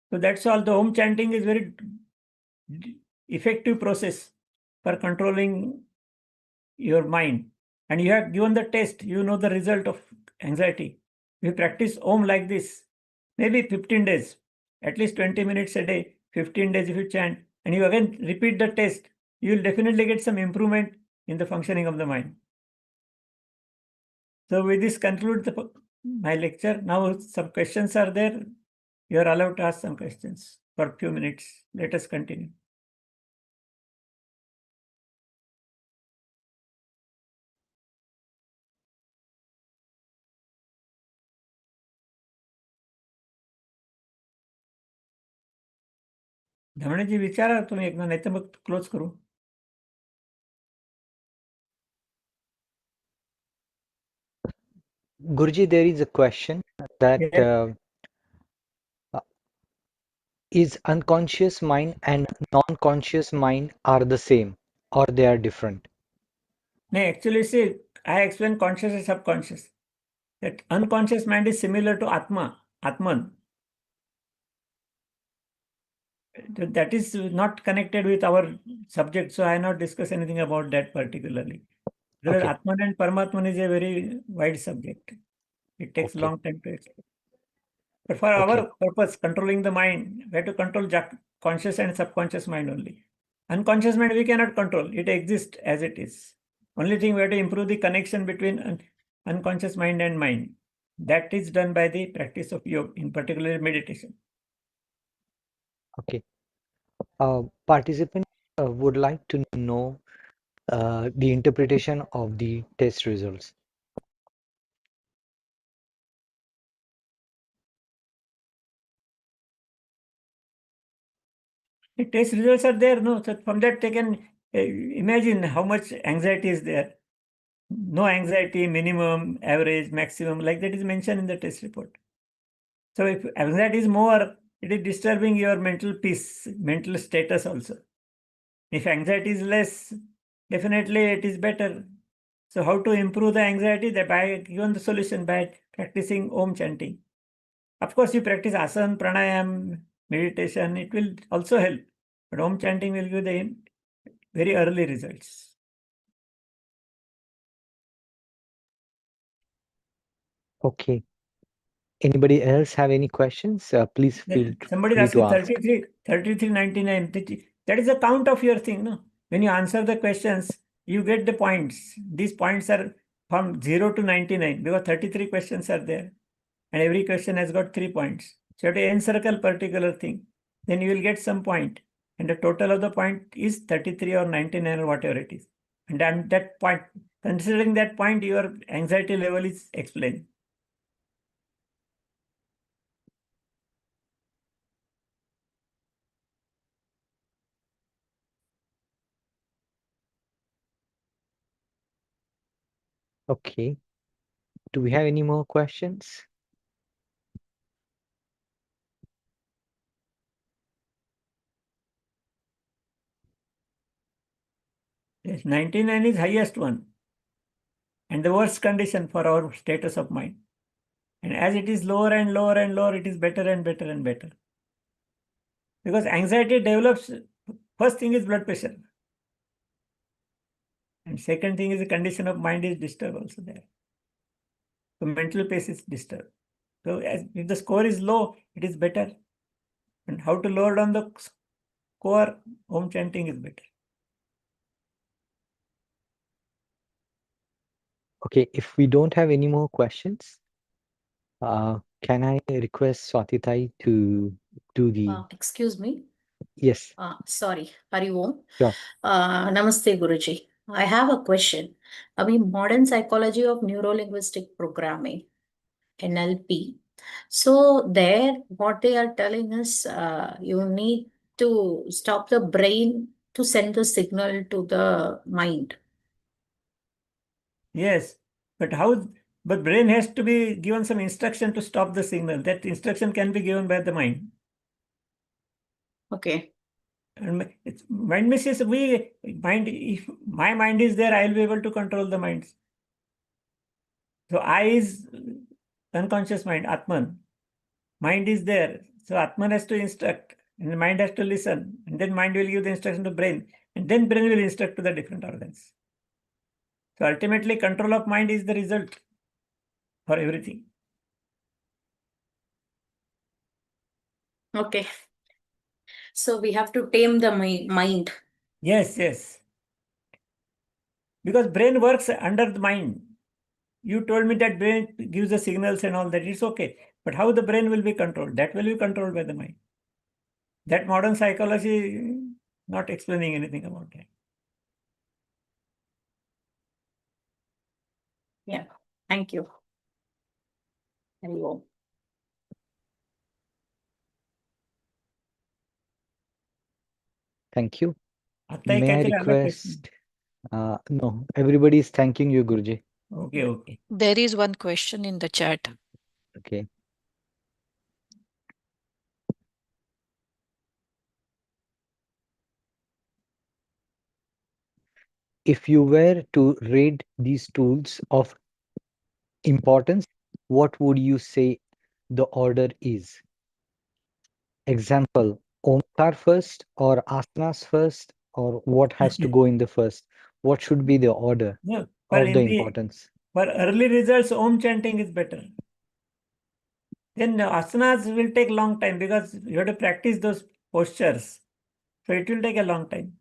So that's all. The Om chanting is very effective process for controlling your mind. And you have given the test, you know the result of anxiety. You practice Om like this, maybe 15 days, at least 20 minutes a day, 15 days if you chant, and you again repeat the test, you will definitely get some improvement in the functioning of the mind. So with this conclude my lecture. Now some questions are there. You are allowed to ask some questions for a few minutes. Let us continue. धमणेजी विचारा तुम्ही एकदा, नाही तर मग close करू. Guruji, there is a question that Yes. is unconscious mind and non-conscious mind are the same or they are different? No, actually, see, I explained conscious and subconscious. That unconscious mind is similar to Atman. That is not connected with our subject, so I not discuss anything about that particularly. Because Okay. Atman and Paramatman is a very wide subject. It takes a Okay. long time to explain. But for Okay. our purpose, controlling the mind, we have to control conscious and subconscious mind only. Unconscious mind we cannot control. It exists as it is. Only thing we have to improve the connection between unconscious mind and mind. That is done by the practice of yoga, in particular meditation. Okay. Participant would like to know the interpretation of the test results. The test results are there, no? So from that they can imagine how much anxiety is there. No anxiety, minimum, average, maximum, like that is mentioned in the test report. So if anxiety is more, it is disturbing your mental peace, mental status also. If anxiety is less, definitely it is better. So how to improve the anxiety? That by given the solution by practicing Om chanting. Of course, you practice asana, pranayam, meditation, it will also help. But Om chanting will give the very early results. Okay. Anybody else have any questions? Please feel Somebody is free to asking ask. 33.99. That is the count of your thing, no? When you answer the questions, you get the points. These points are from 0 to 99 because 33 questions are there. And every question has got 3 points. So you have to encircle particular thing. Then you will get some point. And the total of the point is 33 or 99 or whatever it is. And then that point, considering that point, your anxiety level is explained. Okay. Do we have any more questions? Yes, 99 is highest one and the worst condition for our status of mind. And as it is lower and lower and lower, it is better and better and better. Because anxiety develops, first thing is blood pressure. And second thing is the condition of mind is disturbed also there. So mental pace is disturbed. So if the score is low, it is better. And how to lower down the score? Om chanting is better. Okay, if we don't have any more questions, can I request Swatitai to do the... Excuse me. Yes, Sorry, Hari Om. sure. Namaste, Guruji. I have a question. Modern psychology of neuro-linguistic programming, NLP. So there, what they are telling us, you need to stop the brain to send the signal to the mind. Yes, but how? But brain has to be given some instruction to stop the signal. That instruction can be given by the mind. Okay. And it's mind misses mind. If my mind is there, I'll be able to control the minds. So I is unconscious mind, Atman. Mind is there. So Atman has to instruct, and the mind has to listen, and then mind will give the instruction to brain, and then brain will instruct to the different organs. So ultimately, control of mind is the result for everything. Okay. So we have to tame the mind. Yes, yes. Because brain works under the mind. You told me that brain gives the signals and all that. It's okay. But how the brain will be controlled? That will be controlled by the mind. That modern psychology not explaining anything about that. Yeah. Thank you. Hari Om. Thank you. आता है May क्या I चला अलग question? request? No, everybody is thanking you, Guruji. Okay, okay. There is one question in the chat. Okay. If you were to rate these tools of importance, what would you say the order is? Example, Omkar first or asanas first, or what has to go in the first? What should be the order No, for of the in the importance? for early results, Om chanting is better. Then asanas will take long time because you have to practice those postures. So it will take a long time.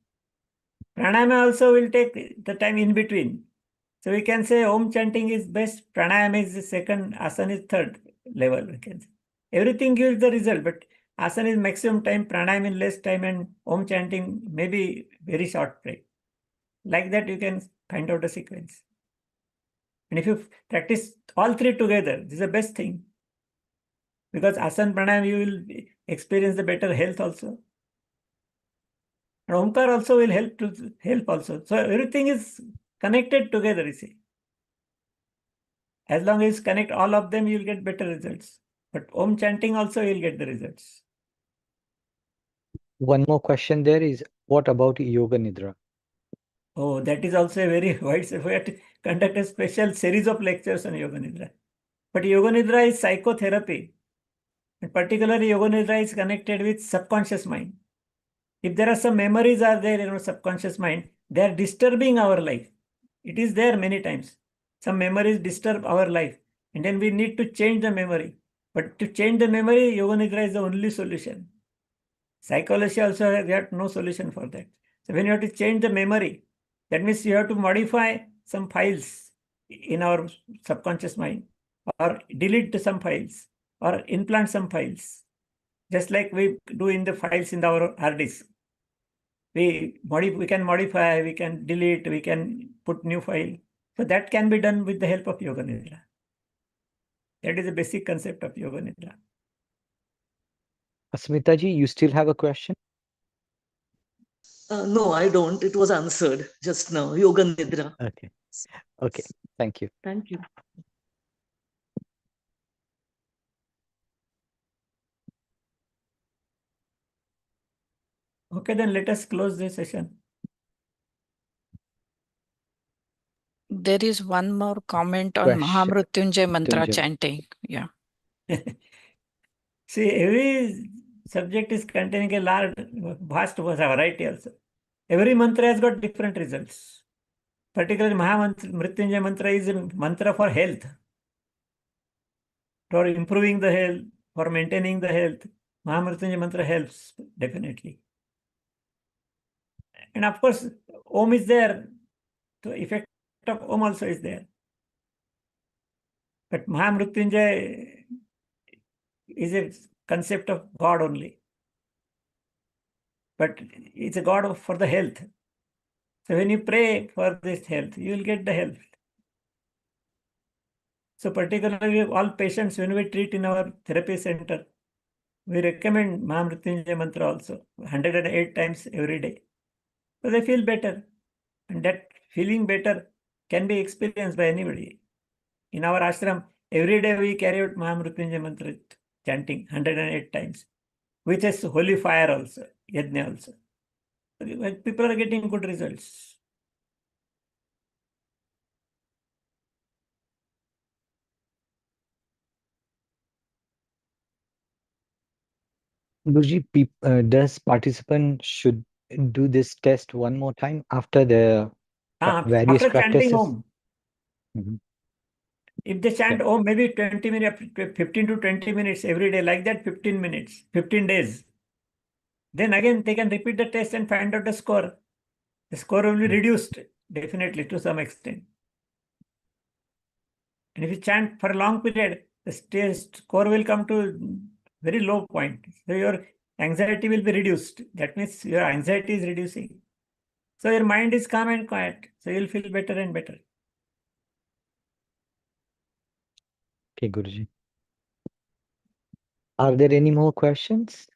Pranayama also will take the time in between. So we can say Om chanting is best, Pranayama is the second, Asana is third level. We can say. Everything gives the result, but Asana is maximum time, Pranayama in less time, and Om chanting maybe very short break. Like that, you can find out a sequence. And if you practice all three together, this is the best thing. Because Asana Pranayama, you will experience the better health also. And Omkar also will help also. So everything is connected together, you see. As long as you connect all of them, you'll get better results. But Om chanting also you'll get the results. One more question there is, what about Yoga Nidra? Oh, that is also a very wide. We have to conduct a special series of lectures on Yoga Nidra. But Yoga Nidra is psychotherapy. And particularly Yoga Nidra is connected with subconscious mind. If there are some memories are there in our subconscious mind, they are disturbing our life. It is there many times. Some memories disturb our life. And then we need to change the memory. But to change the memory, Yoga Nidra is the only solution. Psychology also has no solution for that. So when you have to change the memory, that means you have to modify some files in our subconscious mind, or delete some files, or implant some files, just like we do in the files in our hard disk. We can modify, we can delete, we can put new file. So that can be done with the help of Yoga Nidra. That is the basic concept of Yoga Nidra. Asmita ji, you still have a question? No, I don't. It was answered just now. Yoga Nidra. Okay. Okay. Thank you. Thank you. Okay, then let us close this session. There is one more comment on Question. Mahamrutyunjay mantra Mrityunjay. chanting. Yeah. See, every subject is containing a large, vast variety also. Every mantra has got different results. Particularly Mrityunjay mantra is a mantra for health, for improving the health, for maintaining the health. Mahamrityunjay mantra helps definitely. And of course, Om is there. The effect of Om also is there. But Mahamrityunjay is a concept of God only. But it's a God for the health. So when you pray for this health, you will get the health. So particularly all patients, when we treat in our therapy center, we recommend Mahamrityunjay mantra also, 108 times every day. So they feel better. And that feeling better can be experienced by anybody. In our ashram, every day we carry out Mahamrityunjay mantra chanting 108 times, which is holy fire also, yajna also. People are getting good results. Guruji, does participant should do this test one more time after the various After chanting practices? Om, Mhm. if they chant Yeah. Om, maybe 20 minutes, 15 to 20 minutes every day, like that, 15 minutes, 15 days. Then again, they can repeat the test and find out the score. The score will be Mm. reduced, definitely, to some extent. And if you chant for a long period, the score will come to very low point. So your anxiety will be reduced. That means your anxiety is reducing. So your mind is calm and quiet. So you'll feel better and better. Okay, Guruji. Are there any more questions?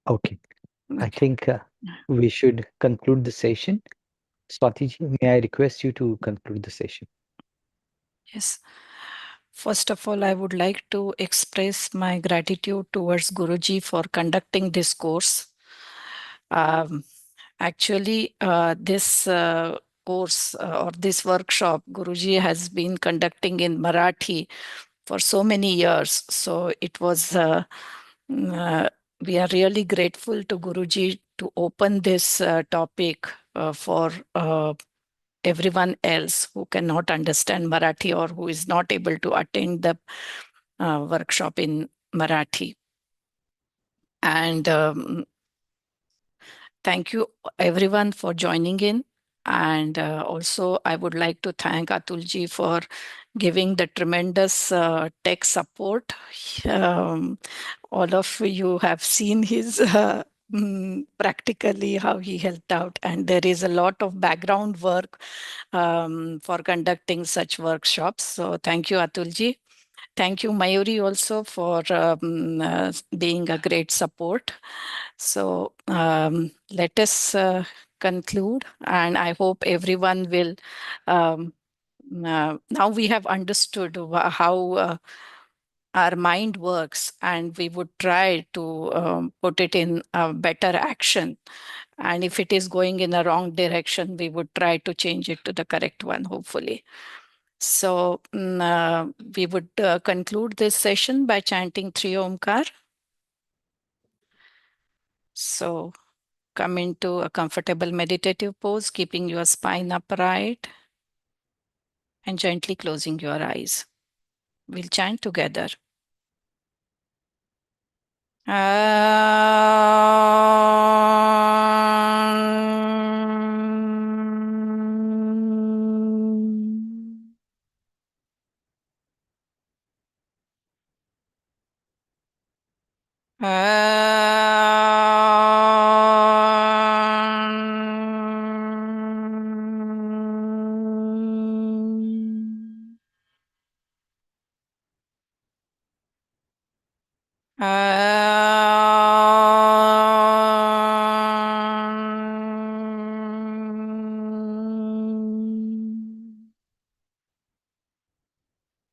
Okay, I Okay. think we should conclude the session. Swatiji, may I request you to conclude the session? Yes. First of all, I would like to express my gratitude towards Guruji for conducting this course. Um, Actually, this course or this workshop, Guruji has been conducting in Marathi for so many years. So it was, we are really grateful to Guruji to open this topic for everyone else who cannot understand Marathi or who is not able to attend the workshop in Marathi. And thank you everyone for joining in. And also, I would like to thank Atulji for giving the tremendous tech support. All of you have seen his practically how he helped out, and there is a lot of background work for conducting such workshops. So thank you, Atulji. Thank you, Mayuri, also for being a great support. So let us conclude, and I hope everyone will. Now we have understood how our mind works, and we would try to put it in a better action. And if it is going in the wrong direction, we would try to change it to the correct one, hopefully. So we would conclude this session by chanting Three Omkar. So come into a comfortable meditative pose, keeping your spine upright and gently closing your eyes. We'll chant together.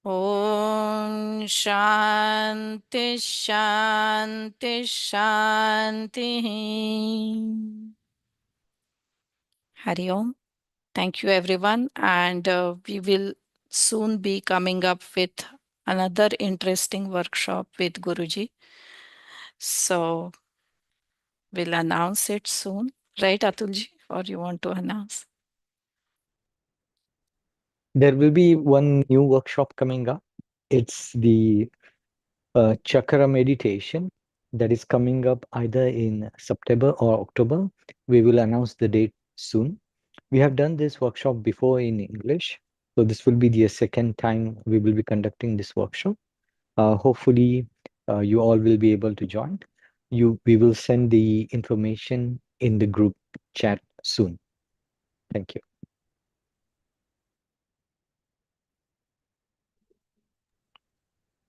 Om Shanti Shanti Shanti. Hari Om. Thank you, everyone. And we will soon be coming up with another interesting workshop with Guruji. So we'll announce it soon. Right, Atulji? Or you want to announce? There will be one new workshop coming up. It's the chakra meditation that is coming up either in September or October. We will announce the date soon. We have done this workshop before in English, so this will be the second time we will be conducting this workshop. Hopefully, you all will be able to join. We will send the information in the group chat soon. Thank you.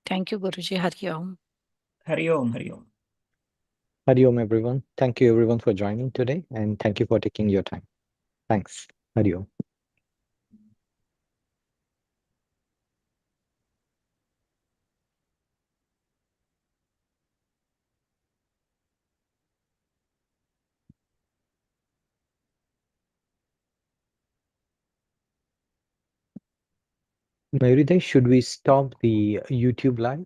Thank you, Guruji. Hari Om. Hari Om, Hari Om. Hari Om, everyone. Thank you, everyone, for joining today, and thank you for taking your time. Thanks. Hari Om. Mayuridai, should we stop the YouTube live?